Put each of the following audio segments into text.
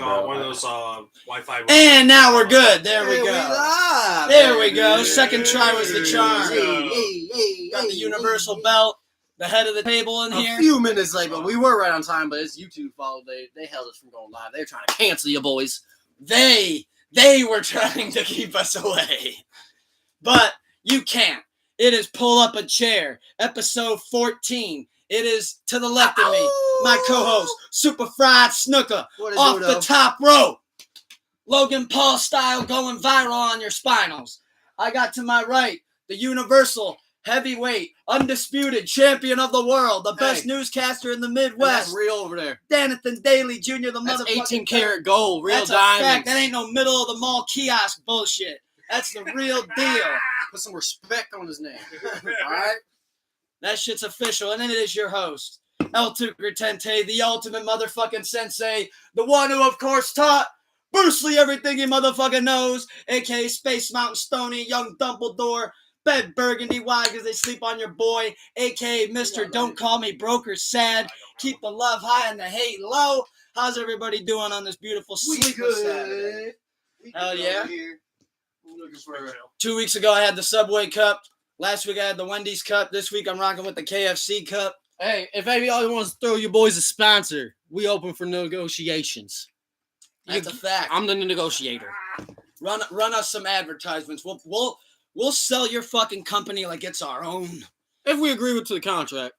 one of those Wi-Fi. And now we're good. There we go. There we go. Yeah. Second try was the charm. Hey, Got the universal belt, the head of the table in here. A few minutes late, but we were right on time. But it's YouTube fault. They held us from going live. They're trying to cancel you boys. They were trying to keep us away. But you can't. It is Pull Up a Chair, episode 14. It is to the left of me, my co-host, Super Fried Snooker, off the top rope. Logan Paul style going viral on your spinals. I got to my right, the universal heavyweight, undisputed champion of the world, the best newscaster in the Midwest. That's real over there. Danathan Daly Jr., the That's motherfucking 18 karat gold, real That's diamonds. a fact. That ain't no middle of the mall kiosk bullshit. That's the real deal. Put some respect on his name. All right? That shit's official. And then it is your host, El Tucretente, the ultimate motherfucking sensei, the one who, of course, taught Bruce Lee everything he motherfucking knows, a.k.a. Space Mountain Stoney, Young Dumbledore, Bed Burgundy. Why? Because they sleep on your boy, a.k.a. Mr. Don't Call Me Broke or Sad. Keep the love high and the hate low. How's everybody doing on this beautiful sleepless Saturday? Hell yeah. 2 weeks ago, I had the Subway Cup. Last week, I had the Wendy's Cup. This week, I'm rocking with the KFC Cup. Hey, if anybody wants to throw your boys a sponsor, we open for negotiations. That's a fact. I'm the negotiator. Run us some advertisements. We'll sell your fucking company like it's our own. If we agree to the contract.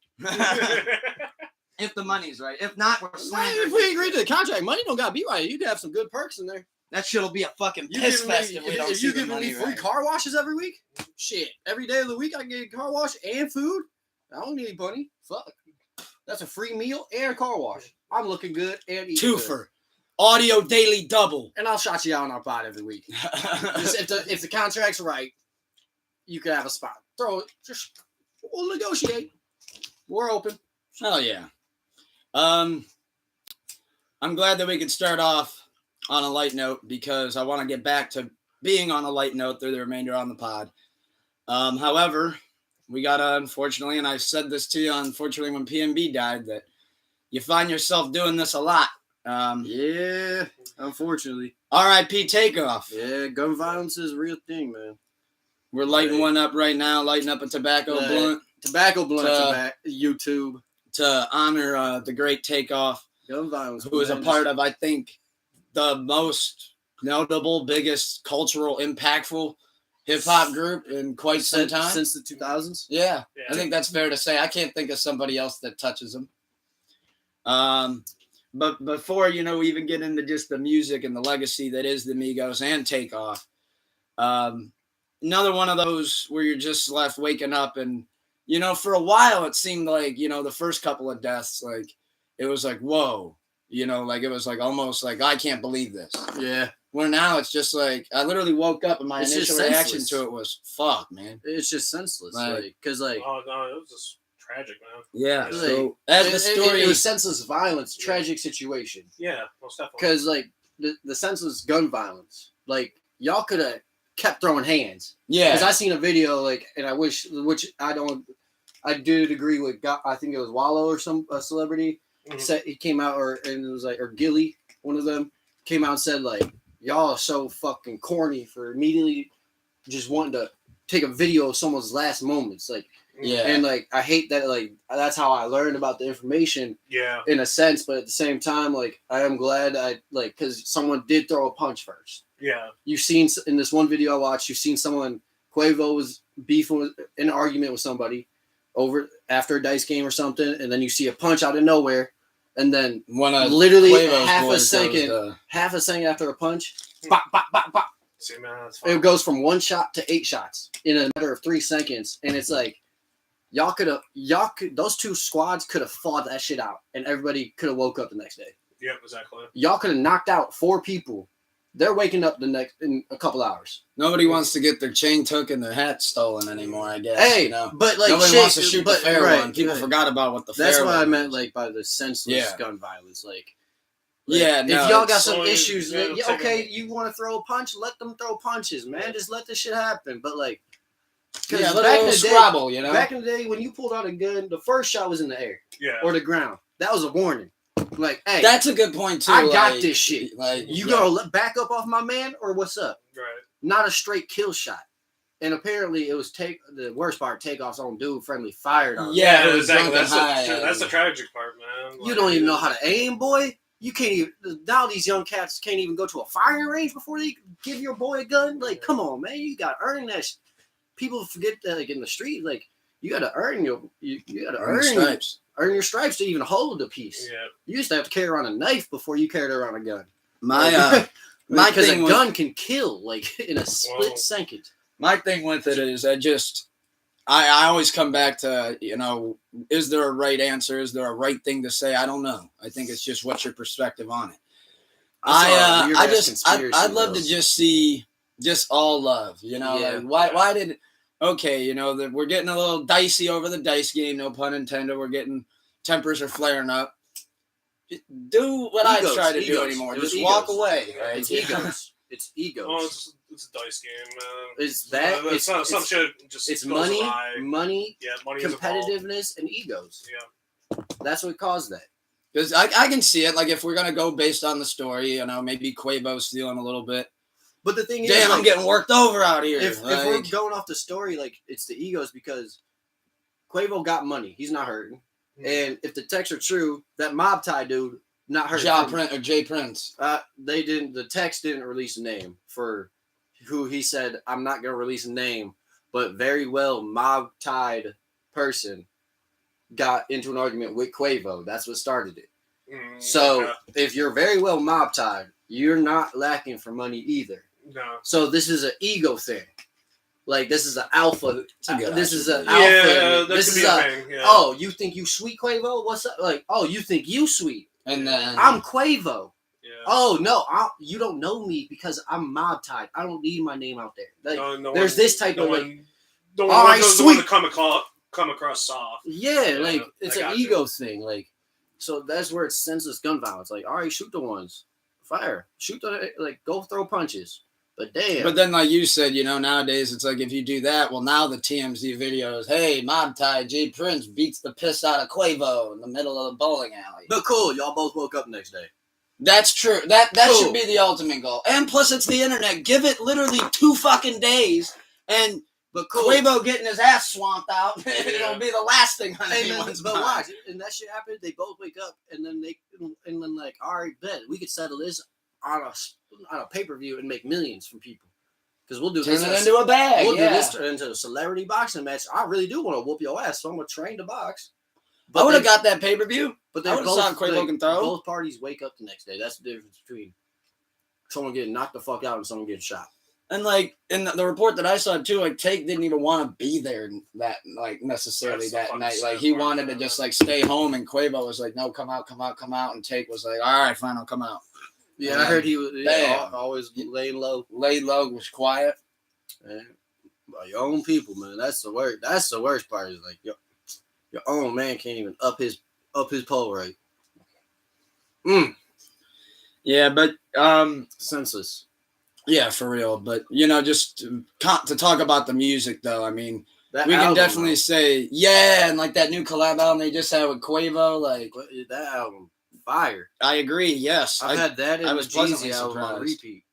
If the money's right. If not, we're slandering. If we agree to the contract, money don't gotta be right. You can have some good perks in there. That shit'll be a fucking piss fest if we don't see the money me free right. car washes every week, shit. Every day of the week I get a car wash and food. I don't need any money. Fuck. That's a free meal and a car wash. I'm looking good and eating Twofer. good. Audio daily double. And I'll shout you out on our pod every week. Just if the contract's right, you can have a spot. We'll negotiate. We're open. Hell yeah. I'm glad that we could start off on a light note because I want to get back to being on a light note through the remainder on the pod. However, we got to, unfortunately, and I said this to you, unfortunately, when PNB died, that you find yourself doing this a lot. Yeah, unfortunately. R.I.P. Takeoff. Yeah, gun violence is a real thing, man. We're lighting one up right now, lighting up a tobacco blunt. Tobacco blunt, YouTube. To honor the great Takeoff. Gun violence. Who is a part of, I think, the most notable, biggest, cultural, impactful hip-hop group in quite some time. Since the 2000s? Yeah, I think that's fair to say. I can't think of somebody else that touches them. But before, we even get into just the music and the legacy that is the Migos and Takeoff, another one of those where you're just left waking up and, for a while it seemed like, the first couple of deaths, like, it was like, whoa. It was like almost like, I can't believe this. Yeah. Where now it's just like, I literally woke up and my initial reaction to it was, fuck, man. It's just senseless. Oh, no, it was just tragic, man. Yeah. Like, so, as the story. It was senseless violence, tragic situation. Yeah, most definitely. Because, the senseless gun violence, y'all could have kept throwing hands. Yeah. Because I seen a video, and I did agree with, I think it was Wallow or a celebrity. Said he came out or Gilly, one of them came out and said y'all are so fucking corny for immediately just wanting to take a video of someone's last moments. And I hate that that's how I learned about the information. Yeah. In a sense, but at the same time, I am glad because someone did throw a punch first. Yeah. You've seen in this one video I watched, you've seen Quavo was beefing in an argument with somebody over after a dice game or something, and then you see a punch out of nowhere, and then literally Quavo's half a second after a punch, bop, bop, bop, bop. See, man, that's fine. It goes from 1 shot to 8 shots in a matter of 3 seconds, and it's those two squads could have fought that shit out, and everybody could have woke up the next day. Yep, exactly. Y'all could have knocked out 4 people. They're waking up in a couple hours. Nobody wants to get their chain took and their hat stolen anymore, I guess. Hey, but nobody wants to shoot the fair one. People forgot about what the fair one. That's what I meant, by the senseless gun violence. If y'all got some issues, okay, you want to throw a punch, let them throw punches, man. Just let this shit happen. But back in the day, back in the day when you pulled out a gun, the first shot was in the air, yeah, or the ground. That was a warning. Like, hey, That's a good point too. I got like, this shit. Like You gonna back up off my man or what's up? Right. Not a straight kill shot. And apparently it was the worst part. Takeoff's own dude friendly fired on him. Yeah, it was exactly. drunk and high. That's the tragic part, man. You don't even know how to aim, boy. You can't even. Now these young cats can't even go to a firing range before they give your boy a gun. Like, come on, man. You got to earn that. People forget that, like, in the street, like, you got to earn your stripes. Earn your stripes to even hold a piece. Yeah. You used to have to carry around a knife before you carried around a gun. My because thing a was- gun can kill, like, in a split second. My thing with it is I always come back to, is there a right answer? Is there a right thing to say? I don't know. I think it's just what's your perspective on it. I'd love to just see just all love, Yeah. like why did, okay, we're getting a little dicey over the dice game, no pun intended. We're getting, tempers are flaring up. Do what I try to do anymore. Just walk away. Right? It's egos. It's egos. Oh, it's a dice game, man. It's that. It's some shit just It's goes money, awry. money, Yeah, money is involved. competitiveness, and egos. Yeah. That's what caused that. Because I can see it. Like, if we're going to go based on the story, maybe Quavo stealing a little bit. But the thing is, Damn, like, I'm getting worked over out here. if we're going off the story, like, it's the egos because Quavo got money. He's not hurting. Mm-hmm. And if the texts are true, that mob tie dude not hurting. Jay Prince. They didn't. The text didn't release a name for who he said. I'm not gonna release a name, but very well mob tied person got into an argument with Quavo. That's what started it. So if you're very well mob tied, you're not lacking for money either. No. So this is an ego thing. Like, this is an alpha. This is an Yeah, alpha. that This could is be a thing. Yeah. oh, you think you sweet, Quavo? What's up? Like, oh, you think you sweet? And then I'm Quavo. Yeah. Oh no, you don't know me because I'm mob tied. I don't need my name out there. Like, No there's this type of like, don't all right, want sweet. to come across soft. yeah, like I it's an got you. ego thing. Like, so that's where it's senseless gun violence. Like, all right, shoot the ones, fire, shoot the go throw punches. But damn. But then, like you said, nowadays it's like if you do that, well, now the TMZ videos, hey, mob tie Jay Prince beats the piss out of Quavo in the middle of the bowling alley. But cool, y'all both woke up next day. That's true. That Cool. should be the ultimate goal. And plus, it's the internet. Give it literally 2 fucking days, and But cool. Quavo getting his ass swamped out. It'll be the last thing on Hey, man, anyone's but mind. watch, and that shit happened. They both wake up, and then like, all right, bet we could settle this on a pay-per-view and make millions from people. Because we'll do Turn this it into a bag. We'll yeah. do this into a celebrity boxing match. I really do want to whoop your ass, so I'm gonna train to box. I would have got that pay-per-view. But I they would've both saw Quavo can throw. Both parties wake up the next day. That's the difference between someone getting knocked the fuck out and someone getting shot. And like in the report that I saw too, like Take didn't even want to be there that necessarily That's that the night. fucking Like sad he part, wanted to man. just stay home, and Quavo was like, "No, come out," and Take was like, "All right, fine, I'll come out." Yeah, And I heard he was bam. always laying low. Laid low, was quiet. Man, by your own people, man. That's the worst. That's the worst part. Is like your own man can't even up his pole right. Yeah, but Senseless. yeah, for real. But just to talk about the music, though. I mean, That we can album, definitely say, yeah, and like that new collab album they just had with Quavo. Like, that album, fire. I agree. Yes, I've had that and I the was pleasantly Jeezy album on surprised. repeat,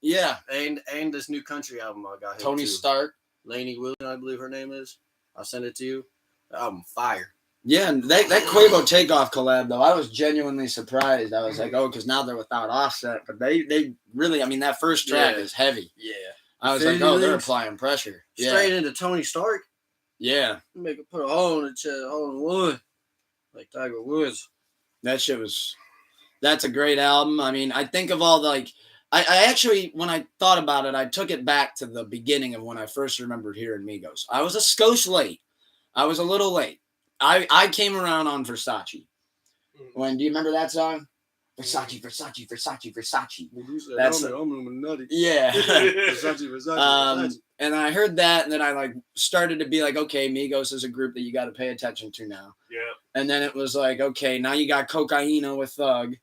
yeah. and this new country album I got. Tony too. Stark. Lainey Williams, I believe her name is. I'll send it to you. The album, fire. Yeah, and that Quavo Takeoff collab, though, I was genuinely surprised. I was like, oh, because now they're without Offset. But they really, I mean, that first track Yeah. is heavy. Yeah. I was like, oh, they're Feelings. applying pressure. Yeah. Straight into Tony Stark. Yeah. Make it put a hole in the chest, hole in the wood, like Tiger Woods. That shit was, that's a great album. I mean, I think of all the, I actually, when I thought about it, I took it back to the beginning of when I first remembered hearing Migos. I was a skosh late. I was a little late. I came around on Versace. Do you remember that song? Versace. That's nutty. Yeah. Versace. And I heard that, and then I started to be like, okay, Migos is a group that you got to pay attention to now. Yeah. And then it was like, okay, now you got Cocaina with Thug.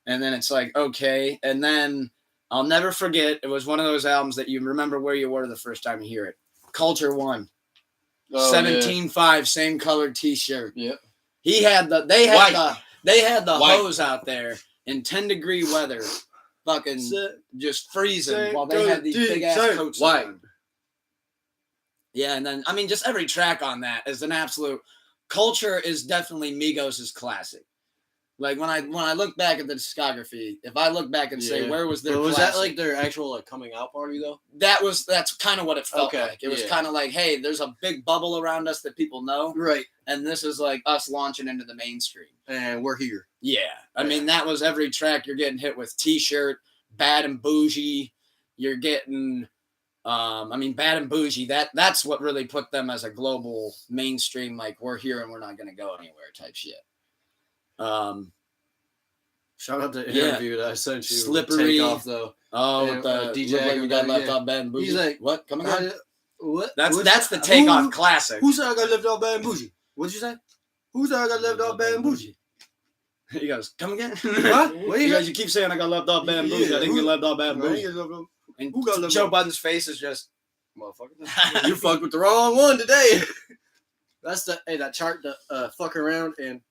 And then it's like, okay. And then I'll never forget, it was one of those albums that you remember where you were the first time you hear it. Culture One. 17.5, same colored t-shirt. Yep. They had They had the White. hose out there in 10-degree weather, fucking just freezing Say while they to had these the big ass say coats white. on. Yeah, and then I mean, just every track on that is an absolute. Culture is definitely Migos' classic. Like when I look back at the discography, if I look back and say where was their But was classic, that like their actual like coming out party though? that's kind of what it felt Okay, like. It was yeah. kind of like, hey, there's a big bubble around us that people know, Right. and this is like us launching into the mainstream. And we're here. Yeah, I Yeah. mean that was every track. You're getting hit with T-shirt, Bad and Bougie. You're getting, I mean, Bad and Bougie. That's what really put them as a global mainstream. Like we're here and we're not gonna go anywhere type shit. Shout out to the Yeah. interview that I sent you. Slippery. Takeoff though. Oh, And, with the DJ look like we got left yeah. off Bad and Bougie. He's like, what? Come again? What? That's the Takeoff classic. Who said I got left off Bad and Bougie? What'd you say? Who said I got left off Bad and Bougie? He goes, come again? What? What He you goes, you keep saying I got left off Bad and Bougie. Yeah, I didn't get left off Bad and No, I ain't Bougie. get left off- And Who got left Joe off? Budden's face is just, Motherfucker. You fucked with the wrong one today. That's the that chart to fuck around and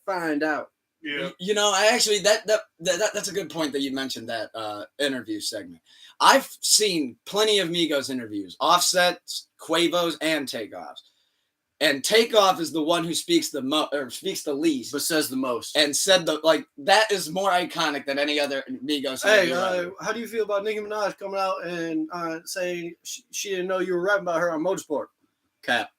find out. Yeah. you know, I actually that's a good point that you mentioned that interview segment. I've seen plenty of Migos interviews, Offsets, Quavos, and Takeoffs. And Takeoff is the one who speaks the least, But says the most. and said that is more iconic than any other Migos. Hey, interview ever. how do you feel about Nicki Minaj coming out and saying she didn't know you were rapping about her on Motorsport? Cap.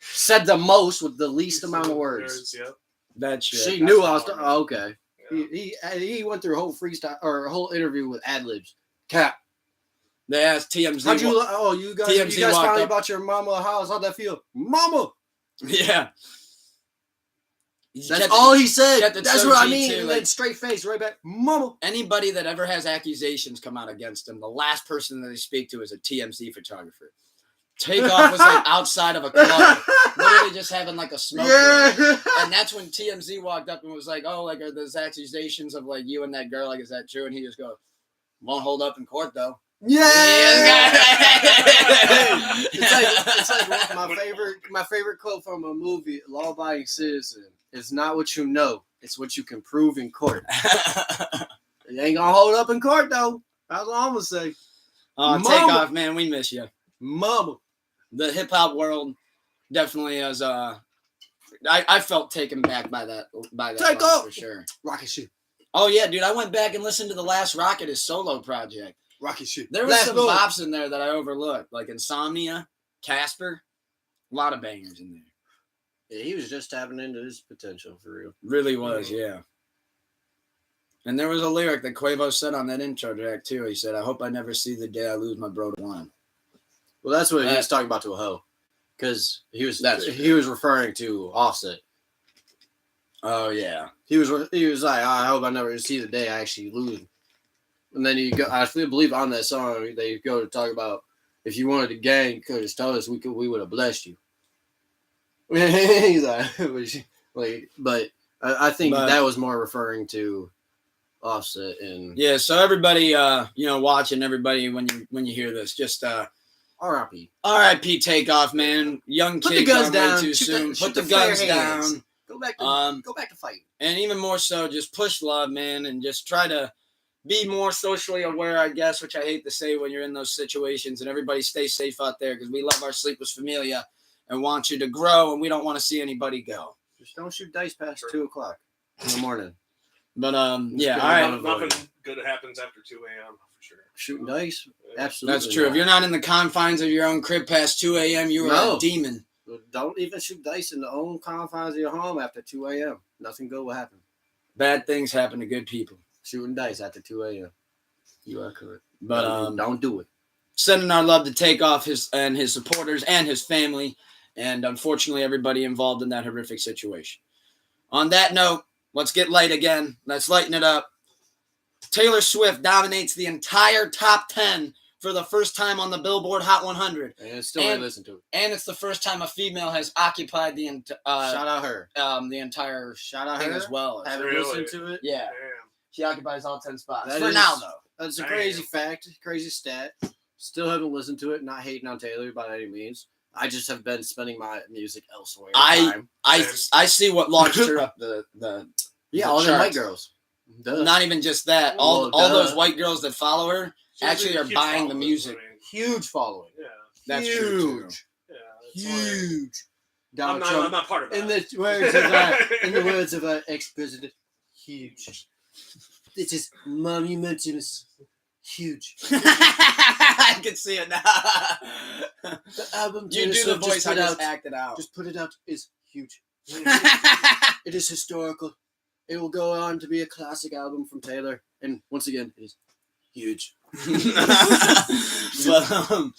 Said the most with the least amount of words. Yep. That shit. She knew I was. Okay. He went through a whole freestyle or a whole interview with ad libs. Cap. They asked TMZ. How'd you? You guys TMZ walked finally up. bought your mama a house. How'd that feel, Mama? Yeah. That's all he said. kept it That's so what I G, mean. too, And like- then straight face, right back, Mama. Anybody that ever has accusations come out against him, the last person that they speak to is a TMZ photographer. Takeoff was like outside of a club, literally just having like a smoke break. Yeah. And that's when TMZ walked up and was like, "Oh, like are those accusations of like you and that girl? Like, is that true?" And he just goes, "Won't hold up in court though." Yeah. It's It's like my favorite quote from a movie, Law Abiding Citizen. It's not what you know, it's what you can prove in court. It ain't gonna hold up in court though. That's what I'm gonna say. Mama. Takeoff, man, we miss you. Mama. The hip hop world definitely has I felt taken back by that Take line off. for sure. Rocket shit. Oh yeah, dude, I went back and listened to the last Rocket, his solo project. Rocket shit. There was Last some note. bops in there that I overlooked, like Insomnia, Casper, a lot of bangers in there. Yeah, he was just tapping into his potential for real. Really was, yeah. And there was a lyric that Quavo said on that intro track too. He said, "I hope I never see the day I lose my bro to wine." Well, that's what he was talking about to a hoe, because he was That's referring to Offset. Oh yeah. He was like, I hope I never see the day I actually lose. And then I believe on that song they go to talk about if you wanted to gang, you could have told us we would have blessed you. He's like, but I think that was more referring to Offset and Yeah, so everybody watching, everybody when you hear this, just R.I.P. R.I.P. Takeoff, man. Young Put the kid guns gone way down. too Shoot soon. the- Put shoot the the guns fair hands. down. Go back to fighting. And even more so, just push love, man, and just try to be more socially aware, I guess, which I hate to say when you're in those situations. And everybody stay safe out there because we love our sleepless familia and want you to grow, and we don't want to see anybody go. Just don't shoot dice past 2:00 in the morning. But good. yeah, all right. Nothing good happens after 2 a.m. for sure. Shooting dice? Absolutely. That's true. If you're not in the confines of your own crib past 2 a.m., you are No. a demon. Don't even shoot dice in the own confines of your home after 2 a.m. Nothing good will happen. Bad things happen to good people. Shooting dice after 2 a.m. You are correct. But don't do it. sending our love to Takeoff his supporters and his family, and unfortunately everybody involved in that horrific situation. On that note, let's get light again. Let's lighten it up. Taylor Swift dominates the entire top 10 for the first time on the Billboard Hot 100. And still ain't listen to it. And it's the first time a female has occupied the Shout out her. the entire Shout out thing her. as well. Haven't Really? listened to it. Yeah, Damn. she occupies all 10 spots. That For is- now, though. That's a Damn. crazy fact, crazy stat. Still haven't listened to it. Not hating on Taylor by any means. I just have been spending my music elsewhere. I see what launched her up the all the white charts. girls. Duh. Not even just that. All those white girls that follow her She has actually a are huge buying the following, music. I mean, Huge following. yeah. That's true too. Yeah. That's why- Huge. I'm Donald not, Trump. I'm not part of that. In the words of our ex-president, huge. This is monumentous. Huge. I can see it now. The album You do the voice. I just act it out. Just put it out. Is huge. It is historical. It will go on to be a classic album from Taylor. And once again, it is huge. But,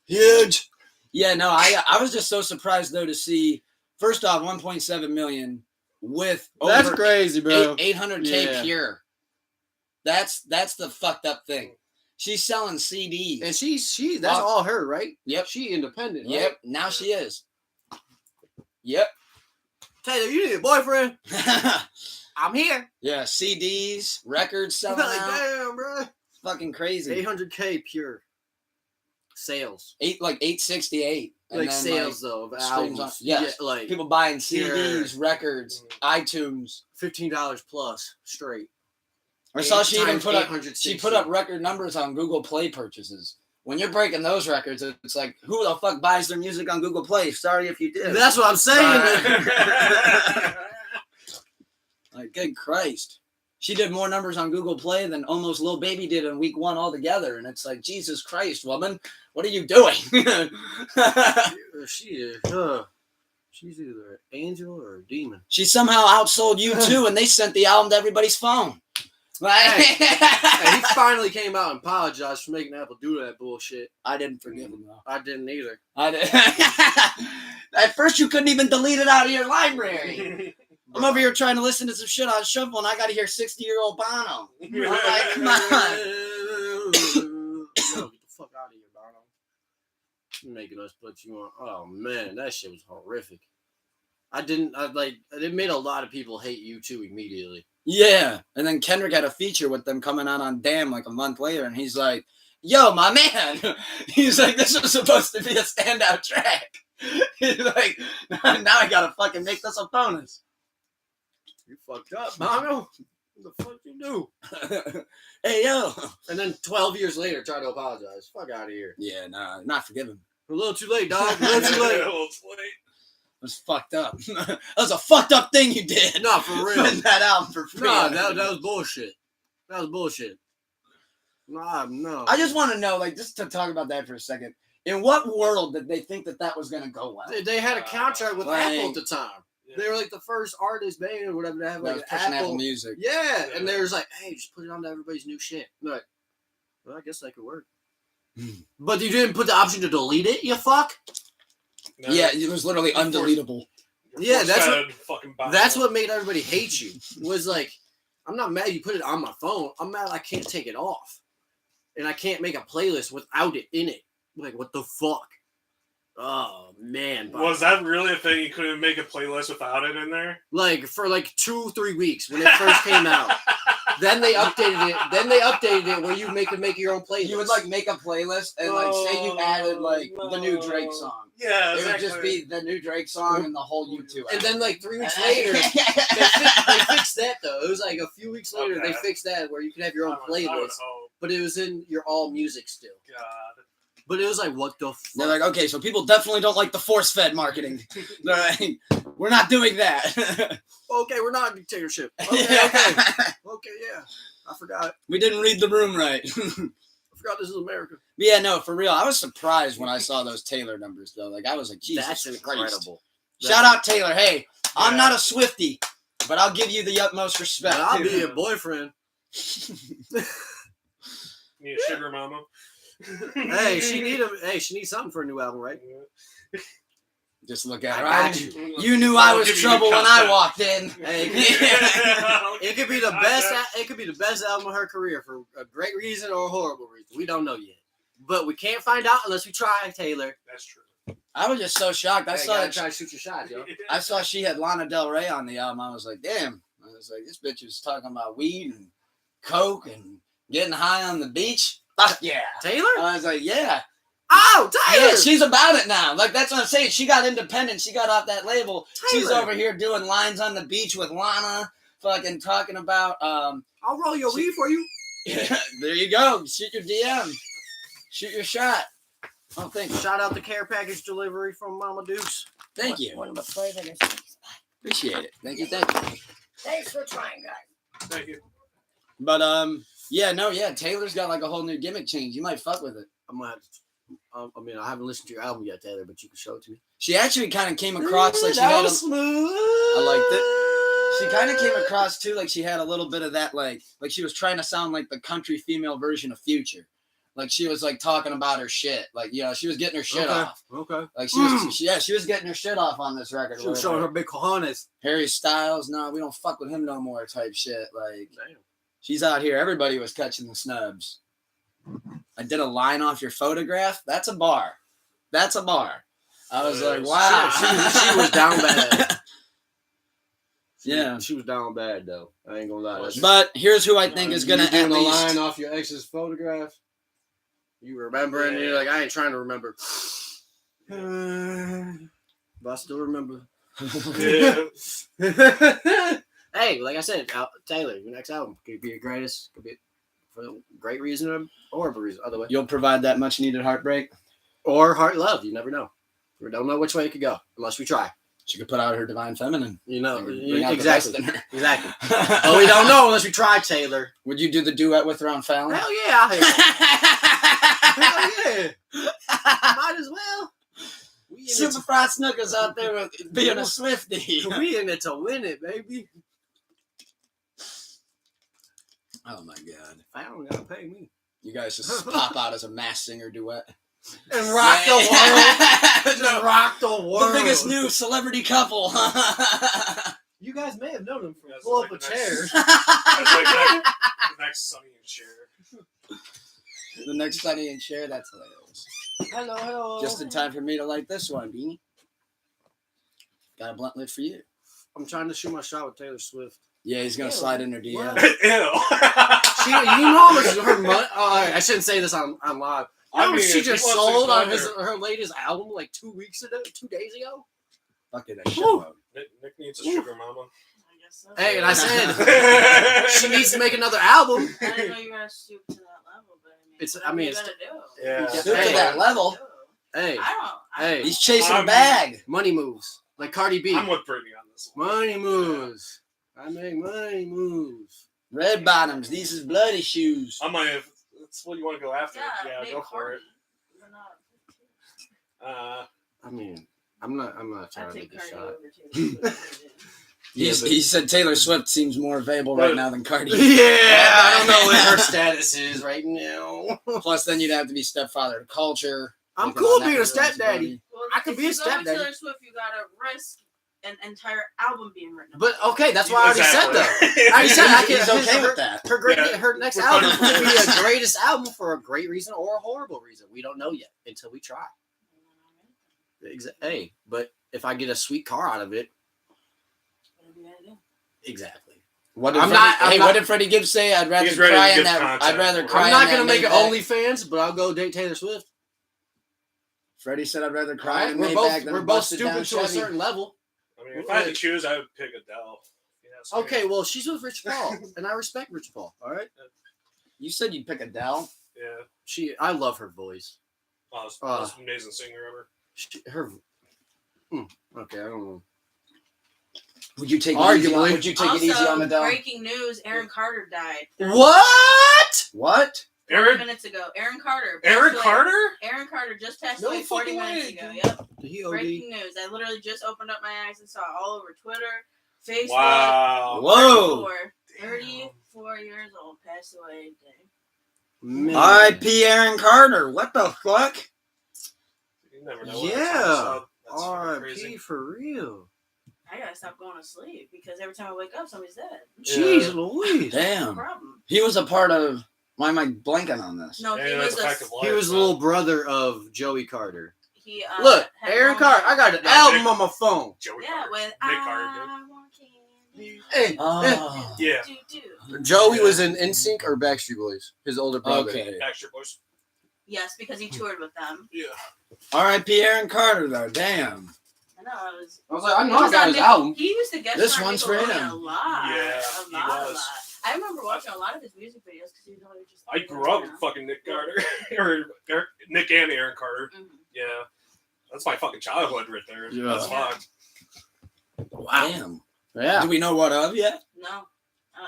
huge. Yeah, no, I was just so surprised though to see. First off, 1.7 million with That's over crazy, bro. 800K Yeah. pure. That's the fucked up thing. She's selling CDs. And that's all her, right? Yep. She independent, right? Yep. Now she is. Yep. Taylor, you need a boyfriend? I'm here. Yeah. CDs, records selling Like, out. damn, bro. Fucking crazy. 800K pure sales. 868. And Like then, sales though of streams albums. on- yes. Yeah, like People buying CDs, records, iTunes. $15 plus straight. I saw she even Times put up 860. she put up record numbers on Google Play purchases. When you're breaking those records, it's like, who the fuck buys their music on Google Play? Sorry if you did. That's what I'm saying. Like, good Christ. She did more numbers on Google Play than almost Lil Baby did in week 1 altogether. And it's like, Jesus Christ, woman, what are you doing? She's either an angel or a demon. She somehow outsold U2 and they sent the album to everybody's phone. Hey, he finally came out and apologized for making Apple do that bullshit. I didn't forgive him, though. I didn't either. I did. At first, you couldn't even delete it out of your library. I'm over here trying to listen to some shit on shuffle, and I got to hear 60-year-old Bono. I'm like, come on. Yo, get the fuck out of here, Bono. You're making us put you on. Oh man, that shit was horrific. It made a lot of people hate you too immediately. Yeah, and then Kendrick had a feature with them coming out on Damn like a month later, and he's like, yo, my man. He's like, this was supposed to be a standout track. He's like, now I gotta fucking make this a bonus. You fucked up, Bono. What the fuck you do? Hey, yo. And then 12 years later, try to apologize. Fuck out of here. Yeah, nah, not forgiven. A little too late, dog. A little too late. It was fucked up. That was a fucked up thing you did. No, for real. Putting that album for free. No, that was bullshit. That was bullshit. Nah, no. I just want to know, like, just to talk about that for a second. In what world did they think that was going to go well? They had a contract with like, Apple at the time. Yeah. They were like the first artist band or whatever to have That like was pushing Apple Music. Yeah, and they was like, hey, just put it on to everybody's new shit. I'm like, well, I guess that could work. But you didn't put the option to delete it, you fuck? No, Yeah, it was literally undeletable. Yeah, that's what what made everybody hate you. Was like, I'm not mad you put it on my phone. I'm mad I can't take it off. And I can't make a playlist without it in it. Like, what the fuck? Oh, man. Was that really a thing? You couldn't make a playlist without it in there? Like, for like 2-3 weeks when it first came out. Then they updated it where you could make your own playlist. You would like make a playlist and like say you added like the new Drake song. Yeah, It would just be the new Drake song and the whole YouTube. And then like 3 weeks later, they fixed that though. It was like a few weeks later they fixed that where you could have your own playlist, but it was in your all music still. God. But it was like, what the fuck? They're like, okay, so people definitely don't like the force-fed marketing. They're like, we're not doing that. Okay, we're not in dictatorship. Okay, Yeah. yeah. I forgot. We didn't read the room right. I forgot this is America. Yeah, no, for real. I was surprised when I saw those Taylor numbers, though. Like, I was like, Jesus That's Christ. incredible. Shout out Taylor. Hey, I'm Yeah. not a Swiftie, but I'll give you the utmost respect. But I'll be your boyfriend. You a sugar mama? Hey, she needs something for a new album, right? Just look at her. I got You knew I was trouble when I walked in. Hey, it could be the best. It could be the best album of her career for a great reason or a horrible reason. We don't know yet, but we can't find out unless we try. Taylor, That's true. I was just so shocked. I gotta try to shoot your shot, yo. I saw she had Lana Del Rey on the album. I was like, damn. I was like, this bitch was talking about weed and coke and getting high on the beach. Fuck yeah. Taylor? I was like, yeah. Oh, Taylor! Yeah, she's about it now. Like, that's what I'm saying. She got independent. She got off that label. She's Taylor. over here doing lines on the beach with Lana, fucking talking about, I'll roll your weed for you. there you go. Shoot your DM. Shoot your shot. Oh, thank you. Shout out the care package delivery from Mama Deuce. Thank you. One of the flavors. Appreciate it. Thank you. Thanks for trying, guys. Thank you. But, Taylor's got like a whole new gimmick change. You might fuck with it. I'm gonna have to, I haven't listened to your album yet, Taylor, but you can show it to me. She actually kind of came across like she that had was smooth. I liked it. She kind of came across too like she had a little bit of that like she was trying to sound like the country female version of Future. Like she was like talking about her shit. Like, she was getting her shit off. Okay. Like she was getting her shit off on this record. She was showing her big cojones. Harry Styles, no, we don't fuck with him no more type shit. Like, Damn. she's out here. Everybody was catching the snubs. I did a line off your photograph. That's a bar. I was like, wow. She was down bad. Yeah. She was down bad, though. I ain't gonna lie. But here's who I think is going to doing at the least... line off your ex's photograph. You remember, and you're like, I ain't trying to remember. But I still remember. Yeah. Hey, like I said, Taylor, your next album could be your greatest. Could be for a great reason or horrible reason. Other way. You'll provide that much needed heartbreak? Or heart love. You never know. We don't know which way it could go unless we try. She could put out her divine feminine. You know, Bring out the exactly. best in her. Exactly. But we don't know unless we try, Taylor. Would you do the duet with her on Fallon? Hell yeah. Hell yeah. Might as well. Super Fried Snookers out there with being a Swiftie. We in it to win it, baby. Oh my God. Fallon gotta pay me. You guys just pop out as a mass singer duet. And rock the world. No, Rock the world. the biggest new celebrity couple. You guys may have known him from That's pull like up a the chair. That's like the next Sonny and Cher. The next Sonny and Cher, that's hilarious. Hello. Just in time for me to light this one, Beanie. Got a blunt lit for you. I'm trying to shoot my shot with Taylor Swift. Yeah, he's gonna slide in her DM. She, you know how much her money. I shouldn't say this on live. You know how much she if he just wants to sold on come her latest album like 2 days ago. Fuck it, that shit Woo. out. Nick needs a sugar mama. I guess so. Hey, and I said she needs to make another album. I didn't know you were gonna stoop to that level, but It's- whatever I mean, you it's- gotta do. Yeah. Stoop Hey. to that level. Hey, I hey. He's chasing a I'm- bag. money moves like Cardi B. I'm with Brittany on this one. Money moves. I make money moves. Red bottoms. These is bloody shoes. I might have. That's what you want to go after. Yeah, Yeah, make go for Cardi. it. You're not- I mean, I'm not I trying to take make a Cardi shot. over too. Yeah, but- He said Taylor Swift seems more available right now than Cardi. Yeah, I don't know what her status is right now. Plus, then you'd have to be stepfather to culture. I'm Taking cool on that being a responsibility. stepdaddy. Well, I could if be a you go with stepdaddy. Taylor Swift, you gotta risk an entire album being written. But okay, that's why I already said that. I already said I can. He's okay with that. Her next We're album fine. could be a greatest album for a great reason or a horrible reason. We don't know yet until we try. Hey, but if I get a sweet car out of it, Whatever you gotta do. exactly. What did I'm Freddie, not- I'm hey, not- what did Freddie Gibbs say? I'd rather He's ready to cry in give that. content. I'd rather cry. I'm in not that gonna make it Maybach. OnlyFans, but I'll go date Taylor Swift. Freddie said I'd rather cry in We're Maybach than a both busted stupid down to a Chevy. certain level. I mean, if I had to choose, I would pick Adele. Yeah, Okay, well, she's with Rich Paul, and I respect Rich Paul. All right, You said you'd pick Adele. Yeah. I love her voice. Oh, most amazing singer ever. Okay, I don't know. Would you take it easy on, Arguably. would you take Also, it easy on Adele? breaking news: Aaron Carter died. What? What? 40 minutes ago. Aaron Carter. Aaron passed away. Carter? Aaron Carter just passed No away 40 fucking minutes way, ago. dude. Yep. Did he OD? Breaking news. I literally just opened up my eyes and saw it all over Twitter, Facebook. Wow. Whoa. 34 years old, passed away today. Man. R.I.P. Aaron Carter. What the fuck? You never know. Yeah. That's R.I.P. crazy. for real. I gotta stop going to sleep because every time I wake up, somebody's dead. Yeah. Jeez Louise. No Damn. problem. He was a part of. Why am I blanking on this? No, Yeah, he that's was a fact of life. He was the man. little brother of Joey Carter. he. Look, had Aaron one- Carter. I got an No, album Nick- on my phone. Joey Yeah, Carter. with Nick Carter, I want candy. Hey, Oh. Yeah. Do, do. Joey was in NSYNC or Backstreet Boys. His older brother. Okay. dude. Backstreet Boys. Yes, because he toured with them. Yeah. R.I.P. Aaron Carter, though. Damn. I know. I was like, I he know I was got on his album. He used to guest This star on one's for Nickelodeon him. a lot. Yeah, a he lot. was. I remember watching a lot of his music videos because he was always just. I grew up with fucking Nick Carter. or Nick and Aaron Carter. Mhm. Yeah. That's my fucking childhood right there. Yeah. That's Yeah. fucked. Wow. Damn. Yeah. Do we know what of yet? No,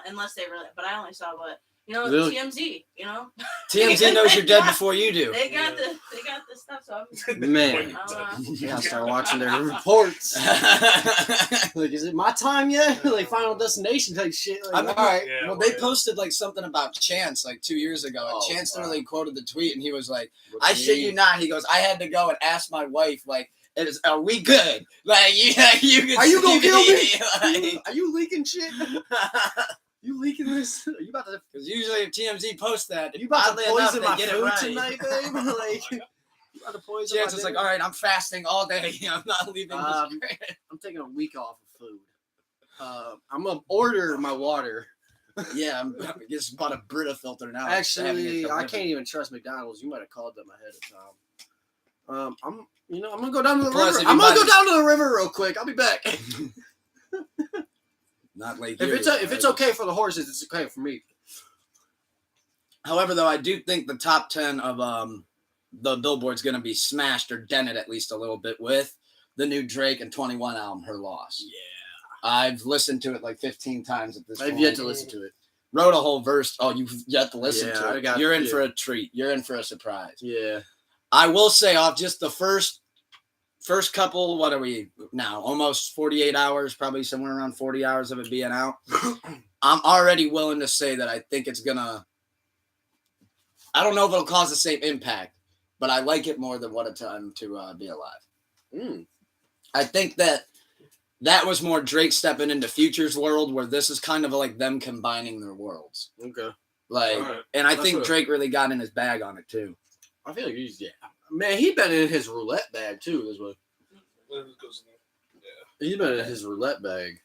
unless they really. But I only saw what Really? TMZ. You know, TMZ knows you're dead before you do. they got the stuff. So I'm. Man. I'll, I start watching their reports. Like, is it my time yet? Like Final Destination type shit. Like, I mean, all right. Yeah, well, they right. posted like something about Chance like 2 years ago, and Oh, Chance wow. literally quoted the tweet, and he was like, What "I do shit you not." He goes, "I had to go and ask my wife, like, are we good? Like, you can Are you gonna kill me? Like, Are you leaking shit? You leaking this? Are you about to? because usually if TMZ posts that, Are you about oddly to enough, poison they my get it food right. tonight, babe? Like, you about to poison Chance my is like, dinner? "All right, I'm fasting all day. I'm not leaving Um, this crib." I'm taking a week off of food. I'm gonna order my water. Yeah, I'm just bought a Brita filter now. Actually, I can't even trust McDonald's. You might have called them ahead of time. I'm gonna go down to the Plus, river. if you I'm gonna buy- go down to the river real quick. I'll be back. Not like If it's okay for the horses, it's okay for me. However, though, I do think the top 10 of the Billboard's going to be smashed or dented at least a little bit with the new Drake and 21 album, Her Loss. Yeah. I've listened to it like 15 times at this point. I've yet to listen to it. Wrote a whole verse. Oh, you've yet to listen Yeah, to I it. got- You're in yeah. for a treat. You're in for a surprise. Yeah. I will say off just the first couple, what are we now? Almost 48 hours, probably somewhere around 40 hours of it being out. I'm already willing to say that I think it's going to, I don't know if it'll cause the same impact, but I like it more than What a Time to Be Alive. Mm. I think that was more Drake stepping into Future's world, where this is kind of like them combining their worlds. Okay. Like, Alright. and I That's think what- Drake really got in his bag on it too. I feel like he's Man, he been in his roulette bag too. This way. He's been in his roulette bag.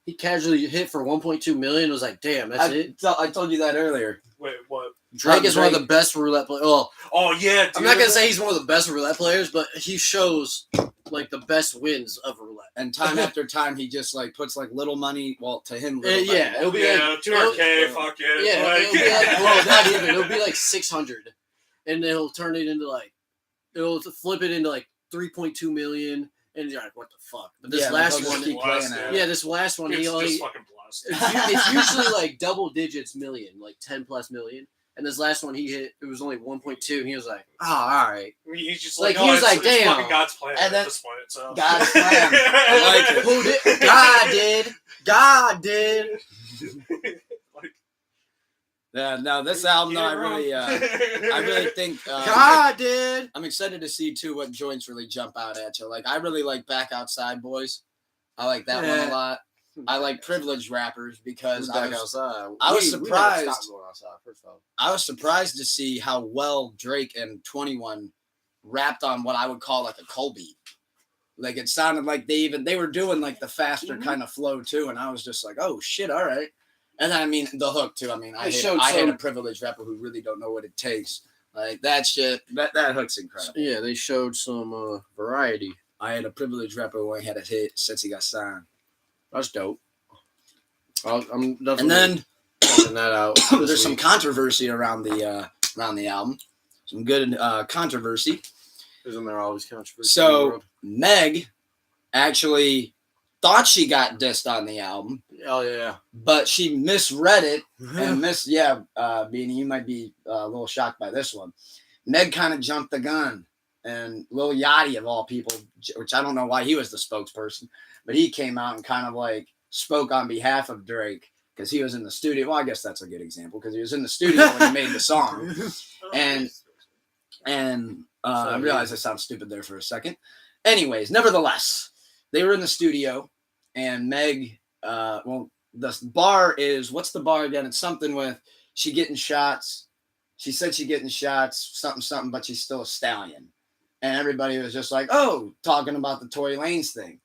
He casually hit for 1.2 million. It was like, damn, that's it. I told you that earlier. Wait, what? Drake is one of Drake- the best roulette players. Well, Oh yeah, dude. I'm not gonna say he's one of the best roulette players, but he shows like the best wins of roulette. And time after time, he just like puts like little money. Well, to him, little money. Yeah, it'll be Yeah, like 200K. Fuck it. Yeah, Like, it'll be like, well, not even. It'll be like 600, and they'll turn it into like, it'll flip it into like 3.2 million, and you're like, what the fuck? But this Yeah, last they'll one, just keep playing at it. yeah, this last one, It's he only just fucking blessed. it's usually like double digits million, like 10 plus million. And this last one he hit, it was only 1.2, and he was like, oh, all right. He's just Like, like, he oh, was it's, like, it's damn. fucking God's plan And at then- this point. So. God's plan. I like it. Who did? God did. God did. Yeah, no, this album, though, I Yeah, really think. God did. I'm excited to see too what joints really jump out at you. Like I really like Back Outside Boys. I like that one Yeah. a lot. I like Privileged Rappers because Back outside. I was We never surprised. stopped going outside, first of all. I was surprised to see how well Drake and 21 rapped on what I would call like a Colby. Like it sounded like they were doing like the faster kind of flow too, and I was just like, oh shit, all right. And then I mean the hook too. I mean I They hate showed a some- privileged rapper who really don't know what it takes. Like that shit. That hook's incredible. Yeah, they showed some variety. I had a privileged rapper who ain't had a hit since he got signed. That's dope. I'm definitely And then checking that out. there's some controversy around the album. Some good controversy. Isn't there always controversy? in the So world? Meg actually thought she got dissed on the album, Oh yeah. but she misread it and Beanie, you might be a little shocked by this one. Meg kind of jumped the gun, and Lil Yachty of all people, which I don't know why he was the spokesperson, but he came out and kind of like spoke on behalf of Drake because he was in the studio. Well, I guess that's a good example because he was in the studio when he made the song. And I realized I sound stupid there for a second. Anyways, nevertheless, they were in the studio, and Meg, the bar is, what's the bar again? It's something with she getting shots. She said she getting shots, something, but she's still a stallion. And everybody was just like, oh, talking about the Tory Lanez thing.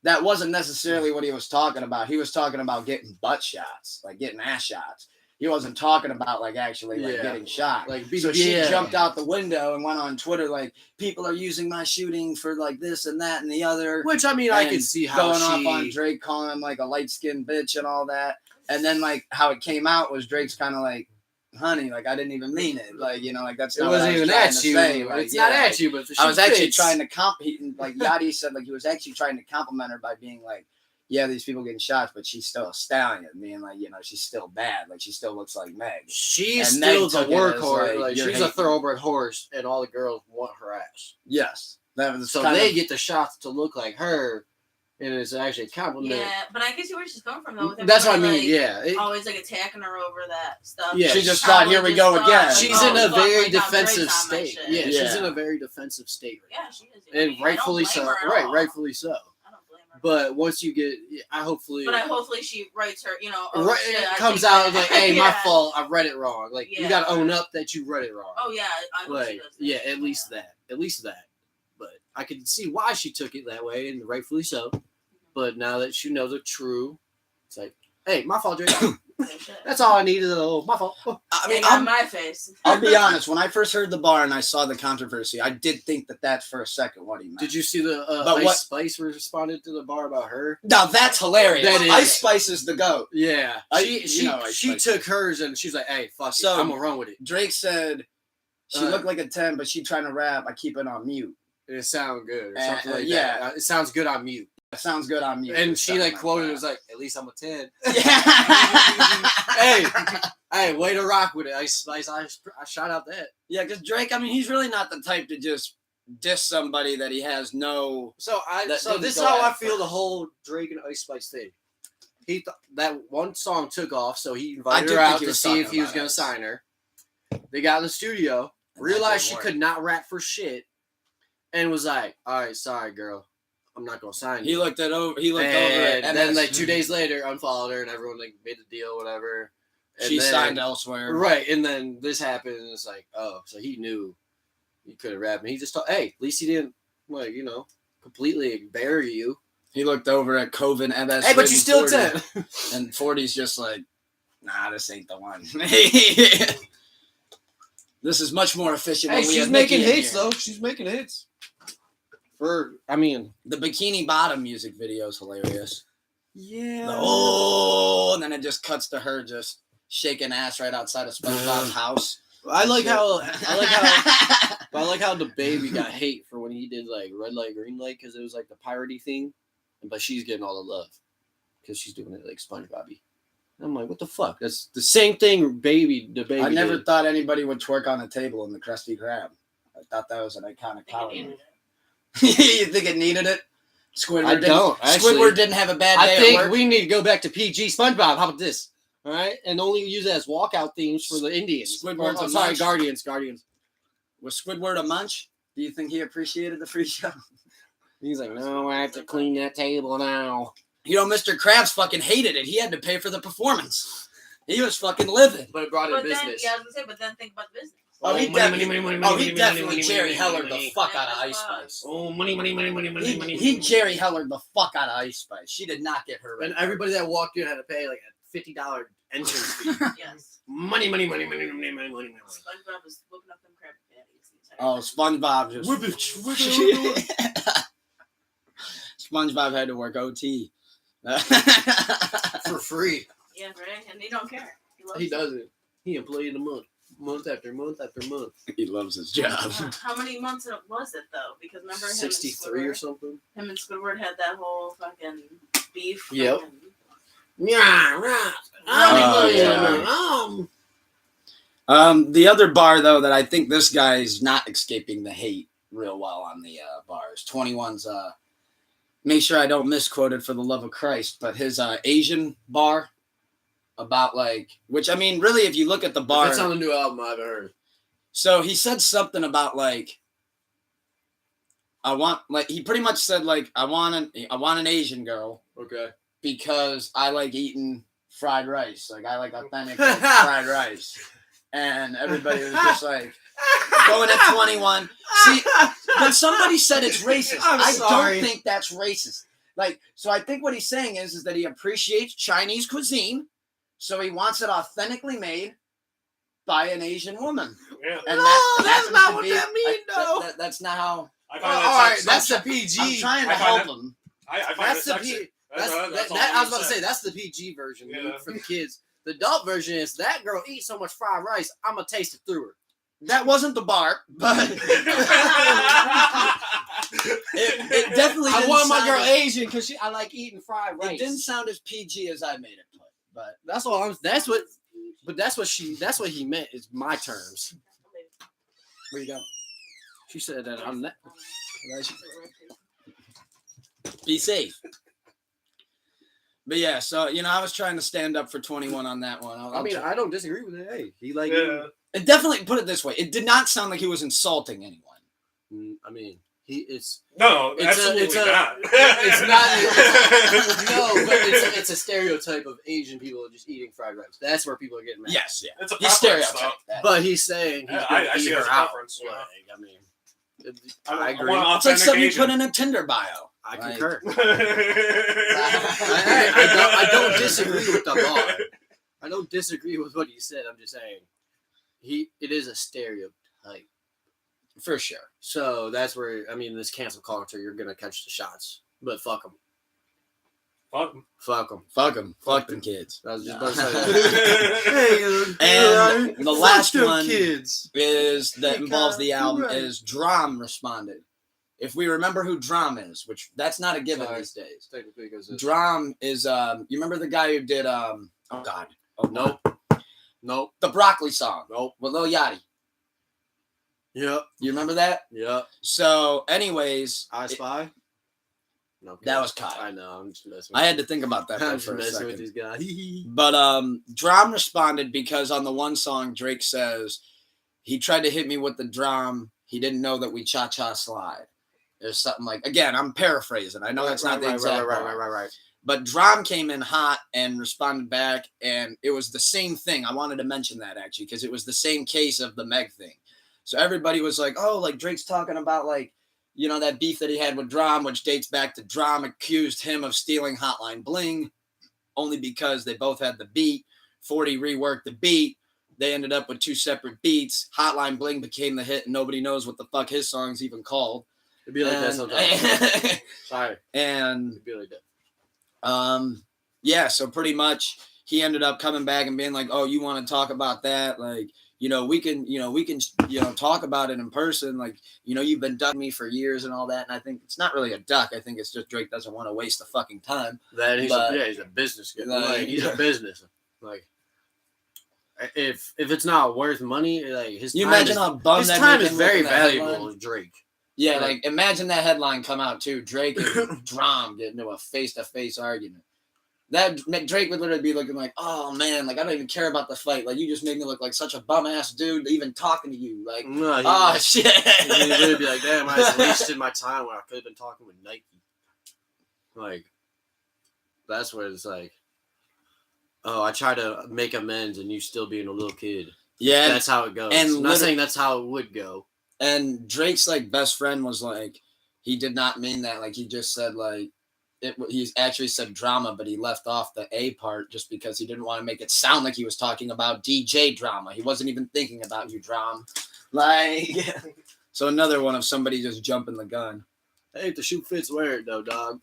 That wasn't necessarily what he was talking about. He was talking about getting butt shots, like getting ass shots. he wasn't talking about like actually like Yeah. getting shot. Like, So she yeah. jumped out the window and went on Twitter like, people are using my shooting for like this and that and the other. Which, I mean, I and can see how going she... off on Drake calling him like a light-skinned bitch and all that. And then like how it came out was Drake's kind of like, honey, like I didn't even mean it. Like, you know, like that's It not what wasn't I was even trying at to you. say. Like, It's not yeah, at like, you, but I was actually trying to like Yachty said, like he was actually trying to compliment her by being like, yeah, these people getting shots, but she's still a stallion. Being like, you know, she's still bad. Like she still looks like Meg. She's And still Meg the took it as, workhorse. Like, you're she's a hating. thoroughbred horse, and all the girls want her ass. Yes, that was So kind they of, get the shots to look like her, and it's actually a compliment. Yeah, but I can see where she's coming from though. With That's what I everybody, mean. like, Yeah, always like attacking her over that stuff. Yeah, she just Probably thought, here we just go thought, again. like, she's oh, in a fuck, very like, how Drake's defensive on my state. shit. Yeah, she's Yeah. in a very defensive state. Right Yeah, she is. now. And I don't rightfully blame so. her at Right, all. rightfully so. I don't blame her. But once you get, hopefully She writes her, you know, oh, right, shit, it I comes take out that. like, hey, my Yeah. fault. I read it wrong. Like you Yeah. got to own up that you read it wrong. Oh yeah, I hope she Like, does that. yeah, at least that. At least that. But I can see why she took it that way, and rightfully so. But now that she knows the true, it's like, hey, my fault, Drake. Yeah, shit. That's all I needed. My fault. I It mean, got my face. I'll be honest. When I first heard the bar and I saw the controversy, I did think that that's for a second what he meant. Did you see the But Ice what- Spice responded to the bar about her? Now that's hilarious. That is. Ice Spice is the goat. Yeah, You she know Ice she Spice. took hers and she's like, hey, fuck So- it, I'm gonna run with it. Drake said she Uh, looked like a 10, but she trying to rap. I keep it on mute. It sounds good or Uh, something like yeah. that. It sounds good on mute. That sounds good on mute. And she Something like quoted it that. was like, at least I'm a 10. Yeah. Hey, way to rock with it, Ice Spice. I shout out that. Yeah, because Drake, I mean, he's really not the type to just diss somebody that he has no. So That so didn't this is go how I at feel the first. whole Drake and Ice Spice thing. He that one song took off, so he I invited do her think out he to was see talking if he was about gonna Ice. sign her. They got in the studio, And that realized didn't she work. could not rap for shit, and was like, "All right, sorry, girl, I'm not gonna sign you." He looked over. He looked over at and then MS. like 2 days later, unfollowed her, and everyone like made the deal, whatever. And she then- signed elsewhere. right, and then this happened, and it's like, oh, so he knew he couldn't rap, and he just thought, hey, at least he didn't like completely bury you. He looked over at Coven MS. Hey, but you still 40, 10. And 40's just like, nah, this ain't the one. This is much more efficient. Hey, when we she's have making Nicki in hits here. though. She's making hits. I mean, The Bikini Bottom music video is hilarious. yeah. Oh, and then it just cuts to her just shaking ass right outside of SpongeBob's house. I like Shit. how but I like how the baby got hate for when he did like red light, green light because it was like the piratey thing, but she's getting all the love because she's doing it like SpongeBobby. I'm like, what the fuck? That's the same thing, baby. The baby. I never did. thought anybody would twerk on a table in the Krusty Krab. I thought that was an iconic power move. You think it needed it? Squidward I didn't. don't. Actually, Squidward didn't have a bad day I at think work. we need to go back to PG SpongeBob. How about this? All right, and only use it as walkout themes for the Indians. Squidward's a sorry, munch. Guardians. Was Squidward a munch? Do you think he appreciated the free show? He's like, no, I have to clean that table now. You know, Mr. Krabs fucking hated it. He had to pay for the performance. He was fucking livid. But it brought in But then, business. yeah, I was gonna say, but then think about the business. Oh, he money, definitely, money, oh, he money, definitely money, Jerry money, Heller money. the fuck out of Yeah, Ice fuck. Spice. Oh, money. He Jerry Heller the fuck out of Ice Spice. She did not get her. And right. everybody that walked in had to pay like a $50 entrance fee. Yes. money. SpongeBob was whooping up them Krabby Patties. the entire Oh, time. SpongeBob just. SpongeBob had to work OT. For free. Yeah, right. And he don't care. He loves He it. does it. He employee of the month. Month after month after month. He loves his job. How many months was it though? Because remember him 63 and or Squidward, something. him and Squidward had that whole fucking beef. Yep. fucking- Yeah, right. Oh, the other bar though that I think this guy's not escaping the hate real well on the bars. 21's make sure I don't misquote it for the love of Christ, but his Asian bar about like, which I mean, really, if you look at the bar, That's on the new album I haven't heard. so he said something about like, he pretty much said like, I want an Asian girl Okay. because I like eating fried rice. Like I like authentic like, fried rice. And everybody was just like, going at 21. See, when somebody said it's racist, I'm I sorry. don't think that's racist. Like, so I think what he's saying is that he appreciates Chinese cuisine, So he wants it authentically made by an Asian woman. Yeah. And No, that's happens not to what be- that mean, though. That's not how. I Well, find all right, that that's sex- the PG. I'm trying to I find help that- him. I find That's it the sexy. P. That's all I I'm was gonna about to say. say that's the PG version Yeah. for the kids. The adult version is that girl eats so much fried rice, I'm gonna taste it through her. That wasn't the bar, but it definitely. I didn't want my sound girl as- Asian because I like eating fried rice. It didn't sound as PG as I made it play, but That's all. That's what. But that's what he meant. Is my terms. where you go? She said that I'm that. Be safe. But yeah, so I was trying to stand up for 21 on that one. I mean, I don't disagree with it. Hey, he like. Yeah. it definitely put it this way. It did not sound like he was insulting anyone. I mean, it's No, It's absolutely a- not. it's not. No, but it's a stereotype of Asian people just eating fried rice. That's where people are getting mad. Yes, yeah. It's a He preference, stereotyped that. But he's saying he's Yeah, gonna I see eat it as her a out. preference, Like, yeah. I mean, I I agree. want It's like something you authentic put in a Tinder bio. I Like- concur. Asian. I don't disagree with the bar. I don't disagree with what he said. I'm just saying it is a stereotype. For sure. So that's where this cancel culture, you're gonna catch the shots. But fuck them. Fuck 'em. Fuck them. Fuck them. Fuck them kids. I was just about to say that. And the last them one kids. is that Hey, involves Kyle, the you're album right. is Drum responded. If we remember who Drum is, which that's not a given Sorry. these days. Technically, because Drum is you remember the guy who did oh god. Oh no. Nope. The Broccoli song. Nope. With Lil Yachty. Yep. You remember that? Yep. So anyways, I Spy. No, that was Kyle. I know. I'm just messing. I had to think about that I'm though just for a messing with second. these guys. But Drum responded because on the one song Drake says he tried to hit me with the drum. He didn't know that we cha-cha slide. There's something like, again, I'm paraphrasing. I know that's not the exact bar. Right. But Drum came in hot and responded back, and it was the same thing. I wanted to mention that actually because it was the same case of the Meg thing. So everybody was like, oh, like Drake's talking about like, that beef that he had with Drum, which dates back to Drum accused him of stealing Hotline Bling only because they both had the beat. 40 reworked the beat. They ended up with two separate beats. Hotline Bling became the hit, and nobody knows what the fuck his song's even called. It'd be like that sometimes. Sorry. And It'd be like that. yeah, so pretty much he ended up coming back and being like, oh, you want to talk about that? Like, we can talk about it in person. Like, you've been ducking me for years and all that. And I think it's not really a duck. I think it's just Drake doesn't want to waste the fucking time. That he's But- he's a business guy. Like- He's a business. Like, if it's not worth money, like his You time imagine is, how bummed his that time made is him very look at that valuable headline. with Drake. Yeah, Like- like imagine that headline come out too. Drake and Drum get into a face-to-face argument. That Drake would literally be looking like, oh man, like I don't even care about the fight. Like you just made me look like such a bum ass dude even talking to you. Like, No, oh shit. He'd literally be like, damn, I just wasted my time when I could have been talking with Nike. Like, that's where it's like, oh, I try to make amends and you still being a little kid. Yeah, That's how it goes. and I'm not saying that's how it would go. and Drake's like best friend was like, he did not mean that. Like he just said like, he actually said drama, but he left off the A part just because he didn't want to make it sound like he was talking about DJ Drama. He wasn't even thinking about you, Drum. Like, so another one of somebody just jumping the gun. Hey, if the shoe fits, wear it though, dog.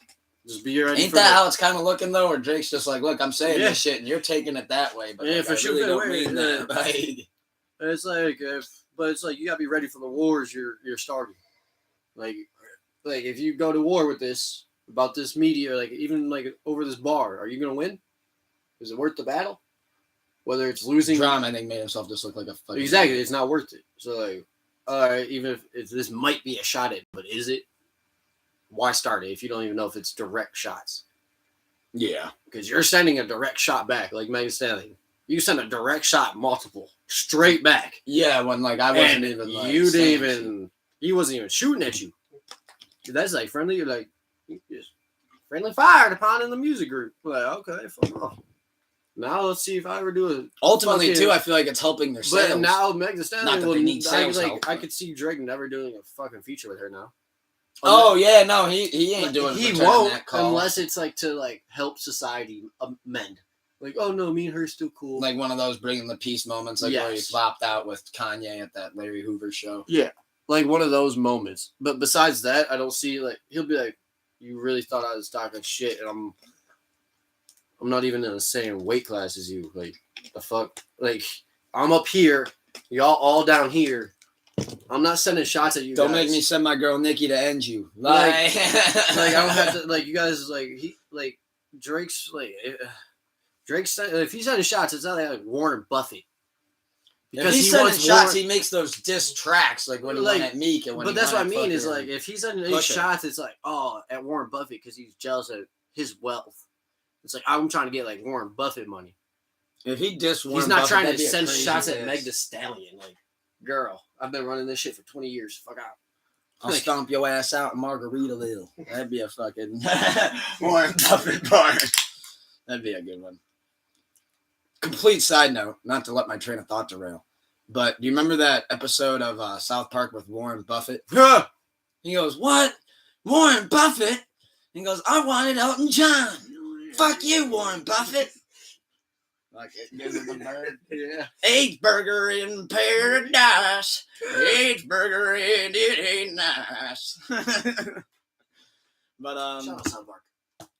Just be ready. Ain't for that it. how it's kind of looking though? Or Drake's just like, look, I'm saying Yeah. this shit and you're taking it that way, but Yeah, like, for I sure, really don't wear it, mean that. yeah. Like, It's like, but you gotta be ready for the wars you're starting. Like if you go to war with this about this media, like even like over this bar, are you gonna win? Is it worth the battle? Whether it's losing, Drum, I think, made himself just look like a fucking exactly, it's not worth it. So like, all right, even if this might be a shot at, but is it? Why start it if you don't even know if it's direct shots? Yeah. Because you're sending a direct shot back, like Megan Stallion. You send a direct shot, multiple, straight back. Yeah, when like I wasn't And even like you saying didn't shit. even. He wasn't even shooting at you. That's like friendly. You're like, just friendly fire upon in the music group. Like, okay, fuck off. Now let's see if I ever do it. Ultimately, fucking- too, I feel like it's helping their sales. But now Megan Thee Stallion Not that will. they need sales help, I but- could see Drake never doing a fucking feature with her now. Oh yeah, no, he ain't doing. He returning won't that call. unless it's like to like help society mend. Like, oh no, me and her still cool. Like one of those bringing the peace moments, like where he Yes. flopped out with Kanye at that Larry Hoover show. Yeah, like one of those moments. But besides that, I don't see like he'll be like, you really thought I was talking shit, and I'm not even in the same weight class as you. Like the fuck, like I'm up here, y'all all down here. I'm not sending shots at you. Don't guys. make me send my girl Nikki to end you. Like I don't have to. Like you guys, like Drake's like. Drake's if he's sending shots, it's not like Warren Buffett. Because he's sending shots, he makes those diss tracks like when he went at Meek and when. But he that's what I went at mean is fucking like if he's sending these Pusha. shots, it's like at Warren Buffett because he's jealous of his wealth. It's like I'm trying to get like Warren Buffett money. If he dissed Warren He's not Buffett, trying that'd to be a send crazy shots at diss. Meg Thee Stallion. Like, girl, I've been running this shit for 20 years. Fuck out. I'll Like- stomp your ass out in Margaritaville. That'd be a fucking Warren Buffett bar. That'd be a good one. Complete side note, not to let my train of thought derail, but do you remember that episode of South Park with Warren Buffett? He goes, "What? Warren Buffett?" He goes, "I wanted Elton John. Fuck you, Warren Buffett." Like it gives him the bird. Yeah. H-burger in paradise. H-burger and it ain't nice. But Shout out South Park.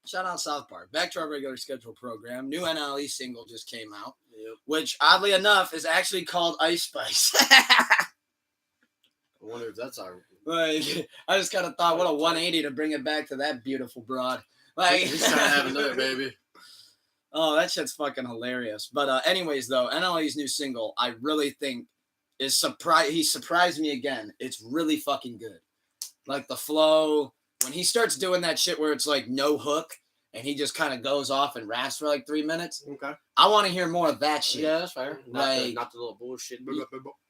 shout out South Park. Back to our regular scheduled program. New NLE single just came out, Yep. which oddly enough is actually called Ice Spice. I wonder if that's our. Like, I just kind of thought, what a 180 to bring it back to that beautiful broad. Like, He's trying to have another baby. Oh, that shit's fucking hilarious. But anyways, though, NLE's new single, I really think is he surprised me again. It's really fucking good. Like the flow, when he starts doing that shit where it's like no hook and he just kind of goes off and raps for like 3 minutes. Okay. I want to hear more of that shit. Yeah, that's fair. Like- Not the little bullshit.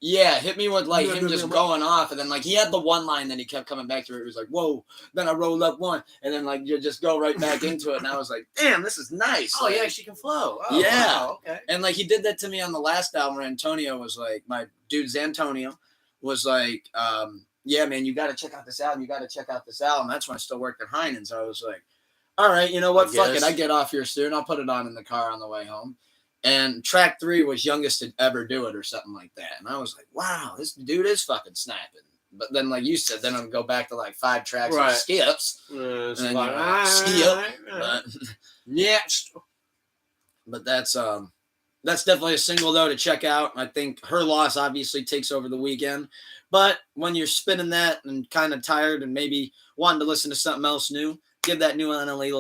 Yeah, hit me with like him just going off, and then like he had the one line that he kept coming back to. It was like, "Whoa!" Then I rolled up one, and then like you just go right back into it, and I was like, "Damn, this is nice." Oh Like, yeah, she can flow. Oh, Yeah. wow, okay. and like he did that to me on the last album where Antonio was like, my dude Zantonio was like, "Yeah, man, you got to check out this album. You got to check out this album." That's when I still worked at Heinen's. So I was like, "All right, you know what? Fuck it. guess. I get off here soon. I'll put it on in the car on the way home." And track 3 was youngest to ever do it or something like that. And I was like, wow, this dude is fucking snapping. But then, like you said, then I'll go back to like 5 tracks Right. of skips. It's And like, But, yeah. but that's definitely a single, though, to check out. I think Her Loss obviously takes over the weekend. But when you're spinning that and kind of tired and maybe wanting to listen to something else new, give that new NLE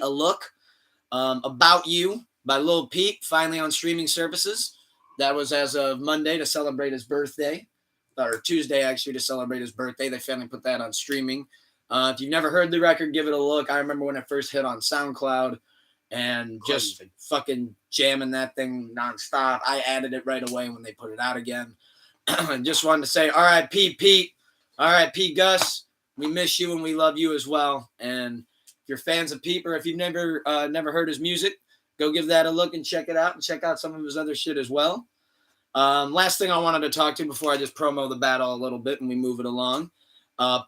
a look. About You by Lil Peep, finally on streaming services. That was as of Monday to celebrate his birthday, or Tuesday actually to celebrate his birthday. They finally put that on streaming. If you've never heard the record, give it a look. I remember when it first hit on SoundCloud and just fucking jamming that thing nonstop. I added it right away when they put it out again. Just wanted to say R.I.P. Pete, R.I.P. Gus. We miss you and we love you as well. And if you're fans of Pete or if you've never heard his music, go give that a look and check it out and check out some of his other shit as well. Last thing I wanted to talk to before I just promo the battle a little bit and we move it along.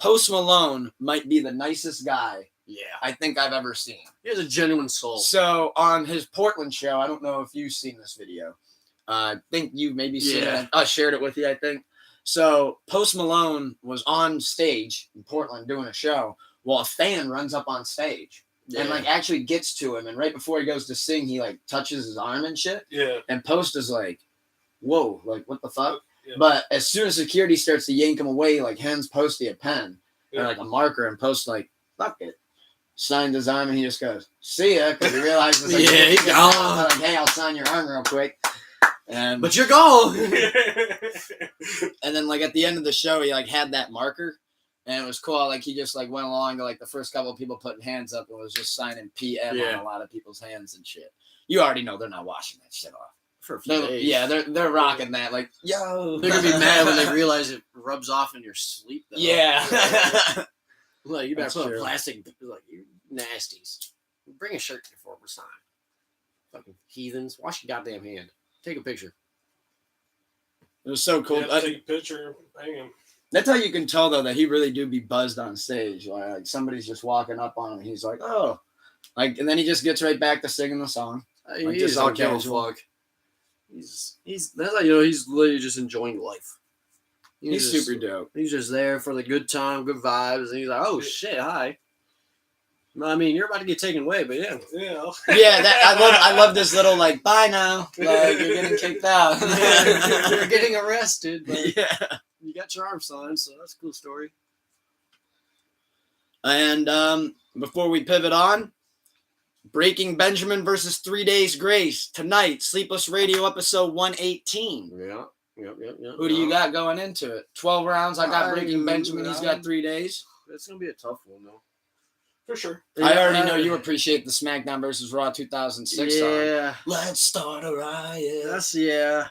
Post Malone might be the nicest guy I think I've ever seen. He has a genuine soul. So on his Portland show, I don't know if you've seen this video. I think you maybe seen it. I shared it with you, I think. So Post Malone was on stage in Portland doing a show while a fan runs up on stage. And like actually gets to him, and right before he goes to sing, he like touches his arm and shit. Yeah. And Post is like, "Whoa, like what the fuck?" Yeah. But as soon as security starts to yank him away, like hands Posty a pen or like a marker, and Post like, "Fuck it," signed his arm, and he just goes, "See ya," because he realizes like, Yeah, he's gone. Like, "Hey, I'll sign your arm real quick." And But you're gone. and then like at the end of the show, he like had that marker. And it was cool. Like he just like went along to like the first couple of people putting hands up and was just signing PM on a lot of people's hands and shit. You already know they're not washing that shit off. For a few days. Yeah, they're rocking that. Like, yo, They're gonna be mad when they realize it rubs off in your sleep. Though. Yeah. Like you better That's put true. a plastic. Like you nasties. Bring a shirt before we're signed. Fucking heathens. Wash your goddamn hand. Take a picture. It was so cool. Yeah, take a picture. Hang him. That's how you can tell though that he really do be buzzed on stage. Like somebody's just walking up on him. And he's like, oh, like, and then he just gets right back to singing the song. Like, He just just don't give a casual. fuck. He's that's how you know he's literally just enjoying life. He's just, super dope. He's just there for the good time, good vibes, and he's like, "Oh shit, hi." I mean, you're about to get taken away, but yeah. Yeah. Yeah, I love this little like bye now. Like, you're getting kicked out. You're getting arrested, but Yeah. you got your arm signed, so that's a cool story. And before we pivot on, Breaking Benjamin versus 3 Days Grace tonight. Sleepless Radio episode 118. Yeah. Yep. Who do you got going into it? 12 rounds. I got Breaking Benjamin. He's got 3 days. It's gonna be a tough one though. For sure. I already know you appreciate the SmackDown versus Raw 2006 song. Yeah. Let's start a riot.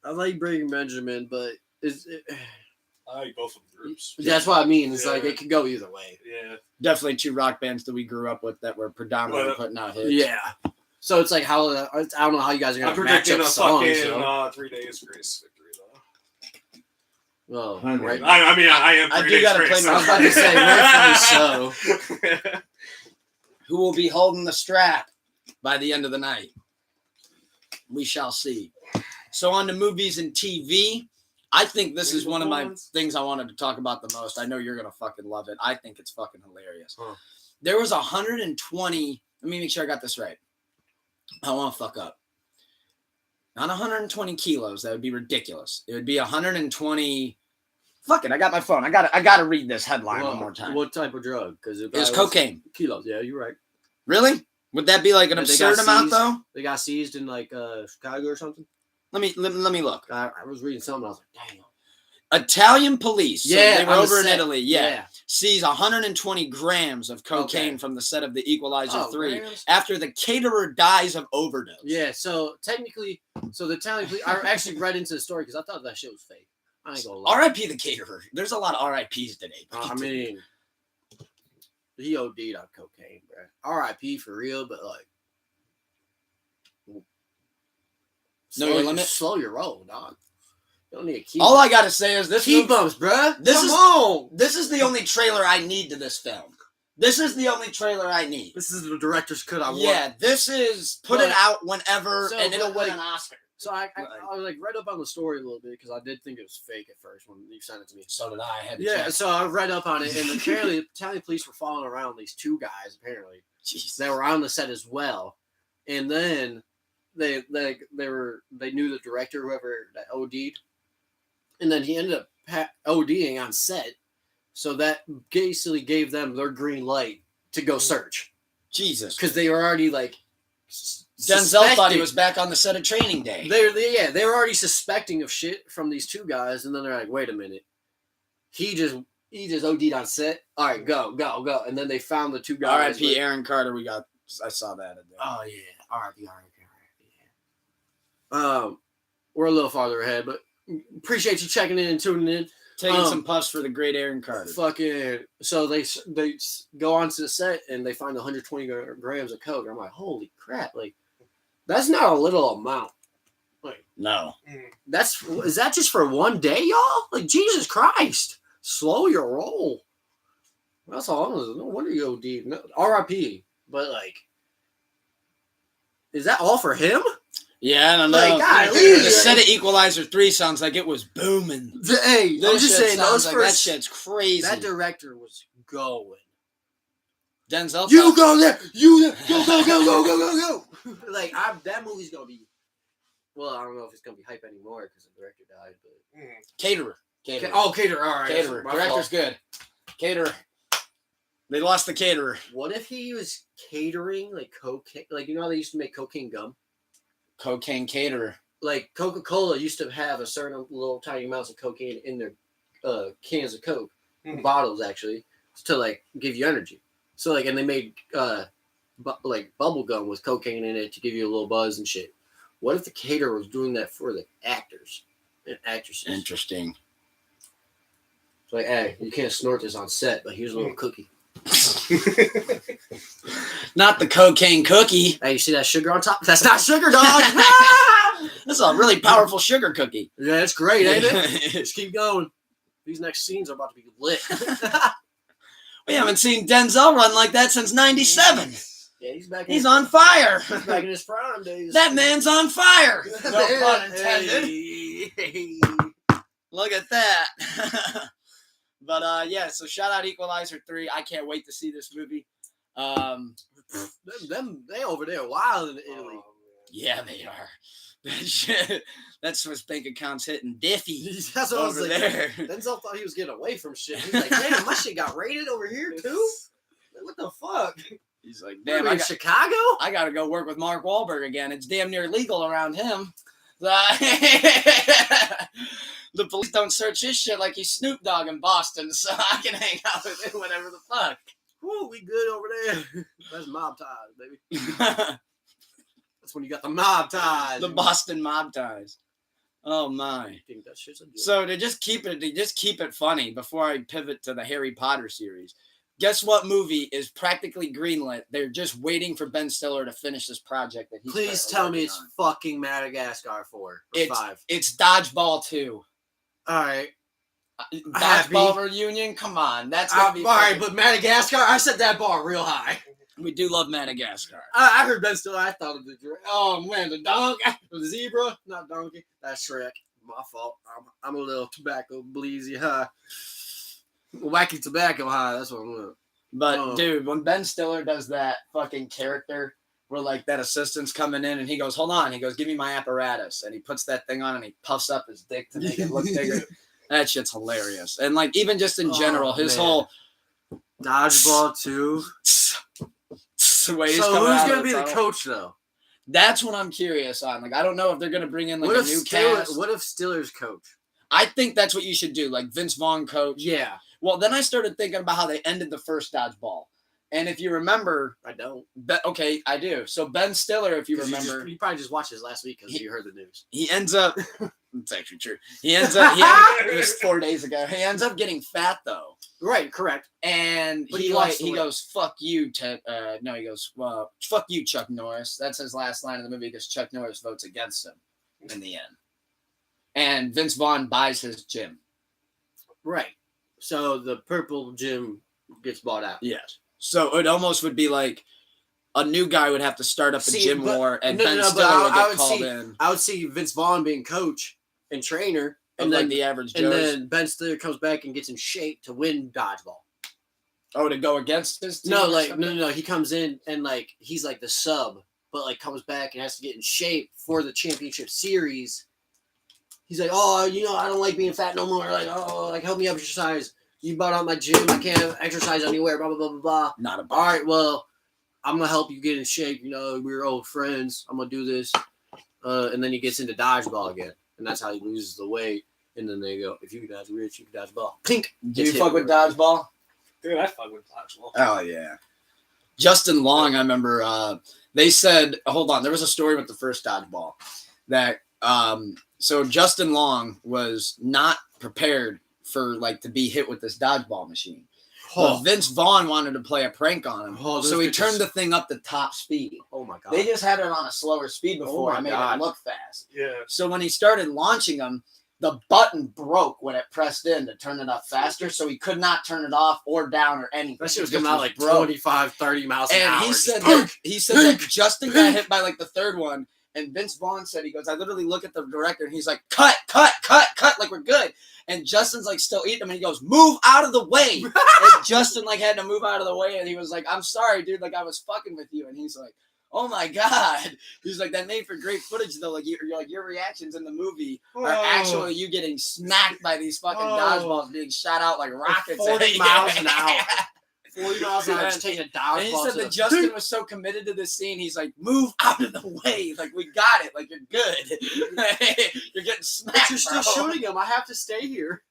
I like Breaking Benjamin, but I like both of the groups. that's what I mean. It's Yeah. like it could go either way. Yeah. Definitely 2 rock bands that we grew up with that were predominantly putting out hits. Yeah. So it's like how I don't know how you guys are I'm gonna match predicting up a songs. fucking 3 Days Grace victory though. Well, I right. I mean, I am. I 3 do Days gotta Grace. play my- I was about to say, rightfully so. Who will be holding the strap by the end of the night? We shall see. So on to movies and TV. I think this is one of my things I wanted to talk about the most. I know you're gonna fucking love it. I think it's fucking hilarious. Huh. There was 120. Let me make sure I got this right. I don't want to fuck up. Not 120 kilos. That would be ridiculous. It would be 120. Fuck it. I got my phone. I gotta read this headline one more time. What type of drug? Because It was cocaine. Kilos. Yeah, you're right. Really? Would that be like an But they got absurd amount seized. though? They got seized in like Chicago or something. Let me look. I was reading something. I was like, damn. Italian police. So Yeah, they were on the over in set. Italy. Yeah. Seized 120 grams of cocaine Okay. from the set of The Equalizer Oh, 3 grams? after the caterer dies of overdose. Yeah. So technically, the Italian police. I actually read into the story because I thought that shit was fake. I ain't gonna lie. R.I.P. the caterer. There's a lot of R.I.P.s today. I mean, he OD'd on cocaine, bro. R.I.P. for real, but like, Know your limit? Slow your roll, dog. You don't need a key. all I gotta say is this key movie- bumps, bro. This Come is- on. This is the only trailer I need to this film. This is the only trailer I need. This is the director's cut. I want. Yeah, this is put it But- out whenever So, and it'll but, win like, an Oscar. So I like read up on the story a little bit because I did think it was fake at first when you sent it to me. So did I. Had to Yeah, check. so I read up on it, and apparently the Italian police were following around these 2 guys. Apparently, Jesus. they were on the set as well, and then they knew the director, whoever that OD'd, and then he ended up ODing on set, so that basically gave them their green light to go search Jesus. because they were already like Denzel thought he suspecting- was back on the set of Training Day. They were already suspecting of shit from these 2 guys, and then they're like, wait a minute, he just OD'd on set. All right, go, and then they found the 2 guys. R.I.P. with- Aaron Carter. I saw that. In there. Oh yeah, R.I.P. We're a little farther ahead, but appreciate you checking in and tuning in. Taking some puffs for the great Aaron Carter. Fucking, so they go onto the set and they find 120 grams of coke. I'm like, holy crap! Like, that's not a little amount. No. Is that just for one day, y'all? Like, Jesus Christ, slow your roll. That's all. No wonder you OD. No, R.I.P. But like, is that all for him? Yeah, I don't know. Like, God, the leave. set of Equalizer 3 sounds like it was booming. Hey, I'm That just shit saying, sounds those like that first. shit's crazy. That director was going. Denzel. You thought- go there. You there. Go. Like, that movie's gonna be. Well, I don't know if it's gonna be hype anymore because the director died. But Caterer. caterer. All right. Caterer. My Director's fault. good. Caterer. They lost the caterer. What if he was catering like cocaine? Like, you know how they used to make cocaine gum? Cocaine caterer. Like Coca-Cola used to have a certain little tiny amounts of cocaine in their cans of Coke, bottles actually, to like give you energy. So like, and they made like bubble gum with cocaine in it to give you a little buzz and shit. What if the caterer was doing that for the actors and actresses? Interesting. It's like, hey, you can't snort this on set, but here's a little cookie. Not the cocaine cookie. Hey, you see that sugar on top? That's not sugar, dog. This is a really powerful sugar cookie. Yeah, it's great, ain't it? Just keep going. These next scenes are about to be lit. We haven't seen Denzel run like that since '97. Yeah, he's back. He's on fire. He's back in his prime days. That man's on fire. No pun intended. Hey. Look at that. But yeah, so shout out Equalizer 3. I can't wait to see this movie. They over there wild in Italy. Yeah, they are. That shit, that's Swiss bank accounts hitting diffy. That's what I was over like. there. Denzel thought he was getting away from shit. He's like, damn, my shit got raided over here too. What the fuck? He's like, Damn, damn, in Chicago? I got to go work with Mark Wahlberg again. It's damn near legal around him. The police don't search his shit like he's Snoop Dogg in Boston, so I can hang out with him whenever the fuck. Whoa, we good over there. That's mob ties, baby. That's when you got the mob ties. The Boston mob ties. Oh my! I think that shit's a joke. So to just keep it funny before I pivot to the Harry Potter series. Guess what movie is practically greenlit? They're just waiting for Ben Stiller to finish this project that he's. Please tell me it's fucking Madagascar 4 or 5. It's Dodgeball 2. All right. Dodgeball reunion. Come on, that's gonna be all right. But Madagascar, I set that bar real high. We do love Madagascar. I heard Ben Stiller. I thought of the the donkey, the zebra, not donkey. That's Shrek. My fault. I'm a little tobacco bleezy high. Wacky tobacco high. That's what I'm with. But dude, when Ben Stiller does that fucking character where like that assistant's coming in and he goes, hold on, he goes, give me my apparatus, and he puts that thing on and he puffs up his dick to make it look bigger. That shit's hilarious. And like even just in general, his whole Dodgeball 2. Way he's So coming who's out gonna of be the the tunnel. coach though? That's what I'm curious on. Like I don't know if they're gonna bring in like a new cast. What if Stiller's coach? I think that's what you should do, like Vince Vaughn coach. Yeah. Well, then I started thinking about how they ended the first Dodgeball. And if you remember, I don't. Okay, I do. So Ben Stiller, if you remember, you probably just watched this last week because you heard the news. he ends up. It's actually true. It was 4 days ago. He ends up getting fat though. Right, correct. And But he lost the weight. goes, "Fuck you, no." He goes, "Well, fuck you, Chuck Norris." That's his last line of the movie because Chuck Norris votes against him in the end. And Vince Vaughn buys his gym. Right. So the purple gym gets bought out. Yes. So it almost would be like a new guy would have to start up a gym war, and Ben Stiller would get called in. I would see Vince Vaughn being coach and trainer, And then the average Joe. and then Ben Stiller comes back and gets in shape to win Dodgeball. To go against his team? No. He comes in and like he's like the sub, but like comes back and has to get in shape for the championship series. He's like, I don't like being fat no more. Like, help me exercise. You bought out my gym. I can't exercise anywhere. Blah blah blah blah blah. Not a All right, well, I'm gonna help you get in shape. We're old friends. I'm gonna do this, and then he gets into dodgeball again, and that's how he loses the weight. And then they go, if you can dodge rich, you can dodge ball. Pink. Do you fuck with dodgeball? Dude, I fuck with Dodgeball. Oh yeah. Justin Long, I remember. They said, hold on. There was a story with the first dodgeball that. So Justin Long was not prepared for like to be hit with this dodgeball machine. But Vince Vaughn wanted to play a prank on him, so he turned the thing up to top speed. Oh my god! They just had it on a slower speed before. I made it look fast. Yeah. So when he started launching them, the button broke when it pressed in to turn it up faster, so he could not turn it off or down or anything. That shit was coming out like 25, 30 miles an hour. And he said that Justin got hit by like the third one. And Vince Vaughn said, he goes, I literally look at the director and he's like, cut, like we're good. And Justin's like still eating them and he goes, move out of the way. And Justin like had to move out of the way and he was like, I'm sorry, dude, like I was fucking with you. And he's like, oh my God. He's like, that made for great footage though. Like your reactions in the movie are actually you getting smacked by these fucking dodgeballs being shot out like rockets. 40 miles an hour. 40 miles an hour just taking a dodgeball. And he said that Justin was so committed to this scene, he's like, move out of the way. Like, we got it. Like, you're good. You're getting smacked, But you're still shooting him. I have to stay here.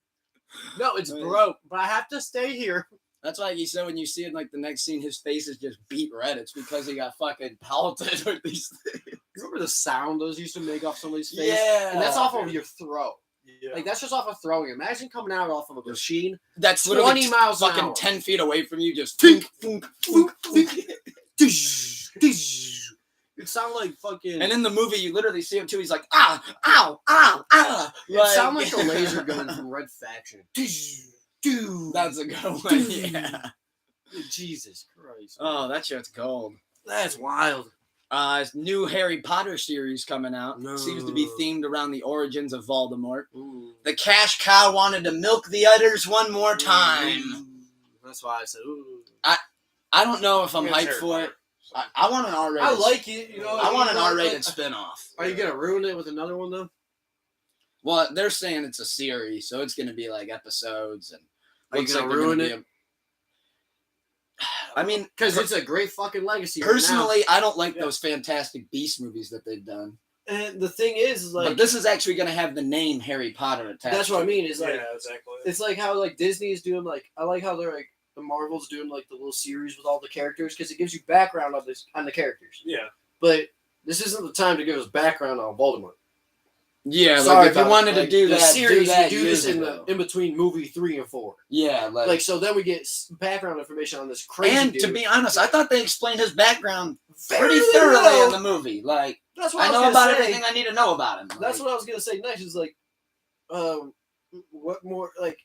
No, it's broke, but I have to stay here. That's why he said when you see in like the next scene, his face is just beat red. It's because he got fucking pelted with these things. Remember the sound those used to make off somebody's face? Yeah. And that's off of your throat. Yeah. Like, that's just off of throwing. Imagine coming out off of a machine. That's literally 20 miles an fucking hour. 10 feet away from you, just funk, funk, funk, funk. It sounded like fucking. And in the movie, you literally see him too. He's like, ow, ow, ow, ow. It sounded like the laser gun from Red Faction. That's a good one, yeah. Jesus Christ. Oh, that shit's gold. That's wild. New Harry Potter series coming out. No. Seems to be themed around the origins of Voldemort. Ooh. The cash cow wanted to milk the udders one more time. That's why I said, ooh. I don't know if I'm Yeah, it's hyped Harry for it. Potter, so. I want an R-rated. I like it. You know, I want an you know, R-rated like, spinoff. Are you gonna ruin it with another one though? Well, they're saying it's a series, so it's going to be like episodes and. Are you looks gonna they're gonna ruin be it? I mean, Because it's a great fucking legacy. right now. personally, I don't like Yeah. those Fantastic Beast movies that they've done. And the thing is like but this is actually going to have the name Harry Potter attached. that's what I to it. mean. Is like Yeah, exactly. it's like how like Disney is doing like I like how they're like the Marvel's doing like the little series with all the characters because it gives you background on the characters. Yeah. But this isn't the time to give us background on Voldemort. Yeah, Sorry like if you about wanted it. to do the that, series, do that you do this years in ago. in between movie 3 and 4. Yeah, Like so, then we get background information on this crazy and dude. to be honest, I thought they explained his background Very pretty thoroughly well. in the movie. Like That's what I was know gonna about say. everything I need to know about him. That's Like, what I was gonna say next. Is like, what more like?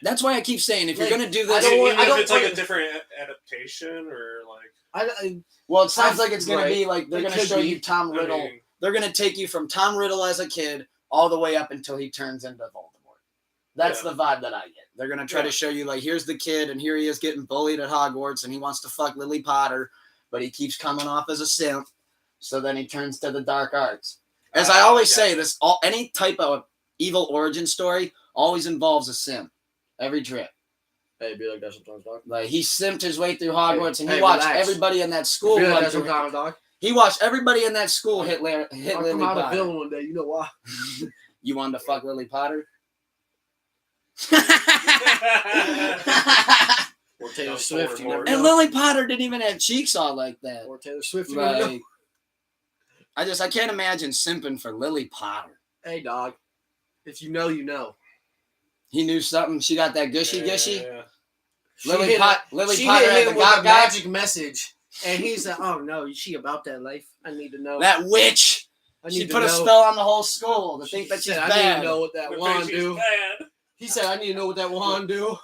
that's why I keep saying if you're Like, gonna do I this, don't want- Even if it's like want- a different adaptation or like. well, it sounds like it's gonna Right. be like they're It gonna could show be. you Tom I Riddle. mean, They're gonna take you from Tom Riddle as a kid all the way up until he turns into Voldemort. That's Yeah. the vibe that I get. They're gonna try to show you like here's the kid and here he is getting bullied at Hogwarts and he wants to fuck Lily Potter, but he keeps coming off as a simp. So then he turns to the dark arts. As I always say, this any type of evil origin story always involves a simp. Every trip. Hey, be like that sometimes, dog. Like he simped his way through Hogwarts and he Hey, watched relax. everybody in that school. Be like like, that sometimes, dog. he watched everybody in that school hit I'll Lily come out a Potter. villain one day. You know why? You wanted to fuck Lily Potter? Or Taylor No, Swift. You more. never And know. Lily Potter didn't even have cheeks all like that. Or Taylor Swift. You never know. Like, I can't imagine simping for Lily Potter. Hey, dog. If you know, you know. He knew something. She got that gushy gushy. Yeah. Lily hit Potter hit had him the with a God magic message, and he's like, "Oh no, is she about that life? I need to know. That witch. I She need put to a know." spell on the whole school to She think that she's said, I bad. need to know what that The wand face is do. bad. He said, "I need to know what that wand do."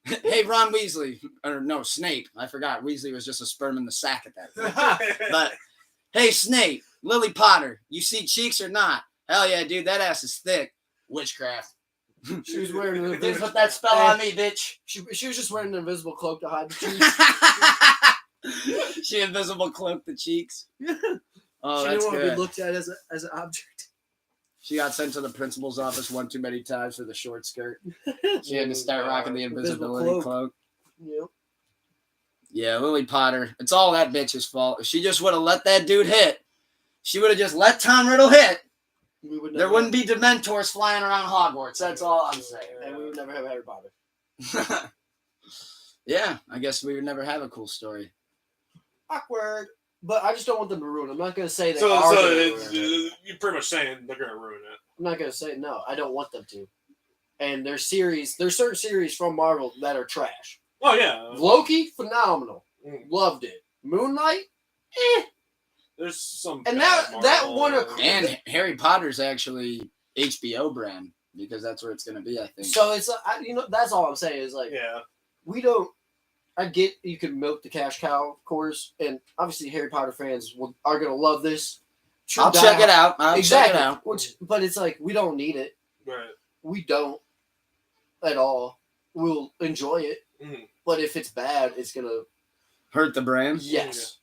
Hey, Ron Weasley, or no, Snape. I forgot. Weasley was just a sperm in the sack at that point. But hey, Snape, Lily Potter, you see cheeks or not? Hell yeah, dude, that ass is thick. Witchcraft. She was wearing an Dude, invisible. put that spell on me, bitch. She was just wearing an invisible cloak to hide the cheeks. She invisible cloaked the cheeks. Oh, She that's didn't want to good. be looked at as an object. She got sent to the principal's office one too many times for the short skirt. She had to start rocking the Invisible invisibility cloak. cloak. Yep. Yeah, Lily Potter. It's all that bitch's fault. If she just would have let that dude hit, she would have just let Tom Riddle hit. We would There wouldn't be Dementors flying around Hogwarts. That's all I'm saying. and we would never have Harry Potter. Yeah, I guess we would never have a cool story. Awkward. But I just don't want them to ruin it. I'm not going to say they So, are so gonna it's, ruin it. you're pretty much saying they're gonna ruin it. I'm not going to say no. I don't want them to. And there's certain series from Marvel that are trash. Oh yeah. Loki, phenomenal. Mm. Loved it. Moon Knight, There's some. And bad that Marvel- one And Harry Potter's actually HBO brand because that's where it's going to be, I think. So it's that's all I'm saying is like Yeah. we don't. I get you can milk the cash cow, of course, and obviously Harry Potter fans are gonna love this. I'll check it out. Exactly. Check it out. But it's like we don't need it. Right. We don't at all. We'll enjoy it, Mhm. but if it's bad, it's gonna Hurt the brand. yes.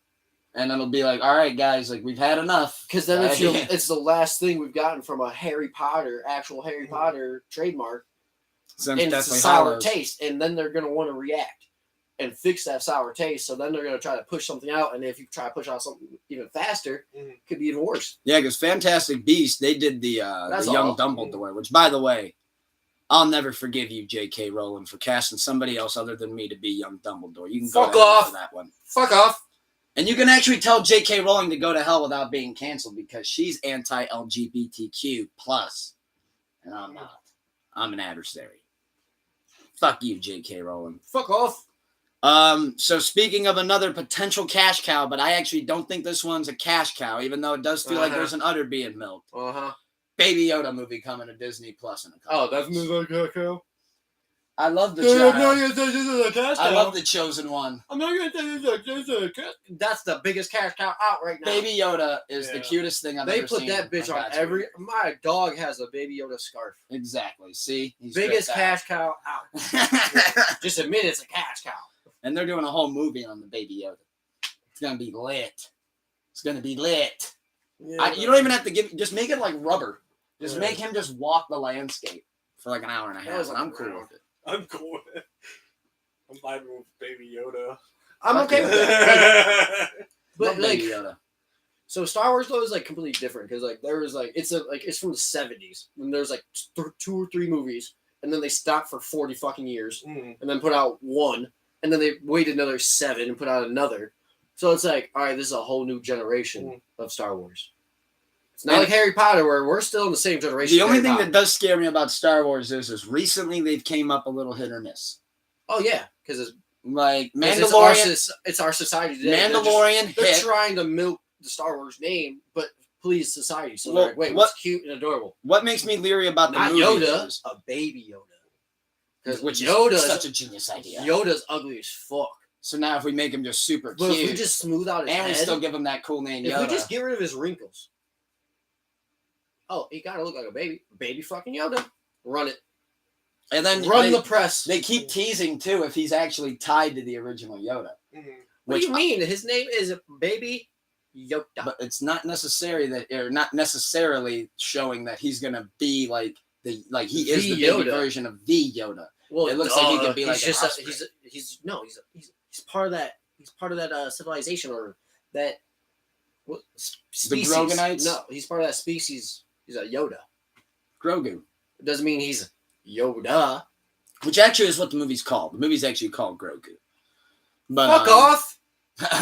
And it'll be like, all right, guys, like we've had enough. Because then Yeah. it's the last thing we've gotten from a actual Harry Potter trademark, Since and it's a Deathly sour Hallows. taste, and then they're gonna want to react and fix that sour taste. So then they're gonna try to push something out, and if you try to push out something even faster, Mhm. it could be even worse. Yeah, because Fantastic Beasts, they did the That's young all. Dumbledore, which, by the way, I'll never forgive you, J.K. Rowling, for casting somebody else other than me to be young Dumbledore. You can go Fuck to hell off. for that one. Fuck off. And you can actually tell J.K. Rowling to go to hell without being canceled because she's anti-LGBTQ plus, and I'm not. I'm an adversary. Fuck you, J.K. Rowling. Fuck off. So speaking of another potential cash cow, but I actually don't think this one's a cash cow, even though it does feel like Uh-huh. there's an udder being milked. Uh huh. Baby Yoda movie coming to Disney Plus in a couple. Oh, that's months. Ms. Cow. I love the I love the chosen one. I'm not gonna tell you that. That's the biggest cash cow out right now. Baby Yoda is the Yeah. cutest thing I've They ever put seen. that bitch on That's every. weird. My dog has a Baby Yoda scarf. Exactly. See, he's Biggest tripped cash cow out. out. Just admit it's a cash cow. And they're doing a whole movie on the Baby Yoda. It's gonna be lit. It's gonna be lit. Yeah, You don't even have to just make it like rubber. Just Yeah. make him just walk the landscape for like an hour and a half. was And like I'm cool around. with it. I'm cool with it. I'm vibing with Baby Yoda. I'm okay with that. Yeah. But Love like, Baby Yoda. so Star Wars though is like completely different because like there was like it's from the 70s and there's like 2 or 3 movies and then they stopped for 40 fucking years and then put out one and then they waited another 7 and put out another. So it's like, all right, this is a whole new generation of Star Wars. It's not And- like Harry Potter where we're still in the same generation. The only Harry thing Potter. that does scare me about Star Wars is recently they've came up a little hit or miss. Oh yeah, because it's Like Mandalorian. Mandalorian, It's our society today. Mandalorian They're hit. trying to milk the Star Wars name, but please society. So Well, they're like, wait, what- what's cute and adorable? What makes me leery about the Not movie Yoda, is, a baby Yoda. Because which Yoda's is such a genius idea. Yoda's ugly as fuck. So now if we make him just super But cute, if we just smooth out his and we head, still give him that cool name if Yoda, we just get rid of his wrinkles, oh, he gotta look like a baby fucking Yoda. Run it, and then run the press. they keep teasing too if he's actually tied to the original Yoda. What do you mean? His name is Baby Yoda. But it's not necessary that, or not necessarily showing that he's gonna be like he is The the baby Yoda. version of the Yoda. Well, It looks like he could be he's like an just offspring. he's part of that. He's part of that civilization or that what species. Grogonites? No, he's part of that species. He's a Yoda. Grogu, It doesn't mean he's Yoda. which actually is what the movie's called. The movie's actually called Grogu. But Fuck off.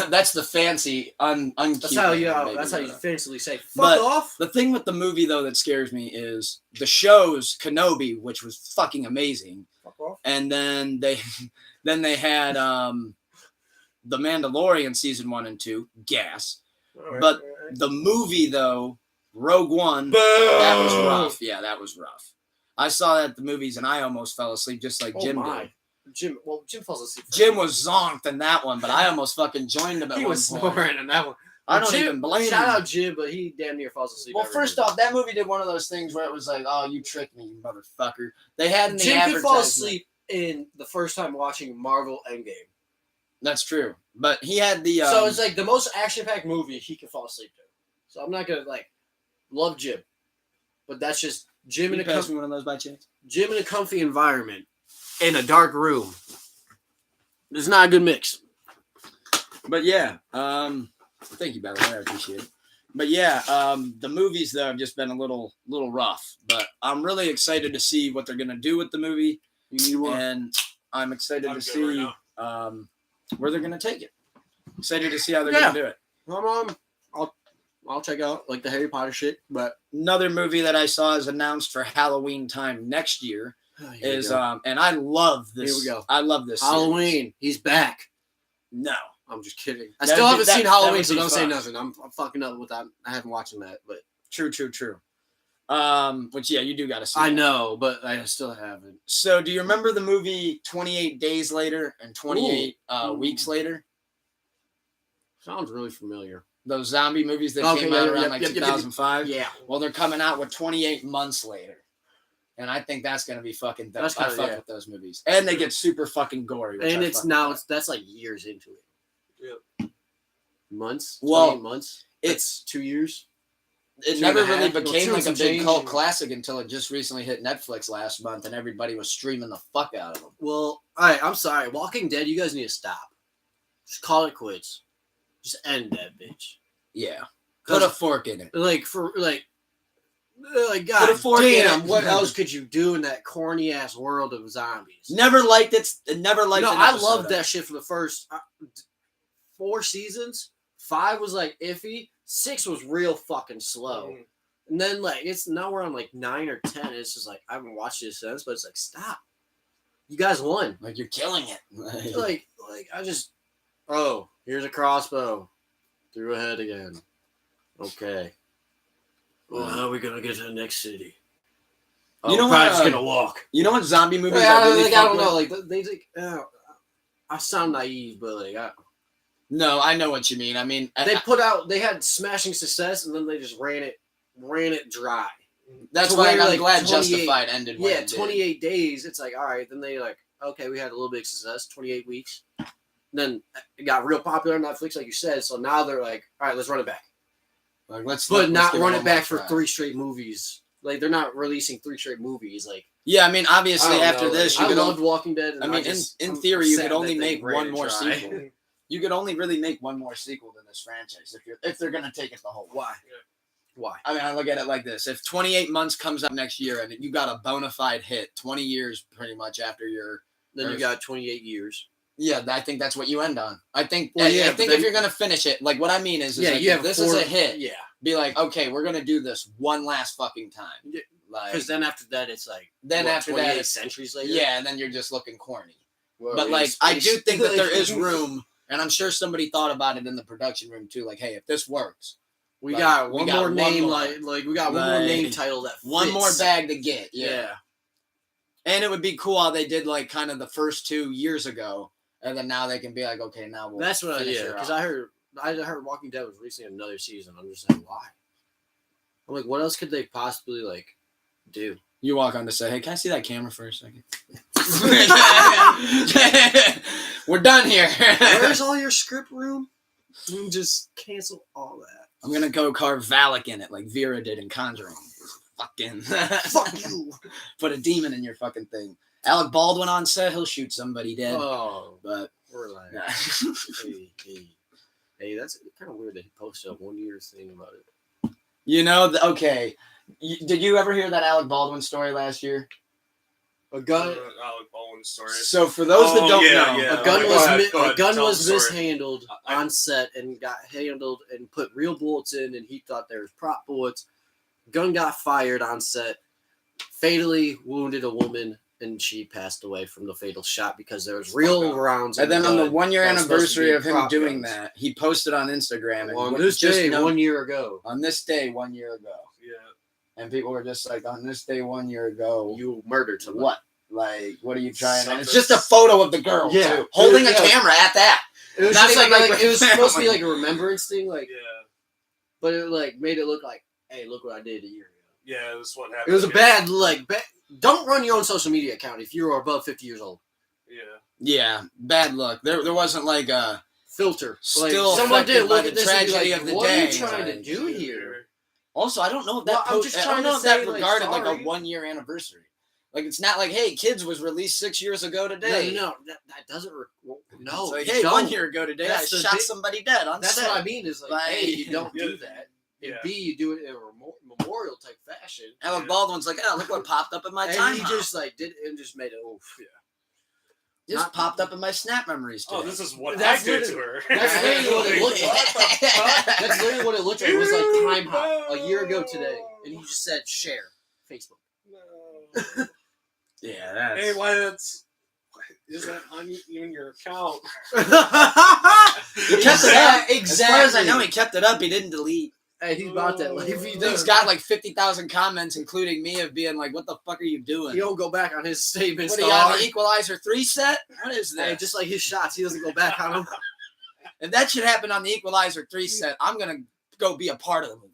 that's the fancy That's how you. Baby That's how you Yoda. fancily say fuck But- off. The thing with the movie though that scares me is the show's Kenobi, which was fucking amazing, Fuck off. and then they had the Mandalorian season 1 and 2, gas. But the movie though, Rogue One, that was rough. Yeah, that was rough. I saw that at the movies and I almost fell asleep just like Oh Jim my. did. Jim falls asleep. Jim was zonked in that one, but I almost fucking joined him at He one was point. snoring in that one. I don't Jim- even blame Shout him. out Jim, but he damn near falls asleep. Well, every first movie. off, that movie did one of those things where it was like, "Oh, you tricked me, you motherfucker." They had in the Jim could fall advertisement- asleep in the first time watching Marvel Endgame. That's true, but he had the. So it's like the most action-packed movie he can fall asleep to. So I'm not gonna love Jim, but that's just Jim in you a pass me one of those by chance. Jim in a comfy environment in a dark room. It's not a good mix. But yeah, thank you, by the way, I appreciate it. But yeah, the movies though have just been a little rough, but I'm really excited to see what they're gonna do with the movie, You need one. and I'm excited I'm to good see right where they're gonna take it. Excited to see how they're Yeah. gonna do it. I'll check out the Harry Potter shit, but Another movie that I saw is announced for Halloween time next year here is we go. and I love this. Here we go. I love this series. Halloween. He's back. No, I'm just kidding. I That still would haven't be- seen that Halloween, would so be don't say fun. nothing. I'm fucking up with that. I haven't watched that, but true. Which yeah, you do got to see. I that. know, but I still haven't. So, do you remember the movie 28 Days Later and 28 Ooh. Weeks Later? Sounds really familiar. Those zombie movies that Okay, came yeah, out yeah, around yep, like yep, yep, 2005. Yeah. Well, they're coming out with 28 months later. And I think that's going to be fucking dope. That's I kinda- fuck yeah. with those movies. And they get super fucking gory. Which And I it's fucking now love. that's like years into it. Months? Well, 28 months? it's- 2 years? It 2.5 never really years. became Well, like a 2 big change. cult classic until it just recently hit Netflix last month and everybody was streaming the fuck out of them. Well, alright, I'm sorry. Walking Dead, you guys need to stop. Just call it quits. Just end that bitch. Yeah. Put a fork in it. God Put a fork in damn, it. what else could you do in that corny ass world of zombies? Never liked it. Never liked No, an I episode loved of that it. shit for the first 4 seasons. 5 was iffy. 6 was real fucking slow. And then it's now we're on 9 or 10. It's just I haven't watched it since, but it's stop. You guys won. Like you're killing it. I just here's a crossbow. Through a head again. Okay. Well, how are we gonna get to the next city? Oh, You know we're what, probably just gonna walk. You know what zombie movies? Yeah, I really I fuck don't with? know. Like they like. I sound naive, but like No, I know what you mean. I mean, they had smashing success, and then they just ran it dry. that's to why where, I'm like, glad 28 Justified ended. When Yeah, it did. 28 days. It's like, all right, then they like, okay, we had a little bit of success, 28 weeks. Then it got real popular on Netflix, like you said. So now they're like, all right, let's run it back. Like, let's Not give run one it back more for try. 3 straight movies. Like they're not releasing 3 straight movies. Like Yeah, I mean, I obviously don't after know, this, like, you I could loved Walking Dead. And I mean, in I'm theory, you sad could only that they make ran one it more dry. sequel. You could only really make one more sequel to this franchise if they're gonna take it the whole way. Why? Why? I mean, I look at it like this: if 28 months comes up next year and you got a bona fide hit, 20 years pretty much after your, Then you got 28 years. yeah, I think that's what you end on. I think, Well, yeah, I but think then- if you're gonna finish it, like what I mean is Yeah, like, you if have this 4, is a hit, Yeah, be like, okay, we're gonna do this one last fucking time. Yeah, Like, because then after that, it's like then what, after that, 28 it's, centuries later. yeah, and then you're just looking corny. Well, But in like, I space. do think that there is room, and I'm sure somebody thought about it in the production room too. Like, hey, if this works, We like, got we one got more one name, more. like we got one more name Like, title that one fits. more bag to get. Yeah. And it would be cool how they did like kind of the first 2 years ago, and then now they can be like, okay, now we'll. That's what I finish yeah. her Because off. I heard Walking Dead was releasing another season. I'm just like, why? I'm like, what else could they possibly like do? You walk on to say, hey, can I see that camera for a second? We're done here. Where's all your script room? Just cancel all that. I'm gonna go carve Valak in it like Vera did in Conjuring. Fucking Fuck you. Put a demon in your fucking thing. Alec Baldwin on set, he'll shoot somebody dead. Oh, But we're like, nah. hey, that's kind of weird that he posted a 1 year thing about it. You know, okay. Did you ever hear that Alec Baldwin story last year? A gun. Alec Baldwin's story. So for those that don't know, A gun Go was ahead, go a ahead, gun tell was the story. mishandled on set and got handled and put real bullets in, and he thought there was prop bullets. Gun got fired on set, fatally wounded a woman, and she passed away from the fatal shot because there was real rounds. and then on the 1 year that was supposed to anniversary be of him prop doing guns. that, he posted on Instagram and on what- this just day know- 1 year ago, on this day 1 year ago, Yeah. and people were just like, on this day 1 year ago, you murdered somebody. what? Like, what are you trying? And it's Something- just a photo of the girl, Yeah. too, holding a Yeah. camera at that. It was Not just even like like it was with supposed to be family. like a remembrance thing, like, Yeah. but it like made it look like, hey, look what I did a year ago. Yeah, that's what happened. It was a yeah. bad don't run your own social media account if you are above 50 years old. Yeah. Yeah, bad luck. There wasn't like a Filter. Like, Still someone affected didn't by look the at this and be tragedy like, of the what day. are you trying to Like, do here? Also, I don't know if that Well, I'm post, just I don't trying know to if that say, like, regarded like a sorry. 1 year anniversary. Like it's not like, hey, Kids was released 6 years ago today. No, that doesn't. No, It's like, you hey, don't. 1 year ago today, That's I the shot big- somebody dead on That's set. what I mean. Is like, Like, A, you don't yeah. do that. And Yeah. B, you do it in a memorial type fashion. Alec Baldwin's like, oh, look what popped up in my And time. he just like did and just made it. Oof. Yeah. just not- popped up in my Snap memories. Oh, today. this is what That's I did to her. that's literally what it looked like. What the fuck? That's literally what it looked like. It was like time hop a year ago today, and he just said share Facebook. No. Yeah, that's. Hey, why that's... Is that on even your account? He kept it up. Exactly. As far as I know, he kept it up. He didn't delete. Hey, he's about that life. He He's does. got like 50,000 comments, including me, of being like, "What the fuck are you doing? He don't go back on his statements. What are you on the Equalizer 3 set? What is Hey, that?" just like his shots, he doesn't go back on them. If that should happen on the Equalizer 3 set, I'm gonna go be a part of the movie.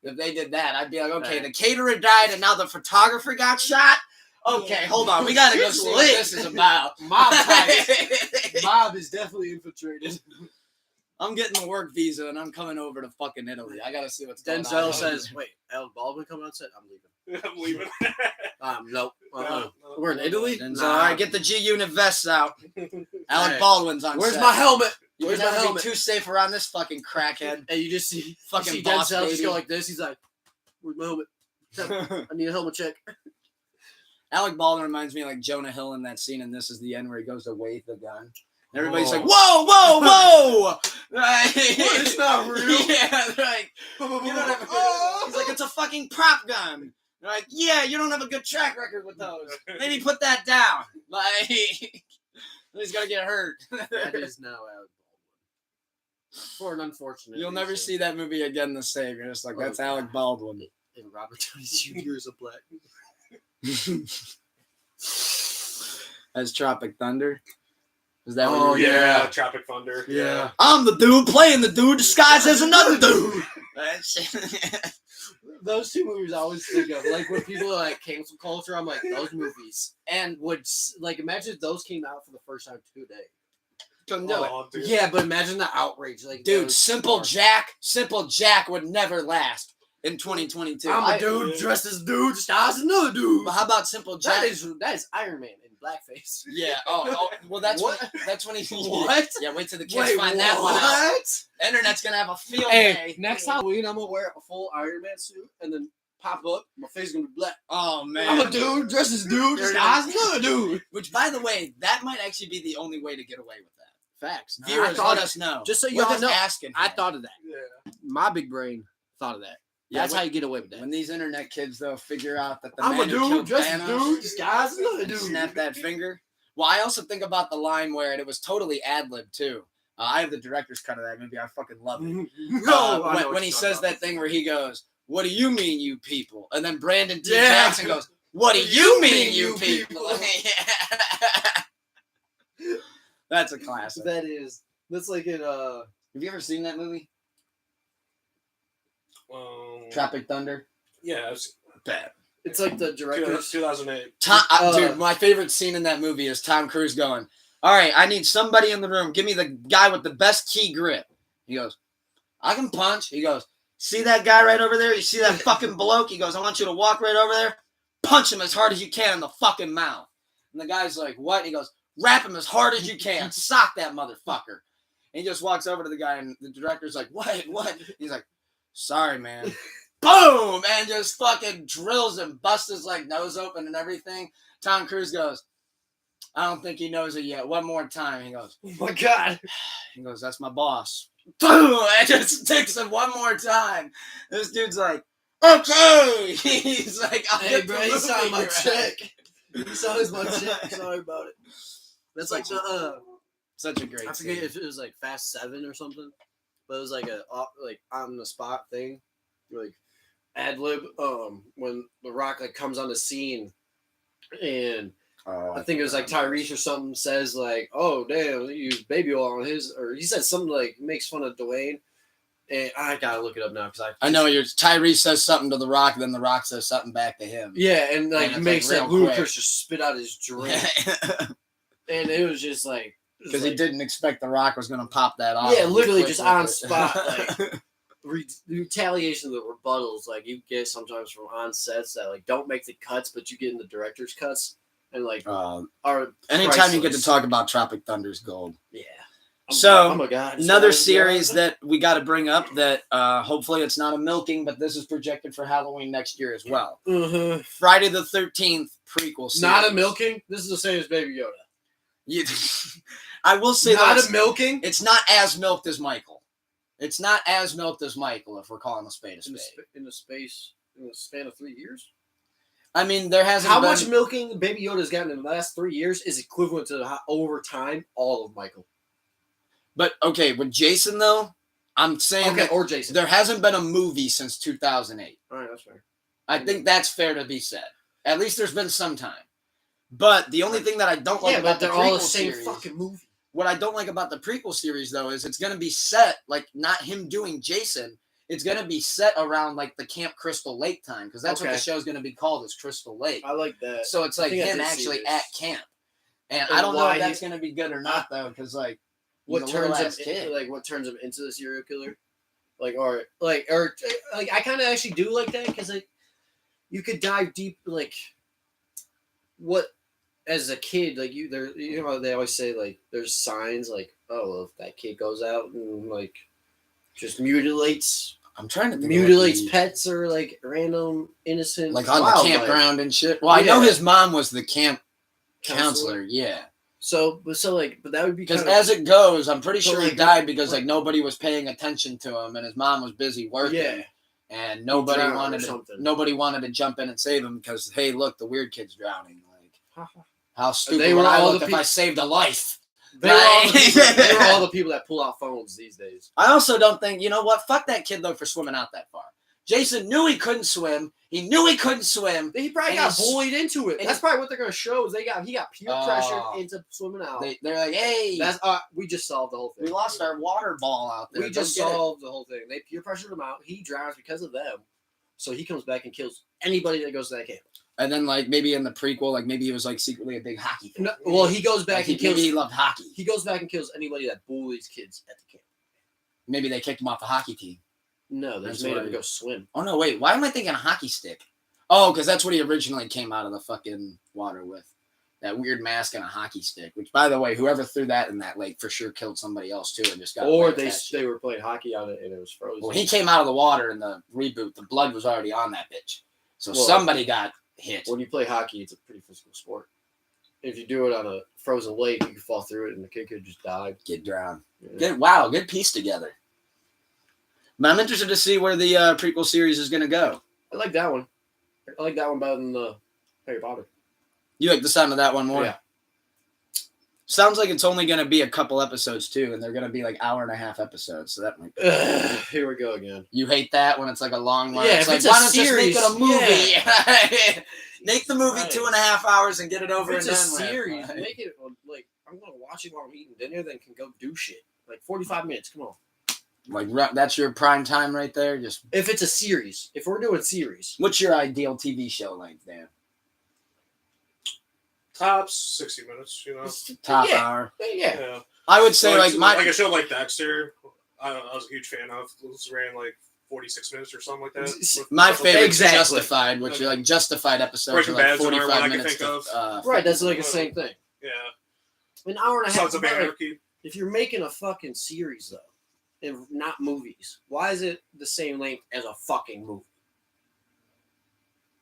If they did that, I'd be like, okay, the caterer died and now the photographer got shot. Okay, hold on, we gotta go It's see lit. what this is about. Mob ties. Mob is definitely infiltrated. I'm getting the work visa and I'm coming over to fucking Italy. I gotta see what's going on. Denzel says, "Wait, Alec Baldwin coming on set? I'm leaving." I'm leaving. Nope. No. We're in Italy. Denzel, all right, get the G Unit vests out. Alec Hey, Baldwin's on Where's set. my helmet? You Where's can my never helmet? be too safe around this fucking crackhead. Hey, you just see Fucking you see boss Denzel just baby. go like this. He's like, "Where's my helmet? I need a helmet check." Alec Baldwin reminds me of like Jonah Hill in that scene in This Is the End where he goes to wave the gun. And everybody's like, whoa, whoa, whoa! Right? What? It's not real. Yeah, they're like, you don't have a good... He's like, it's a fucking prop gun. They're like, yeah, you don't have a good track record with those. Maybe put that down. Like, he's gonna get hurt. That is now Alec Baldwin. For an unfortunate. You'll never reason. see that movie again the same. You're just like, that's Oh, Alec Baldwin. And Robert Downey Jr. is a black. As Tropic Thunder. Is that Oh, what you're Yeah, yeah. Tropic Thunder. Yeah. I'm the dude playing the dude disguised as another dude. That shit. Those two movies I always think of. Like when people are like cancel culture, I'm like, those movies. And like imagine if those came out for the first time today. Couldn't do it. Oh, dude. Yeah, but imagine the outrage. Like Dude, those Simple are- Jack would never last in 2022. I'm a dude dressed as dude, disguised as another dude. But how about Simple Jack? That is Iron Man in blackface. Yeah. Oh, well, that's What? That's when he. What? Yeah. Wait till the kids find that one out. what? Internet's gonna have a field Hey, day. next Halloween I'm gonna wear a full Iron Man suit and then pop up. My face is gonna be black. Oh man. I'm a dude dressed as dude, There it disguised as another dude. Which, by the way, that might actually be the only way to get away with that. Facts. Viewers, let us know. Just so We're y'all just know, asking. I here. thought of that. Yeah. My big brain thought of that. Yeah, That's how you get away with that. When these internet kids though figure out that the I'm a man who dude killed dressed as Thanos dude, disguised as another dude. snap that finger. Well, I also think about the line where it was totally ad lib too. I have the director's cut of that movie. I fucking love it. When he says that thing where he goes, "What do you mean, you people?" And then Brandon T. Yeah. Jackson goes, "What do you mean, you people?" That's a classic. That's like in Have you ever seen that movie, Tropic Thunder? Yeah, it's Bad. it's like the director's 2008. Dude, my favorite scene in that movie is Tom Cruise going, "All right, I need somebody in the room. Give me the guy with the best key grip." He goes, "I can punch." He goes, "See that guy right over there? You see that fucking bloke?" He goes, "I want you to walk right over there, punch him as hard as you can in the fucking mouth." And the guy's like, "What?" He goes, "Rap him as hard as you can. Sock that motherfucker." And he just walks over to the guy, and the director's like, What? He's like, "Sorry, man." Boom! And just fucking drills him, busts his like nose open and everything. Tom Cruise goes, "I don't think he knows it yet. One more time." He goes, Oh my god. He goes, "That's my boss." Boom! And just sticks him one more time. This dude's like, "Okay." He's like, "I'll Hey, get bro, the you movie signed my right." check. You signed my check. Sorry about it. That's like the Such a great I forget scene. if it was like Fast 7 or something, but it was like a like on the spot thing, like ad lib. When The Rock like comes on the scene, and I think it was like Tyrese or something says like, "Oh damn, he used baby oil on his," or he said something like makes fun of Dwayne. And I gotta look it up now because I know Tyrese says something to The Rock, then The Rock says something back to him. Yeah, and like And it's, makes like, that real Ludacris quick. just spit out his drink, and it was just like Because he didn't expect The Rock was going to pop that off. Yeah, literally Quick just with on it. spot, like, retaliation of the rebuttals like you get sometimes from on sets that like don't make the cuts, but you get in the director's cuts and like are Anytime you get to priceless. talk about Tropic Thunder's gold. Yeah. So, oh my god, Another series that we got to bring up that hopefully it's not a milking, but this is projected for Halloween next year as well. Friday the 13th prequel series. not a milking. This is the same as Baby Yoda. You, I will say Not that a milking. it's not as milked as Michael. It's not as milked as Michael, if we're calling a spade a spade. In the span of 3 years. I mean, there hasn't How been... much milking Baby Yoda's gotten in the last 3 years is equivalent to over time all of Michael. But, okay, with Jason, though, I'm saying Okay, that or Jason. there hasn't been a movie since 2008. All right, that's fair. I think that's fair to be said. At least there's been some time. But the only thing that I don't like Yeah, about but the they're all the prequel same series, fucking movie. what I don't like about the prequel series, though, is it's going to be set, like, not him doing Jason. It's going to be set around, like, the Camp Crystal Lake time, because that's what the Okay. show's going to be called, is Crystal Lake. I like that. So it's like think I him did see actually this. at camp. And And I don't know why if that's he- going to be good or not, though, because, like, what he's a turns him little-ass into, kid. like what turns him into the serial killer, or I kind of actually do like that because like you could dive deep like what as a kid like they always say like there's signs like well, if that kid goes out and like just mutilates I'm trying to think pets or like random innocent like on the wildlife. campground and shit. Well, I know Yeah. his mom was the camp counselor, yeah. So but that would be Because kinda, as it goes, I'm pretty But, sure he like, died because like- like nobody was paying attention to him, and his mom was busy working, yeah. and nobody drowned or wanted something. to jump in and save him because hey, look, the weird kid's drowning. Like, how stupid They would were I all look the if I saved a life? They were, Right. they were all the people that pull out phones these days. I also don't think, you know what? Fuck that kid though for swimming out that far. Jason knew he couldn't swim. He knew he couldn't swim. He probably And got he's- bullied into it. and That's probably what they're gonna show. Is he got peer pressure Oh. into swimming out. They're like, hey, That's we just solved the whole thing. we lost our water ball out there. We just Go get it." solved the whole thing. They peer pressured him out. He drowns because of them. So he comes back and kills anybody that goes to that camp. And then like maybe in the prequel, like maybe he was like secretly a big hockey fan. No, well, he goes back Like, and kills. maybe he loved hockey. He goes back and kills anybody that bullies kids at the camp. Maybe they kicked him off the hockey team. No, they That's just made him right. go swim. Oh no, wait. Why am I thinking a hockey stick? Oh, because that's what he originally came out of the fucking water with. That weird mask and a hockey stick. Which, by the way, whoever threw that in that lake for sure killed somebody else too, and just got. Or away with that shit. they were playing hockey on it and it was frozen. Well, he came out of the water in the reboot. The blood was already on that bitch, so Well, somebody got hit. When you play hockey, it's a pretty physical sport. If you do it on a frozen lake, you can fall through it and the kid could just die. Get drowned. Yeah. Good piece together. But I'm interested to see where the prequel series is going to go. I like that one. I like that one better than Harry Potter. You like the sound of that one more? Yeah. Sounds like it's only going to be a couple episodes too, and they're going to be like 1.5 hour episodes. So that might. Here we go again. You hate that when it's like a long one. Yeah, it's if like, it's a why don't series, just make it a movie? Make the movie Right. 2.5 hours and get it over If it's and a done with. series, Like, make it like I'm gonna watch it while I'm eating dinner, then can go do shit. Like 45 minutes. Come on. like that's your prime time right there. Just If it's a series, if we're doing series, what's your ideal TV show length, Dan? Tops 60 minutes, you know. Top yeah, hour. yeah. Yeah. I would say like my like a show like Dexter. I was a huge fan of. It ran like 46 minutes or something like that. My favorite Exactly. Justified, which are like Justified episodes Breaking are like Bad's another 45 one I can minutes. think To, of. Right, that's like the same thing. Yeah. An hour and a half. Sons of but, like, Anarchy. if you're making a fucking series though, and not movies, why is it the same length as a fucking movie?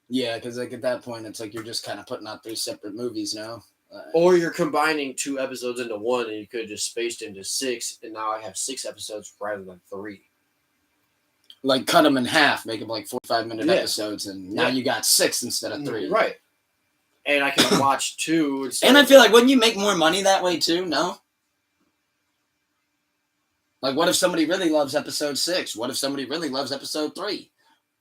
Yeah, because like at that point, it's like you're just kind of putting out 3 separate movies now. Or you're combining 2 episodes into one, and you could just spaced into 6, and now I have 6 episodes rather than 3. Like cut them in half, make them like 45-minute Yeah. episodes, and now Yeah. you got 6 instead of 3. Right. And I can watch 2. And I feel like wouldn't you make more money that way too? No. Like, what if somebody really loves episode 6? What if somebody really loves episode 3?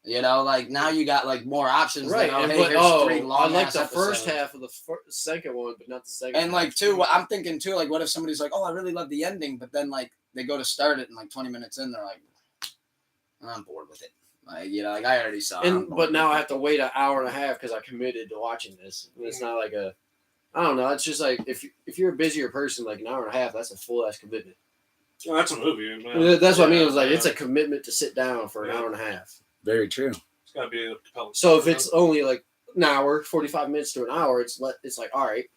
You know, like now you got like more options. Right, Than, and hey, but, here's 3 I long like ass the first episodes. half of the second one, but not the second. And half. like too, I'm thinking too, like what if somebody's like, oh, I really love the ending, but then like they go to start it and like 20 minutes in, they're like, I'm bored with it. Like, you know, like I already saw. And but now I have to wait an hour and a half because I committed to watching this. And it's not like I don't know. It's just like if you're a busier person, like an hour and a half, that's a full ass commitment. Oh, that's a movie, man. That's what I mean. It was like Yeah. it's a commitment to sit down for an Yeah. hour and a half. Very true. It's got to be a compelling. So if story, it's only like an hour, 45 minutes to an hour, it's like all right,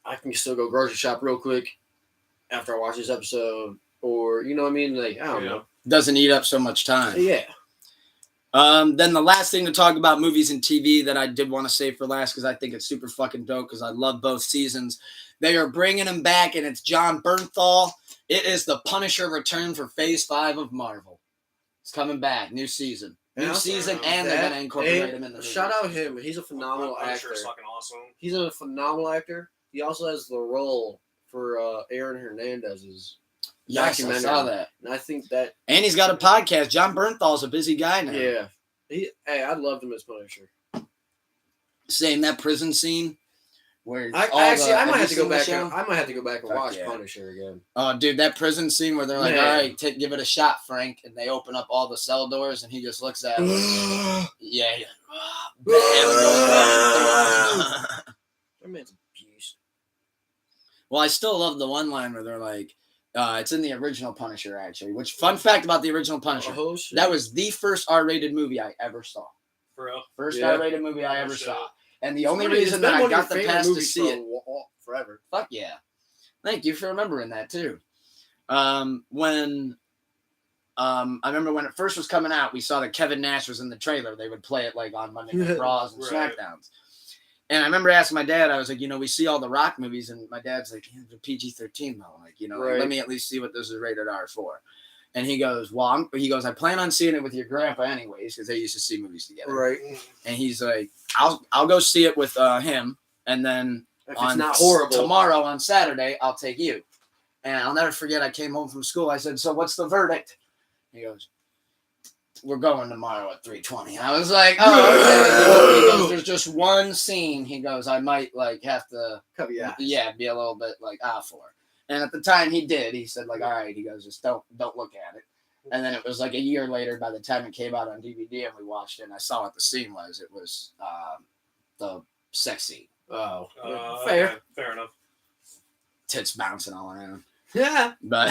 I can still go grocery shop real quick after I watch this episode, or you know what I mean? Like I don't Yeah. know. Doesn't eat up so much time. Yeah. Then the last thing to talk about movies and TV that I did want to say for last, because I think it's super fucking dope, because I love both seasons. They are bringing him back, and it's John Bernthal. It is the Punisher return for Phase 5 of Marvel. It's coming back, new season, Yeah, and they're gonna incorporate him in the movie. Shout out him. He's a phenomenal I'm actor. sure it's fucking awesome. He's a phenomenal actor. He also has the role for Aaron Hernandez's Yes, I documentary. saw that. And I think that And he's got a podcast. John Bernthal's a busy guy now. yeah. I loved him as Punisher. Saying that prison scene where I might have to go back. I might have to go back and Fuck watch yeah. Punisher again. Oh, dude, that prison scene where they're like, Man. all right, give it a shot, Frank. And they open up all the cell doors and he just looks at him. Yeah. That man's a beast. Well, I still love the one line where they're like, it's in the original Punisher, actually. Which, fun fact about the original Punisher, Oh, shit. that was the first R-rated movie I ever saw. For real. First Yeah. R-rated movie I ever shit. saw. And the only It's reason been that I one of got your the favorite pass to movies see it, forever. fuck yeah. Thank you for remembering that, too. I remember when it first was coming out, we saw that Kevin Nash was in the trailer. They would play it like on Monday Night Raws and Right. SmackDowns. And I remember asking my dad, I was like, we see all the Rock movies, and my dad's like, yeah, they're PG-13 though. Like, Right. let me at least see what this is rated R for. And he goes, I plan on seeing it with your grandpa anyways, because they used to see movies together. Right. And he's like, I'll go see it with him, and then If on it's not horrible. tomorrow on Saturday, I'll take you. And I'll never forget, I came home from school. I said, so what's the verdict? He goes, we're going tomorrow at 3:20. I was like, oh, okay. He goes, there's just one scene. He goes, I might like have to, Cover your eyes. yeah, be a little bit like for. And at the time he did. He said like, all right. He goes, just don't look at it. And then it was like a year later. By the time it came out on DVD and we watched it, and I saw what the scene was. It was the sex scene. Oh, fair. Okay, fair enough. Tits bouncing all around. yeah. But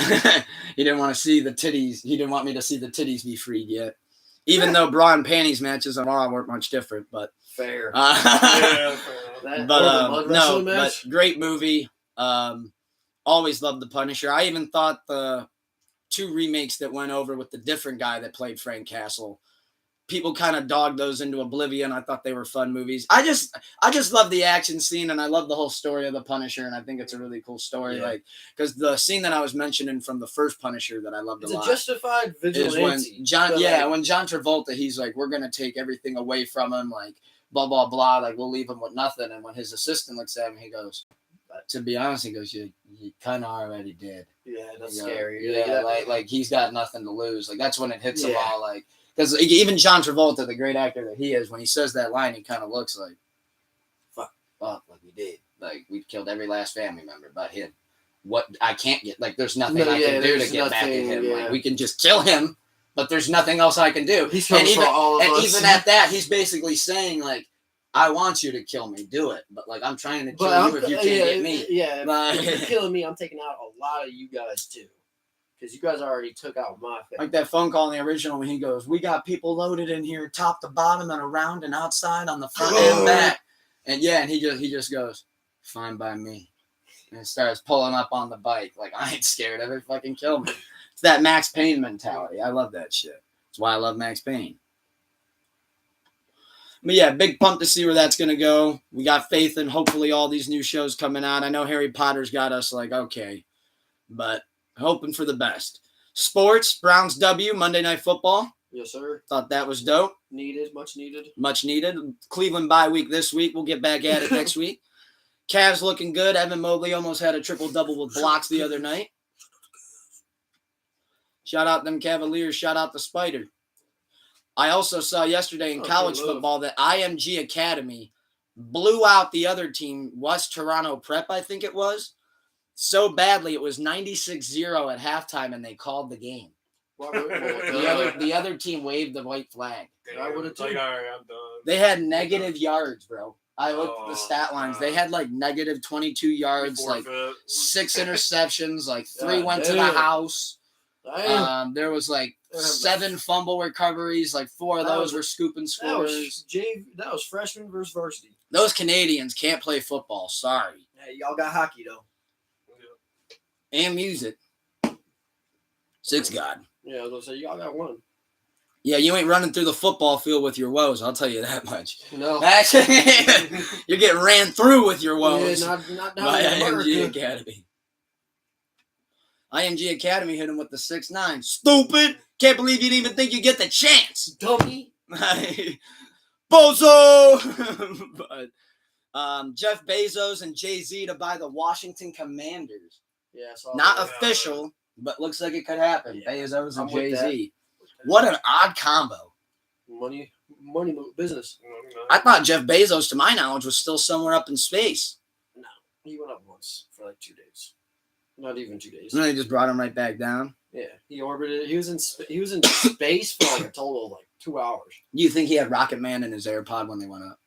he didn't want to see the titties. He didn't want me to see the titties be freed yet. Even though bra and panties matches on Raw weren't much different, but Fair. Yeah, fair enough. But great movie. Always loved The Punisher. I even thought the 2 remakes that went over with the different guy that played Frank Castle, people kind of dogged those into oblivion. I thought they were fun movies. I just love the action scene, and I love the whole story of the Punisher, and I think it's a really cool story. Yeah. Like, because the scene that I was mentioning from the first Punisher that I loved It's a lot a justified vigilante. is when when John Travolta, he's like, we're gonna take everything away from him, like blah blah blah, like we'll leave him with nothing. And when his assistant looks at him, he goes, to be honest, he goes, you kind of already did. Yeah, that's You know, scary. Yeah, like he's got nothing to lose. Like that's when it hits him all like. Because even John Travolta, the great actor that he is, when he says that line, he kind of looks like, fuck, like we did. Like, we killed every last family member but him. What I can't get, like, there's nothing I can do to get back at him. Yeah. Like, we can just kill him, but there's nothing else I can do. He's and even, for all of us. even at that, he's basically saying, like, I want you to kill me, do it. But, like, I'm trying to kill you if you can't get me. Yeah, Like, if you're killing me, I'm taking out a lot of you guys, too. Because you guys already took out my family. like that phone call in the original when he goes, we got people loaded in here, top to bottom and around and outside on the front and back. And yeah, and he just goes, fine by me. And starts pulling up on the bike. Like, I ain't scared of it. Fucking kill me. It's that Max Payne mentality. I love that shit. That's why I love Max Payne. But yeah, big pump to see where that's going to go. We got faith in hopefully all these new shows coming out. I know Harry Potter's got us like, okay. But hoping for the best. Sports, Browns W, Monday Night Football. Yes, sir. Thought that was dope. Needed, much needed. Much needed. Cleveland bye week this week. We'll get back at it next week. Cavs looking good. Evan Mobley almost had a triple-double with blocks the other night. Shout out them Cavaliers. Shout out the Spider. I also saw yesterday in college football that IMG Academy blew out the other team, West Toronto Prep, I think it was. So badly, it was 96-0 at halftime, and they called the game. The other team waved the white flag. I would have taken. I'm done. They had negative yards, bro. I looked at the stat lines. They had like negative 22 yards, like 6 interceptions, like 3 went to the house. There was like 7 fumble recoveries, like 4 of those were scooping scores. That was freshman versus varsity. Those Canadians can't play football. Sorry. Hey, y'all got hockey though. And music. 6 God. Yeah, I was gonna say y'all got one. Yeah, you ain't running through the football field with your woes. I'll tell you that much. No. You're getting ran through with your woes. Yeah, not by down in IMG America. Academy. IMG Academy hit him with the 6'9". Stupid! Can't believe you didn't even think you get the chance. Dummy. Bozo! But Jeff Bezos and Jay-Z to buy the Washington Commanders. Yeah, I saw Not that. official, but looks like it could happen. Yeah, Bezos and I'm with Jay-Z. What an odd combo. Money, business. I thought Jeff Bezos, to my knowledge, was still somewhere up in space. No, he went up once for like 2 days. Not even 2 days. And then they just brought him right back down. Yeah, he orbited. He was in space for like a total of like 2 hours. You think he had Rocket Man in his AirPod when they went up?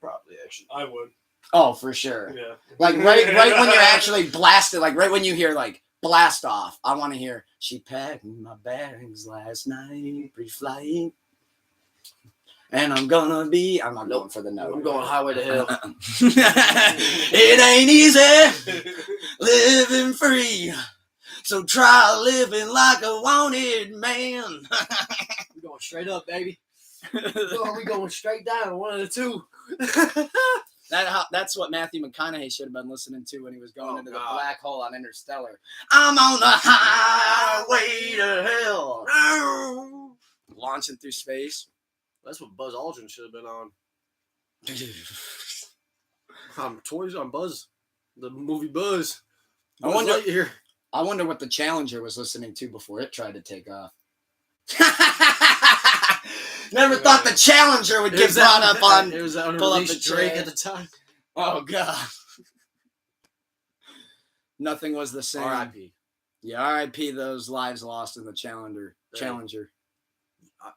Probably actually. I would. Oh, for sure. Yeah. Like right when you're actually blasted, like right when you hear like blast off, I want to hear she packed my bags last night pre-flight. And I'm not going for the note. I'm going highway to hell. It ain't easy living free. So try living like a wanted man. We're going straight up, baby. Or we going straight down, one of the two. That's what Matthew McConaughey should have been listening to when he was going into the black hole on Interstellar. I'm on the highway to hell. Launching through space. That's what Buzz Aldrin should have been on. Toys on Buzz. The movie Buzz. I wonder what the Challenger was listening to before it tried to take off. Never thought the Challenger would get brought up on. It was an pull up unreleased the Drake chair. at the time. Oh God. Nothing was the same. R.I.P. Yeah, R.I.P. those lives lost in the Challenger. Hey. Challenger.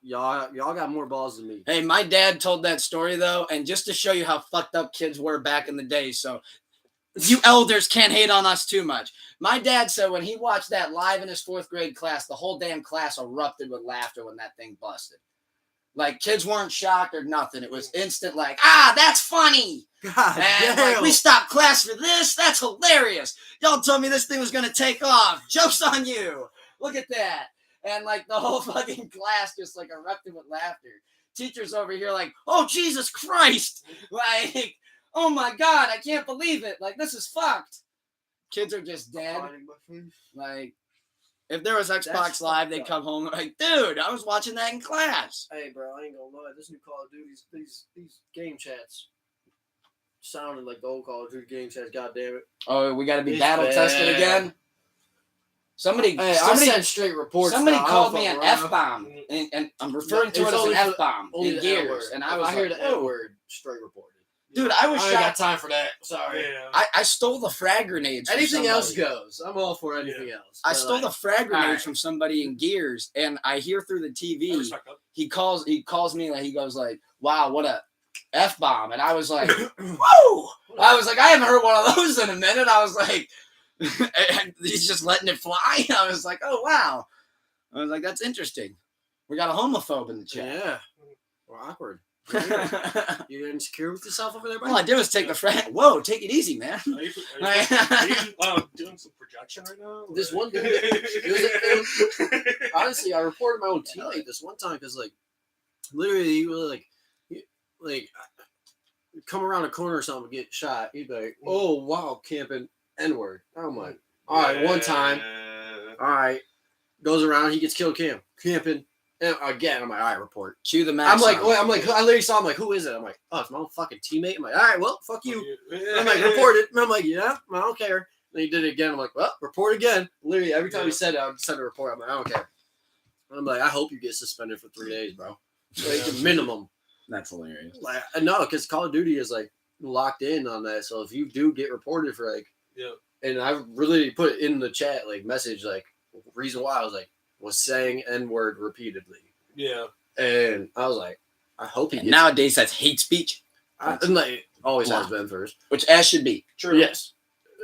Y'all got more balls than me. Hey, my dad told that story though, and just to show you how fucked up kids were back in the day, so you elders can't hate on us too much. My dad said when he watched that live in his 4th grade class, the whole damn class erupted with laughter when that thing busted. Like, kids weren't shocked or nothing. It was instant, like, that's funny. God And damn. like, we stopped class for this. That's hilarious. Y'all told me this thing was going to take off. Joke's on you. Look at that. And like the whole fucking class just like erupted with laughter. Teachers over here like, oh, Jesus Christ. Like, oh my God, I can't believe it. Like, this is fucked. Kids are just dead. Like, if there was Xbox That's Live, they'd fucked come home like, dude, I was watching that in class. Hey, bro, I ain't gonna lie. This new Call of Duty, these game chats sounded like the old Call of Duty game chats. God damn it. Oh, we got to be It's battle tested bad. again? Somebody, Hey, I somebody, sent straight reports. somebody now. I called don't me an fuck around. F-bomb, and I'm referring to It's it as an only for- F-bomb Only in the Gears. N-word. And If I was hear like, the whoa. N-word, straight reported. Dude, I was I ain't got shocked. time for that. Sorry. Yeah. I stole the frag grenades from Anything else somebody. goes. I'm all for anything else. I But, stole the like, frag grenades alright. from somebody in Gears, and I hear through the I TV, respect that. he calls me, like, he goes like, wow, what a F-bomb. And I was like, whoa! I was like, I haven't heard one of those in a minute. I was like, and he's just letting it fly. I was like, oh, wow. I was like, that's interesting. We got a homophobe in the chat. Yeah. We're awkward. Well, You're insecure with yourself over there, buddy? all I did was take the frag. Whoa, take it easy, man. Are you doing some projection right now? This one dude, honestly, I reported my own teammate this one time because, like, literally, he was like, come around a corner or something, get shot. He'd be like, "Oh wow, camping N-word." I'm like, "All right, one time, all right." Goes around, he gets killed camping. And again, I'm like, "All right, report." Cue the max. I'm like, on. wait, I literally saw him like, "Who is it?" I'm like, "Oh, it's my own fucking teammate." I'm like, "All right, well, fuck you." I'm like, report it. And I'm like, yeah, I don't care. And he did it again. I'm like, well, report again. Literally, every time he said it, I would send a report. I'm like, I don't care. And I'm like, I hope you get suspended for 3 days, bro. Like, minimum. That's hilarious. Like, no, because Call of Duty is like locked in on that. So if you do get reported for like, and I really put it in the chat, like message, like reason why I was saying N-word repeatedly. Yeah. And I was like, I hope he And gets nowadays, that's hate speech, and like, always Wow. has been first. which as should be. True. Yes.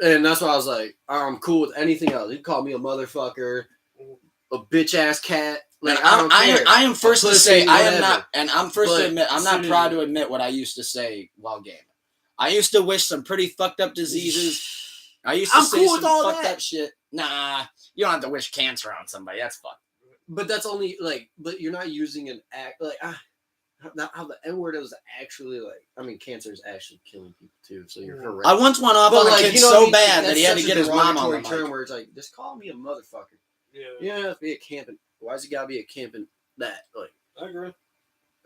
And that's why I was like, I'm cool with anything else. You call me a motherfucker, a bitch ass cat. Like, And I don't care. I am first to Pussy, say I am whatever. not, and I'm first But to admit I'm not soon- proud to admit what I used to say while gaming. I used to wish some pretty fucked up diseases. I used to I'm say cool some with all fucked that. up shit. Nah, you don't have to wish cancer on somebody. That's fucked. But that's only like, but you're not using an act like not how the N word is actually like. I mean, cancer is actually killing people too. So you're correct. I once went off But on a like, kid you know what I so mean? bad that That's he had to such get a his mom on the derogatory mic. term where it's like, just call me a motherfucker. Yeah. You don't have to be a camping. Why does it gotta be a camping that? Like, I agree.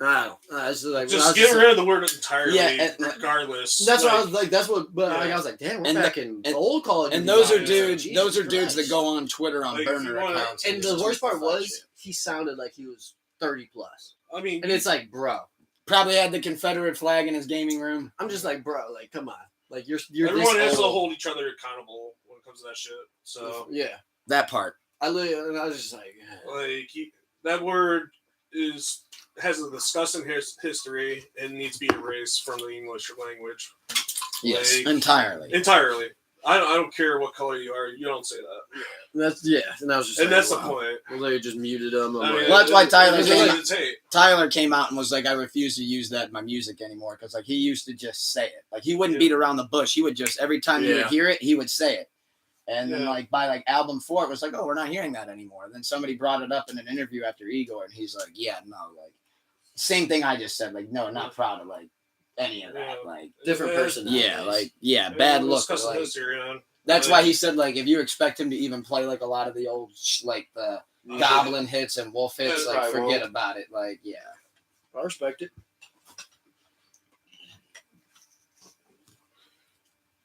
I don't. It's just like, Just get rid of the word entirely, Yeah, and- regardless. That's like, what I was like. That's what. But Yeah. like, I was like, damn, we're And back in and- old Call of Duty. And those are now. dudes. Jesus Those are dudes that Christ. go on Twitter on Like, if burner you wanna- accounts. And the just worst part fuck was shit. he sounded like he was 30 plus, I mean, and it's like, bro, Probably had the Confederate flag in his gaming room. I'm just like, bro, like, come on, like you're everyone this has to old. hold each other accountable when it comes to that shit. So, Yeah, That part. I literally, and I was just like, like, that word has a disgusting history and needs to be erased from the English language Yes, Like- entirely. entirely. I don't care what color you are. You don't say that. that's and I was just, And like, that's the wow. point. I literally just muted him. I'm I mean, like, Well, that's why Tyler it's came really out- it's hate. Tyler came out and was like, I refuse to use that in my music anymore because like he used to just say it. Like he wouldn't Yeah. beat around the bush. He would just every time you Yeah. would hear it, he would say it. And then Yeah. like by like album 4, it was like, oh, we're not hearing that anymore. And then somebody brought it up in an interview after Igor, and he's like, yeah, no, like same thing I just said. Like, no, not proud of like any of that. Yeah. Like, different person. yeah, nowadays. like yeah, Yeah, bad we'll look. discuss the Like, history, man. that's Like, why he said like if you expect him to even play like a lot of the old like the Goblin hits and Wolf hits, Yeah, like right, forget well. about it. Like yeah. I respect it.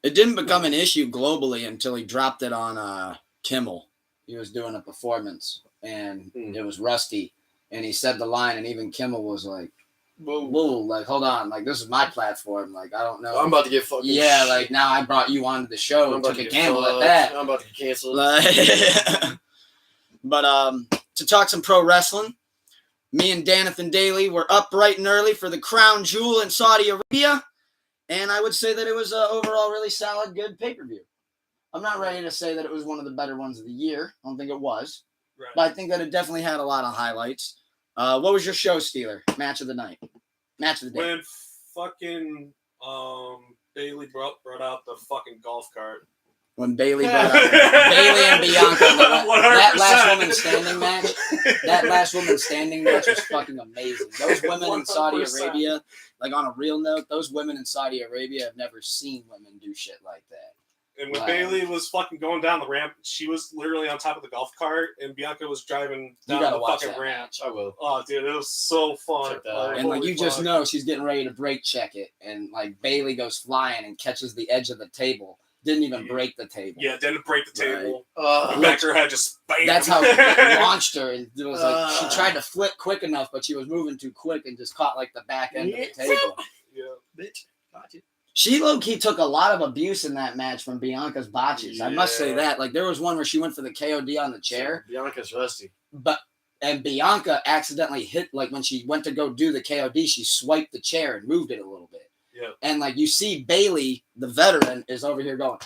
It didn't become an issue globally until he dropped it on Kimmel. He was doing a performance, and Hmm. it was Rusty. and he said the line, and even Kimmel was like, Whoa. "Whoa, like hold on, like this is my platform, like I don't know." I'm about to get fucking. Yeah, shit. like now I brought you onto the show I'm and about took to a get gamble at fucked. that. I'm about to get canceled. Like, but to talk some pro wrestling, me and Danathan Daly were up bright and early for the crown jewel in Saudi Arabia, and I would say that it was overall really solid, good pay-per-view. I'm not ready to say that it was one of the better ones of the year. I don't think it was, Right. but I think that it definitely had a lot of highlights. What was your show stealer? Match of the night, match of the day. When fucking Bailey brought out the fucking golf cart. When Bailey brought out Bailey and Bianca, that 100%. last woman standing match. That last woman standing match was fucking amazing. Those women in Saudi 100%. Arabia, like on a real note, those women in Saudi Arabia have never seen women do shit like that. And when Wow. Bailey was fucking going down the ramp, she was literally on top of the golf cart, and Bianca was driving You down gotta the watch fucking that ramp. match. I will. Oh, dude, it was so fun. Check that out. And like Holy you just fuck. know, she's getting ready to brake check it, and like Bailey goes flying and catches the edge of the table. Didn't even Yeah. break the table. Yeah, didn't break the table. Uh, Back to her head, just bam. That's how it launched her. And it was like she Uh. tried to flip quick enough, but she was moving too quick and just caught like the back end of the Yeah. table. Yeah. bitch. Got you. She low-key took a lot of abuse in that match from Bianca's botches. I must say Yeah. that. Like there was one where she went for the KOD on the chair, Bianca's rusty. and Bianca accidentally hit, like when she went to go do the KOD, she swiped the chair and moved it a little bit. Yeah. And like you see Bailey, the veteran, is over here going,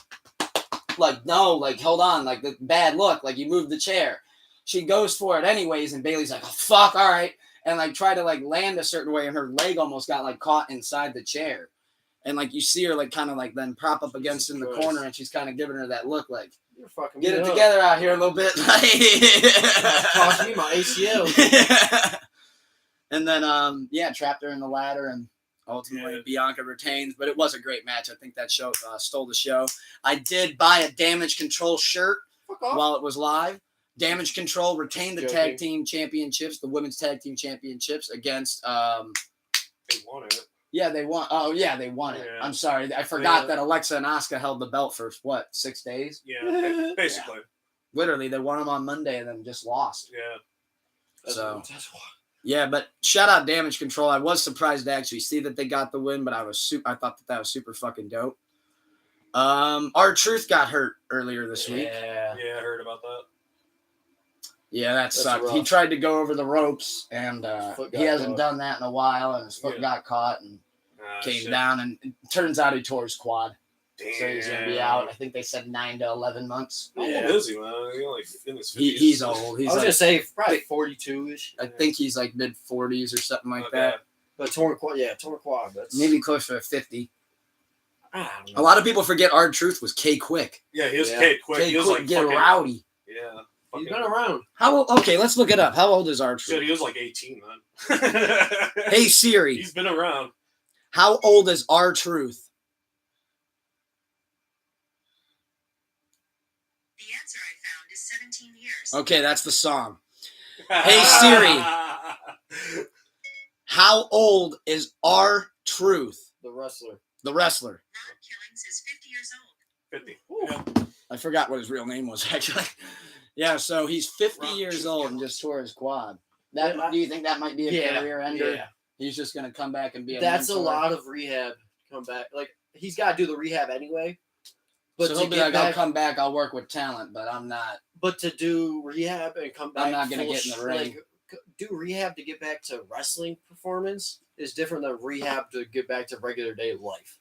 like, no, like hold on, like the bad look, like you moved the chair. She goes for it anyways, and Bailey's like, oh fuck, all right. And like try to like land a certain way, and her leg almost got like caught inside the chair. And like you see her like kind of like then prop up against in the Christ. corner, and she's kind of giving her that look like, You're fucking get me it up. together out here a little bit. Cost me my ACL. And then trapped her in the ladder, and ultimately Bianca retains. But it was a great match. I think that show stole the show. I did buy a Damage Control shirt Fuck off. while it was live. Damage Control retained the Joking. tag team championships, the women's tag team championships against They won it. yeah, they won. Oh yeah, they won it. Yeah. I'm sorry. I forgot Yeah. that Alexa and Asuka held the belt for what, 6 days? Yeah, basically. Literally, they won them on Monday and then just lost. Yeah. That's why. Yeah, but shout out Damage Control. I was surprised to actually see that they got the win, but I thought that was super fucking dope. R-Truth got hurt earlier this week. Yeah. Yeah, I heard about that. Yeah, that That's sucked. rough. He tried to go over the ropes, and Foot got he hasn't caught. done that in a while, and his foot Yeah. got caught and came Shit. down, and it turns out he tore his quad. Damn. So he's going to be out. I think they said 9 to 11 months. How old is he, man? He's like in his 50s. He's old. He's I was like, gonna say probably 42-ish. I think he's like mid 40s or something like Okay. that. But torn quad, torn quad. That's Maybe closer to 50. I don't A know. lot of people forget R-Truth was K Quick. Yeah, he was Yeah. Kate quick. K He was Quick like get fucking, rowdy. Yeah. He's Fucking, been around. How old? Okay, let's look it up. How old is shit, R-Truth? he was like 18, man. Hey Siri, He's been around. how old is R-Truth? The answer I found is 17 years. Okay, that's the song. Hey, Siri. How old is R-Truth, The wrestler. the wrestler? Ron Killings is 50 years old. 50. Ooh. Yeah. I forgot what his real name was actually. Yeah, so he's 50 Ron years Jr. old and just tore his quad. That Yeah. do you think that might be a Yeah. career ender? Yeah. He's just gonna come back and be a That's a mentor? lot of rehab. Come back. Like he's got to do the rehab anyway. But So to he'll be get like, I'll back, come back, I'll work with talent, but I'm not. but to do rehab and come back, not gonna full get in the sh- ring. Like, do rehab to get back to wrestling performance is different than rehab to get back to regular day life.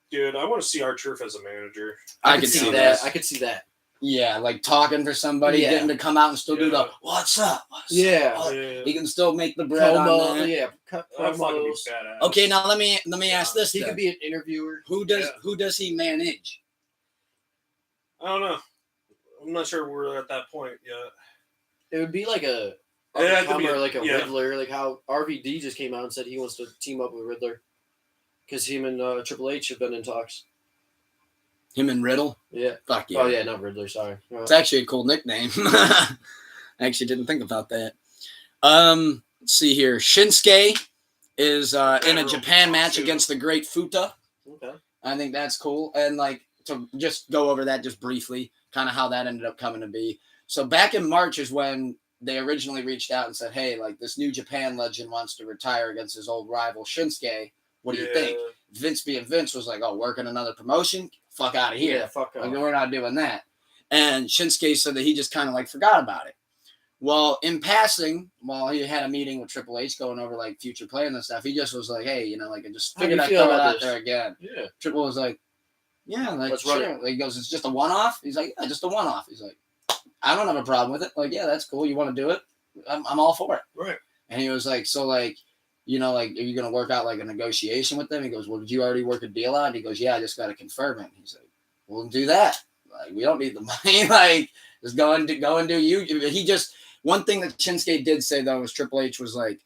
Dude, I want to see R-Truth as a manager. I could can see see that. this. I could see that. Yeah, like talking for somebody, Yeah. getting to come out and still do the Yeah. what's up? What's Yeah. up? Yeah. He can still make the bread on Promo, that. yeah, cut That'd fucking be promos. badass. Okay, now let me ask this. He then. could be an interviewer. Who does he manage? I don't know. I'm not sure we're at that point yet. It would be like a It had to be or like a yeah. Riddler, like how RVD just came out and said he wants to team up with Riddler because him and Triple H have been in talks. Him and Riddle? Yeah. Fuck yeah. Oh yeah, not Riddler. Sorry. It's actually a cool nickname. I actually didn't think about that. Let's see here. Shinsuke is in a Japan match against the Great Futa. Okay. I think that's cool. And like to just go over that just briefly, kind of how that ended up coming to be. So back in March is when they originally reached out and said, hey, like this New Japan legend wants to retire against his old rival Shinsuke. What do you think? Vince being Vince was like, oh, working another promotion? Fuck out of here. Yeah, fuck Like, off. we're not doing that. And Shinsuke said that he just kind of like forgot about it. Well, in passing, while he had a meeting with Triple H going over like future plans and stuff, he just was like, hey, you know, like I just How do figured you I'd feel throw it about out this? there again. Yeah. Triple was like, yeah, like Let's run sure. Like, he goes, it's just a one-off? He's like, yeah, just a one-off. He's like, I don't have a problem with it. Like, yeah, that's cool. You want to do it? I'm all for it. Right. And he was like, so like, you know, like, are you going to work out like a negotiation with them? He goes, well, did you already work a deal out? And he goes, yeah, I just got to confirm it. He's like, well, do that. Like, we don't need the money. Like, just go and do you. He just, one thing that Shinsuke did say though was Triple H was like,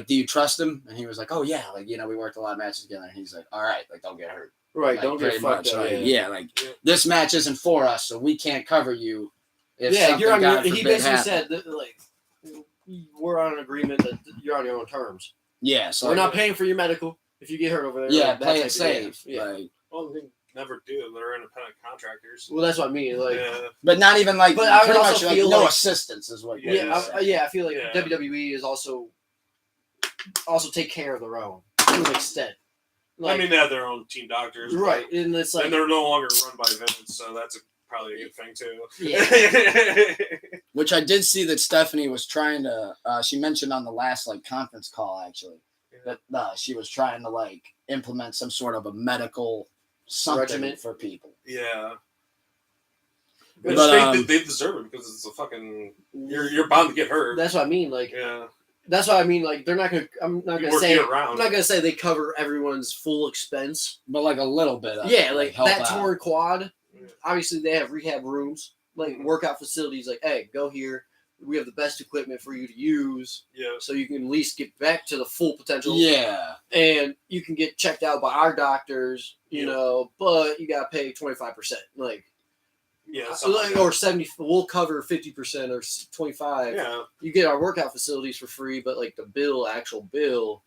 do you trust him? And he was like, oh yeah, like, you know, we worked a lot of matches together. And he's like, all right, like, don't get hurt. Right, Like, don't get very fucked much. up. Like, Yeah. this match isn't for us, so we can't cover you. If Yeah, you're on something, God your, he forbid, basically happened. said that, like, we're on an agreement that you're on your own terms. Yeah, so We're not paying for your medical if you get hurt over there. yeah, like, that play type it of- safe. Yeah. Like, Well, they never do. They're independent contractors. Well, that's what I mean. Like, Yeah. but not even like, But I would pretty also much like feel no like- assistance is what. Yeah, you're saying. I feel like Yeah. WWE is also take care of their own to an extent. Like, I mean, they have their own team doctors. but- right, and it's like, and they're no longer run by Vince, so that's probably a good thing too. yeah, Which I did see that Stephanie was trying to. She mentioned on the last like conference call actually that she was trying to like implement some sort of a medical something Regimen. for people. Yeah. But, They deserve it because it's a fucking. You're bound to get hurt. that's what I mean. Like, Yeah. that's what I mean. Like, they're not gonna. I'm not You gonna work say. year round. I'm not gonna say they cover everyone's full expense. But like a little bit. Of Yeah, it, like help that out. torn quad. Yeah. Obviously, they have rehab rooms, like workout facilities. Like, hey, go here. We have the best equipment for you to use, Yeah. so you can at least get back to the full potential. Yeah. And you can get checked out by our doctors, you Yeah. know, but you gotta pay 25%, like, Yeah. something like or 70. We'll cover 50% or 25. that. Yeah. You get our workout facilities for free, but like the actual bill,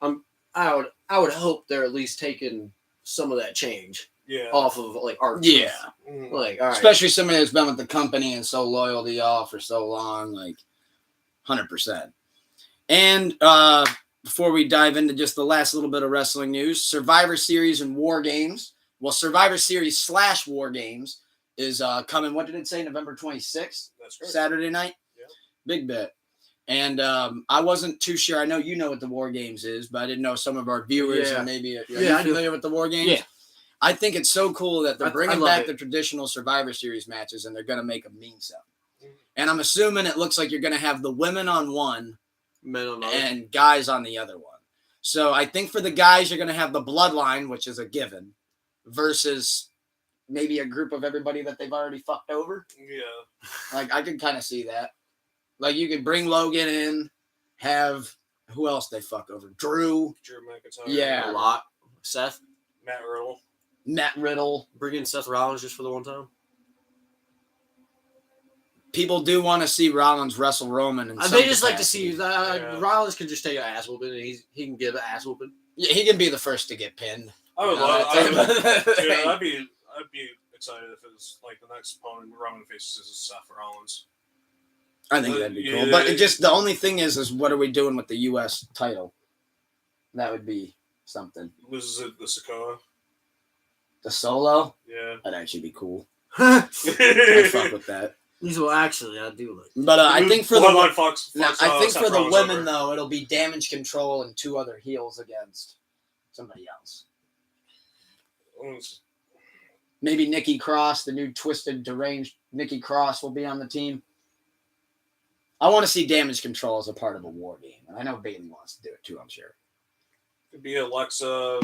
I would hope they're at least taking some of that change Yeah. off of like our Yeah. Mhm. like all right. Especially somebody that's been with the company and so loyal to y'all for so long, like 100%. And before we dive into just the last little bit of wrestling news, Survivor Series and War Games. Well, Survivor Series / War Games is coming. What did it say? November 26th, That's great. Saturday night. Yeah. Big bet. And I wasn't too sure. I know you know what the War Games is, but I didn't know some of our viewers Yeah. and maybe are Yeah, you I do. familiar with the War Games? Yeah. I think it's so cool that they're I bringing love back it. the traditional Survivor Series matches and they're going to make them mean something. Mhm. And I'm assuming it looks like you're going to have the women on one Men on the other. and guys on the other one. So I think for the guys, you're going to have the bloodline, which is a given, versus maybe a group of everybody that they've already fucked over. Yeah. Like, I could kind of see that. Like, you could bring Logan in, have who else they fuck over? Drew, Drew McIntyre. Yeah. a lot. Seth, Matt Riddle. Matt Riddle. bring in Seth Rollins just for the one time. People do want to see Rollins wrestle Roman. In some They just like to capacity. see Yeah. Rollins can just take an ass whooping and he can give an ass whooping. Yeah, he can be the first to get pinned. I would You know, love. that type of Yeah, thing. I'd be excited if it was like the next opponent Roman faces is Seth Rollins. I think that'd be cool. Yeah. But it just the only thing is what are we doing with the U.S. title? That would be something. Loses it the Sokoa. The solo? Yeah. That'd actually be cool. These I'd fuck with that. will actually I do like. But I think for Bloodline the Fox, I think Seth for the Rollins women over. though, it'll be Damage Control and 2 other heels against somebody else. Maybe Nikki Cross, the new twisted, deranged Nikki Cross, will be on the team. I want to see Damage Control as a part of a war game, and I know Bailey wants to do it too. I'm sure. Could be Alexa.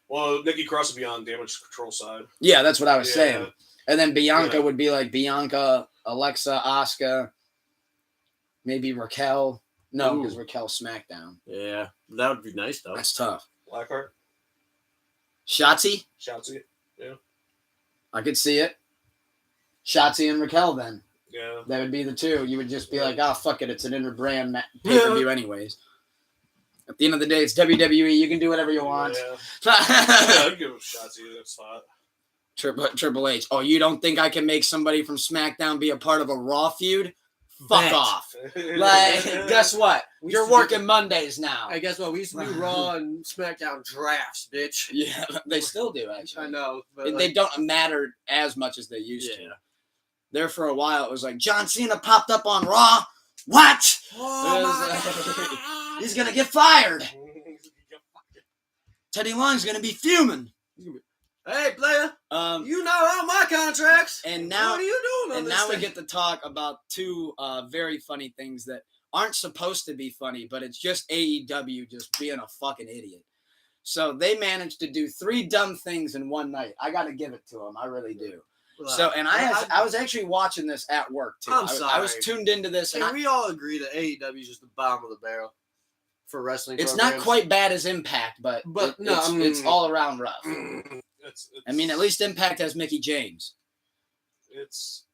Well, Nikki Cross would be on Damage Control side. Yeah, that's what I was Yeah. saying. And then Bianca Yeah. would be like Bianca, Alexa, Asuka, maybe Raquel. No, Ooh. because Raquel's SmackDown. Yeah, that would be nice though. That's tough. Blackheart. Shotzi, Shotzi. I could see it. Shotzi and Raquel then. Yeah. That would be the 2. You would just be like, oh, fuck it. It's an inter-brand pay-per-view anyways. At the end of the day, it's WWE. You can do whatever you want. Yeah. Yeah, I'd give Shotzi that spot. Triple H. Oh, you don't think I can make somebody from SmackDown be a part of a Raw feud? Fuck Bet. off. Like, guess what? We You're used to do- working Mondays now. I guess what we used to do Raw and SmackDown drafts, bitch. Yeah, they still do, actually. I know, but And they don't matter as much as they used Yeah. to. There for a while, it was like, John Cena popped up on Raw. What? Oh It my was like, God. he's going to get fired. Teddy Long's going to be fuming. Hey, player, you know all my contracts. And now, what are you doing on and this now we thing? get to talk about two very funny things that aren't supposed to be funny, but it's just AEW just being a fucking idiot. So they managed to do 3 dumb things in one night. I got to give it to them. I really do. So, and I was actually watching this at work too. I'm I was sorry. tuned into this, and Can we all agree that AEW is just the bottom of the barrel for wrestling? it's programs? not quite bad as Impact, but it's all around rough. It's, I mean, at least Impact has Mickey James. it's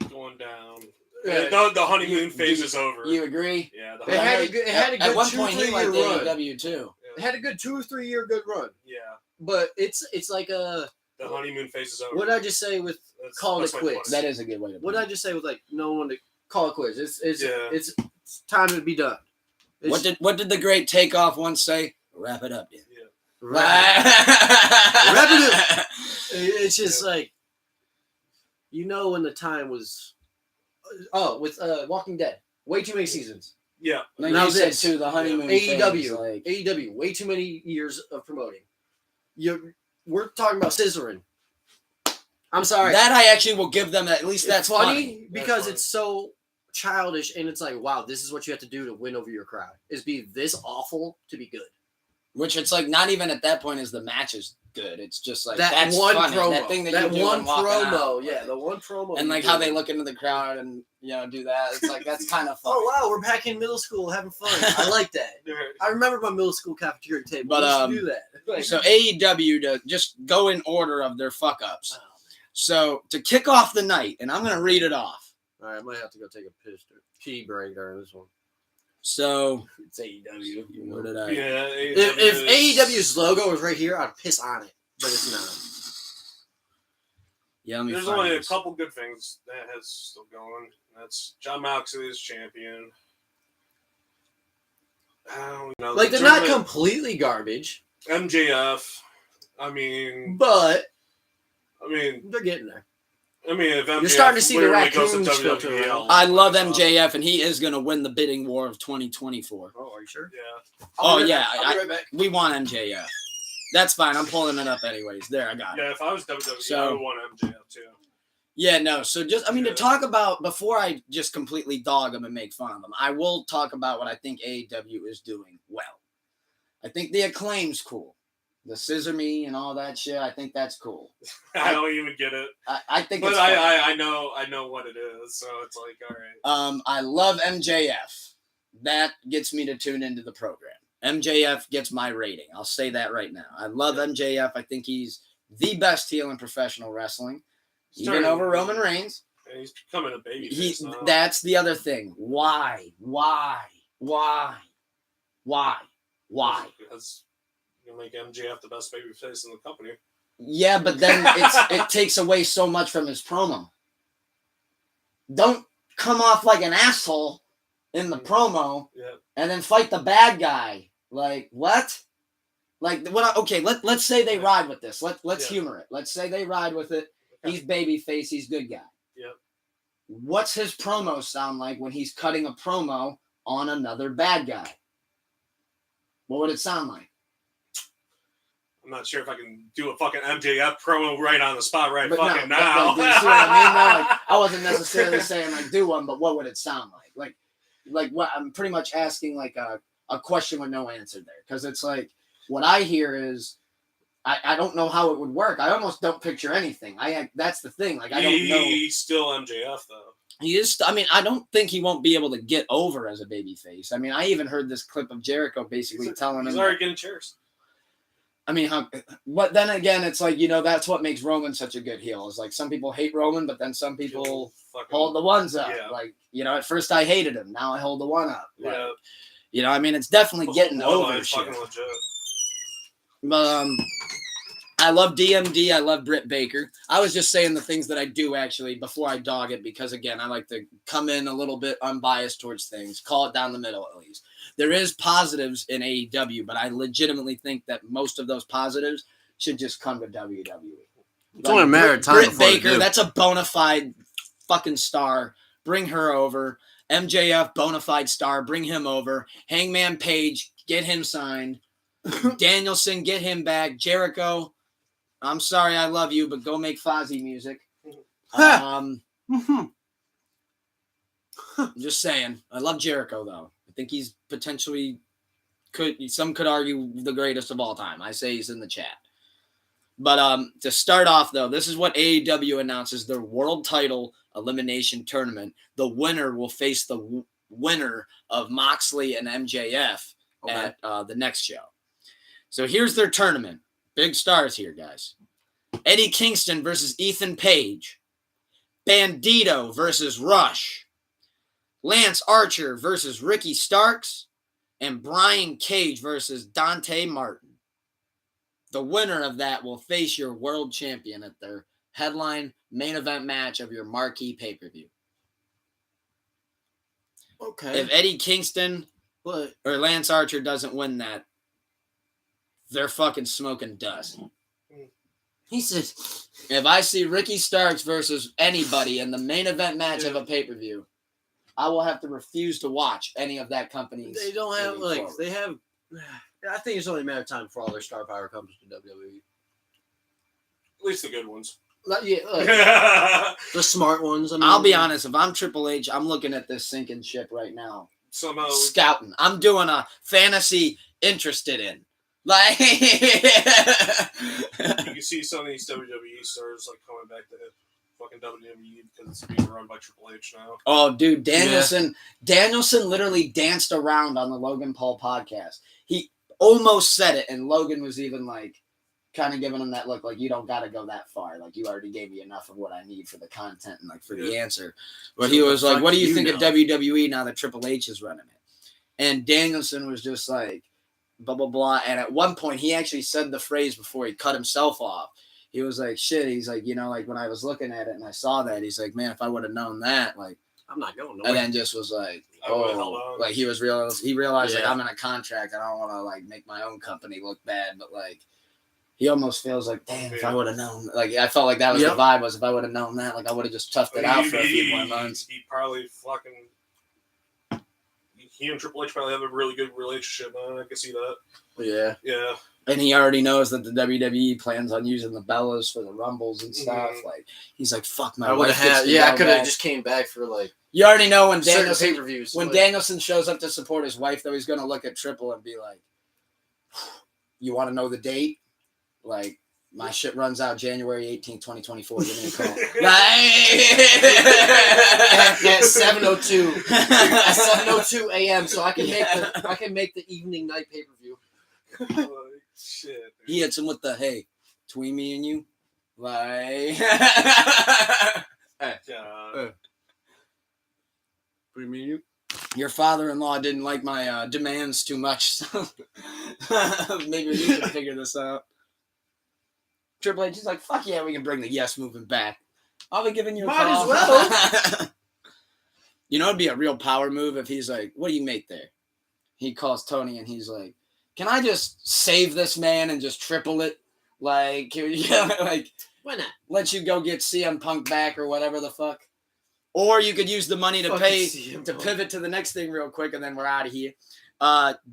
going down. Yeah. The honeymoon phase is over. You agree? Yeah, It had a good, At one 2 point, he 3 liked year run. AEW too. It had a good 2 or 3 year good run, yeah. but it's like a. The honeymoon phase is over. What did I just say with call it my quits? point. That is a good way to. What put did I it. just say with like no one to call it quits? It's Yeah. it's time to be done. What did the great Takeoff once say? Wrap it up, dude. Yeah. Wrap it up. It's just like, you know, when the time was. Oh, with Walking Dead, way too many seasons. Yeah. Like Now you said this. too, the honeymoon AEW, phase, like, AEW, way too many years of promoting. We're talking about scissoring. I'm sorry. that I actually will give them at least that's it's funny, funny. because That's funny. it's so childish, and it's like, wow, this is what you have to do to win over your crowd. Is be this awful to be good. Which it's like not even at that point is the match is good. It's just like That that's one funny. promo, That thing that, that you do one when walking promo, out, yeah, like, the one promo, and you like do. how they look into the crowd and do that. It's like that's kind of funny. Oh wow, we're back in middle school having fun. I like that. I remember my middle school cafeteria table. But, we used to do that. Like, So AEW to just go in order of their fuck ups. So to kick off the night, and I'm gonna read it off. all right, I might have to go take a piss or pee break during this one. So It's AEW. You where know. did I? Yeah. If AEW's logo was right here, I'd piss on it, but it's not. Yeah, let me There's find only a this. couple good things that has still going. That's John Moxley is champion. I don't know. Like they're not completely garbage, MJF. I mean, but they're getting there. if MJF You're starting to see the literally goes to raccoons filter WWE, around. I love myself. MJF, and he is gonna win the bidding war of 2024. Oh, are you sure? Yeah. Oh, yeah, I'll be right back. We want MJF. That's fine. I'm pulling it up anyways. There, I got it. Yeah, if I was WWE, So- I would want MJF too. Yeah, no. So just, I mean, to Yeah. talk about, before I just completely dog them and make fun of them, I will talk about what I think AEW is doing well. I think the Acclaim's cool. The Scissor Me and all that shit, I think that's cool. I don't even get it, I think but it's fun. I know what it is, so it's like, all right. I love MJF. That gets me to tune into the program. MJF gets my rating. I'll say that right now. I love MJF. I think he's the best heel in professional wrestling, even Starting- over Roman Reigns. And he's becoming a baby. That's the other thing. Why? Because you make MJF the best baby face in the company. Yeah, but then it takes away so much from his promo. Don't come off like an asshole in the promo Yeah. and then fight the bad guy. Like, what? Like, okay, let's say they ride with this. Let's Yeah. humor it. Let's say they ride with it. He's babyface, he's good guy. Yep. What's his promo sound like when he's cutting a promo on another bad guy? What would it sound like? I'm not sure if I can do a fucking MJF promo right on the spot right But fucking no, now. but, you see what I mean? No, like, I wasn't necessarily saying like do one, but what would it sound like? Like what I'm pretty much asking like a question with no answer there, because it's like what I hear is I don't know how it would work. I almost don't picture anything. That's the thing. Like I don't know. He's still MJF though. He is. I mean, I don't think he won't be able to get over as a babyface. I mean, I even heard this clip of Jericho basically telling He's him. already getting cheers. I mean, but then again, it's like, that's what makes Roman such a good heel. Is like some people hate Roman, but then some people hold the ones up. Yeah. Like, at first I hated him. Now I hold the one up. Like, Yeah. I mean, it's definitely getting over It's shit. fucking legit. But I love DMD. I love Britt Baker. I was just saying the things that I do actually before I dog it because, again, I like to come in a little bit unbiased towards things. Call it down the middle at least. There is positives in AEW, but I legitimately think that most of those positives should just come to WWE. It's only a matter of time. Britt before they Baker, do. that's a bona fide fucking star. Bring her over. MJF, bona fide star. Bring him over. Hangman Page, get him signed. Danielson, get him back. Jericho, I'm sorry, I love you, but go make Fozzy music. Just saying. I love Jericho, though. I think he's potentially, some could argue, the greatest of all time. I say he's in the chat. But to start off, though, this is what AEW announces their world title elimination tournament. The winner will face the winner of Moxley and MJF at the next show. So here's their tournament. Big stars here, guys. Eddie Kingston versus Ethan Page. Bandito versus Rush. Lance Archer versus Ricky Starks. And Brian Cage versus Dante Martin. The winner of that will face your world champion at their headline main event match of your marquee pay-per-view. Okay. If Eddie Kingston or Lance Archer doesn't win that, they're fucking smoking dust. He said, If I see Ricky Starks versus anybody in the main event match of a pay-per-view, I will have to refuse to watch any of that company's. they don't have, moving like, forward. they have, I think it's only a matter of time before all their star power comes to WWE. At least the good ones. Like, yeah, like, the smart ones. I mean, I'll be honest, if I'm Triple H, I'm looking at this sinking ship right now. Somehow. Scouting. I'm doing a fantasy interested in. Like, You can see some of these WWE stars like coming back to fucking WWE because it's being run by Triple H now. oh, dude, Danielson literally danced around on the Logan Paul podcast. He almost said it, and Logan was even like, kind of giving him that look, like, you don't got to go that far. Like, you already gave me enough of what I need for the content and like for the answer. But he was like, what do you think of WWE now that Triple H is running it? And Danielson was just like, blah, blah, blah. And at one point, he actually said the phrase before he cut himself off. He was like, shit. He's like, you know, like when I was looking at it and I saw that, he's like, man, if I would have known that, like, I'm not going nowhere. and then just was like, oh, like he realized like I'm in a contract. I don't want to like make my own company look bad, but like he almost feels like, damn, if I would have known, like I felt like that was the vibe was if I would have known that, like I would have just toughed it out for a few more months. He probably fucking. He and Triple H probably have a really good relationship. I can see that. Yeah. Yeah. And he already knows that the WWE plans on using the Bellas for the Rumbles and stuff. Like he's like, fuck my wife. I could have just came back for like. You already know when certain Danielson pay-per-views. when like, Danielson shows up to support his wife, though, he's gonna look at Triple and be like, "You want to know the date? Like, my shit runs out January 18th, 2024. Give me a call." at 7:02 at 7:02 a.m. So I can make the evening night pay-per-view. Shit. Dude. He hits him with the hey, between me and you, like. Between me and you. Your father-in-law didn't like my demands too much, so maybe you can figure this out. Triple H is like, fuck yeah, we can bring the Yes Movement back. I'll be giving you a Might call. as well. You know, it'd be a real power move if he's like, what do you make there? He calls Tony and he's like, can I just save this man and just triple it? Like, like, why not? Let you go get CM Punk back or whatever the fuck. Or you could use the money to pay to pivot to the next thing real quick, and then we're out of here.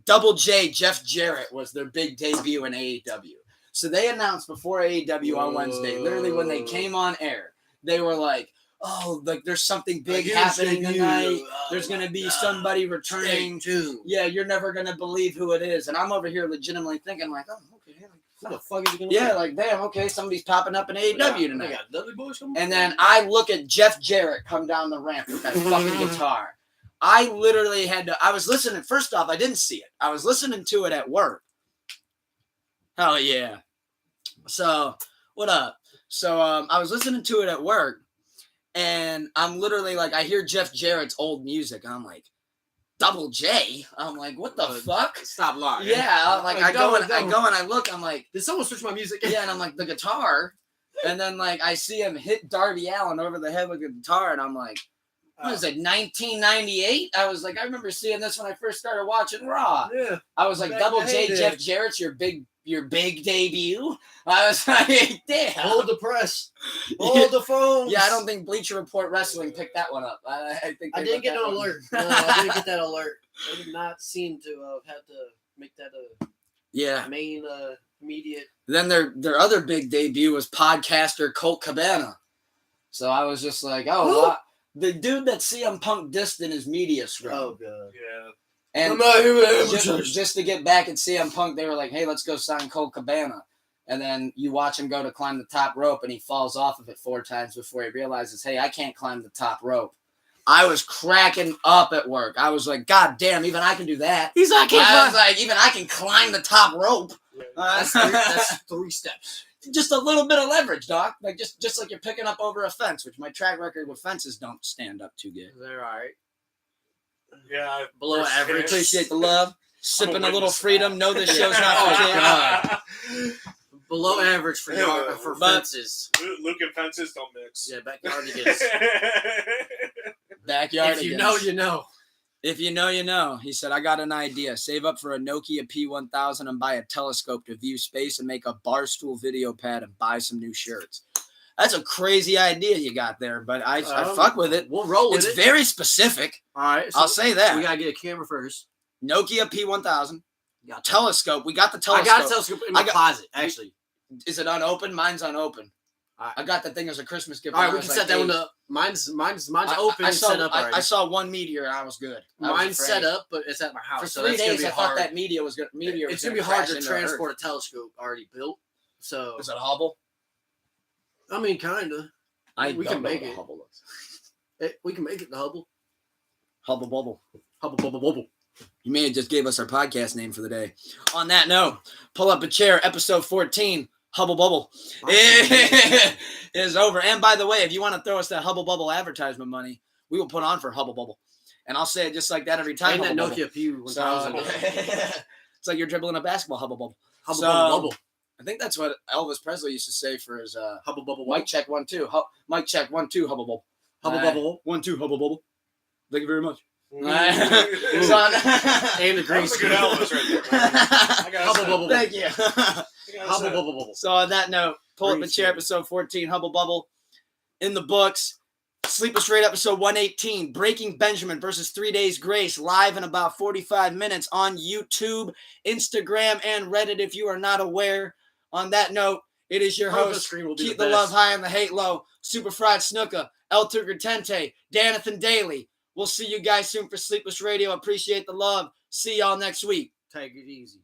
Double J, Jeff Jarrett was their big debut in AEW. So they announced before AEW on Wednesday, literally when they came on air, they were like, oh, like there's something big happening tonight. There's going to be somebody returning. Yeah, you're never going to believe who it is. And I'm over here legitimately thinking like, oh, okay. Like, who the fuck is he going to be? Like, damn, okay, somebody's popping up in AEW tonight. They got Dudley Boys coming. And then I look at Jeff Jarrett come down the ramp with that fucking guitar. I literally had to, I was listening, first off, I didn't see it. I was listening to it at work. Hell yeah. So, what up? So, I was listening to it at work, and I'm literally like, I hear Jeff Jarrett's old music, and I'm like, Double J. I'm like, what the fuck? Stop lying. Yeah, I'm like I go and I look. I'm like, did someone switch my music? yeah, and I'm like the guitar, and then like I see him hit Darby Allin over the head with the guitar, and I'm like, what is it, 1998? I was like, I remember seeing this when I first started watching Raw. Yeah. I was like, Back Double in the J, heyday. Jeff Jarrett's your big debut. I was like, damn. Hold the press. Hold the phones. Yeah, I don't think Bleacher Report Wrestling picked that one up. I think I they didn't let get that no one- alert. No, I didn't get that alert. I did not seem to have had to make that Yeah. a main immediate. Then their other big debut was podcaster Colt Cabana. So I was just like, oh, wow. The dude that CM Punk dissed in his media scrum. Oh god. Yeah. And I'm not here with just to get back at CM Punk, they were like, hey, let's go sign Colt Cabana. And then you watch him go to climb the top rope, and he falls off of it 4 times before he realizes, hey, I can't climb the top rope. I was cracking up at work. I was like, God damn, even I can do that. He's like, I was like, even I can climb the top rope. that's 3 steps. Just a little bit of leverage, Doc. Like just like you're picking up over a fence, which my track record with fences don't stand up too good. They're all right. Yeah. Below first average. hit. Appreciate the love. Sipping a little witness freedom. that. Know this show's not Oh, for kids. God. Below average for for But- fences. Luke and fences don't mix. Yeah, backyardigans. Backyard. If you know, you know. If you know, you know. He said, I got an idea. Save up for a Nokia P1000 and buy a telescope to view space and make a barstool video pad and buy some new shirts. That's a crazy idea you got there, but I fuck with it. We'll roll with It's it. very specific. All right. So I'll say that. we gotta get a camera first. Nokia P1000. Got Telescope. We got the I telescope. got a telescope in my I got- closet, actually. Is it unopened? Mine's unopened. All right. I got the thing as a Christmas gift. All right, when we I can was set like that one 8. up. Mine's I- open I and saw, set up I already. saw one meteor and I was good. I was Mine's afraid. set up, but it's at my house. For so 3 that's gonna days. be I hard. thought that meteor was gonna It's gonna be hard crash to into transport a telescope already built. So Earth. Is it Hubble? I mean, kinda. I We don't can know make what it. Hubble is. We can make it the Hubble. Hubble Bubble. Hubble, bubble, bubble. You may have just gave us our podcast name for the day. On that note, pull up a chair. Episode 14. Hubble Bubble is over. And by the way, if you want to throw us that Hubble Bubble advertisement money, we will put on for Hubble Bubble. And I'll say it just like that every time. And that Hubble Bubble. Nokia P1000. So, it's like you're dribbling a basketball. Hubble Bubble. Hubble, So- bubble, bubble. I think that's what Elvis Presley used to say for his Hubble, bubble, mic check 1 2. Mic check 1 2. Hubble Bubble. Hubble, bubble. 1 2. Hubble Bubble. Thank you very much. And the green That's a good screen. Elvis right there, man. I gotta Hubble say. bubble. Thank you. I gotta Hubble, say. bubble, bubble. So on that note, pull up Green a chair. screen. Episode 14. Hubble Bubble in the books. Sleepless Rate episode 118. Breaking Benjamin versus 3 Days Grace live in about 45 minutes on YouTube, Instagram, and Reddit. If you are not aware. On that note, it is your Front of the host. screen will be Keep the the best. love high and the hate low. Super Fried Snooka, El Tucker Tente, Danathan Daly. We'll see you guys soon for Sleepless Radio. Appreciate the love. See y'all next week. Take it easy.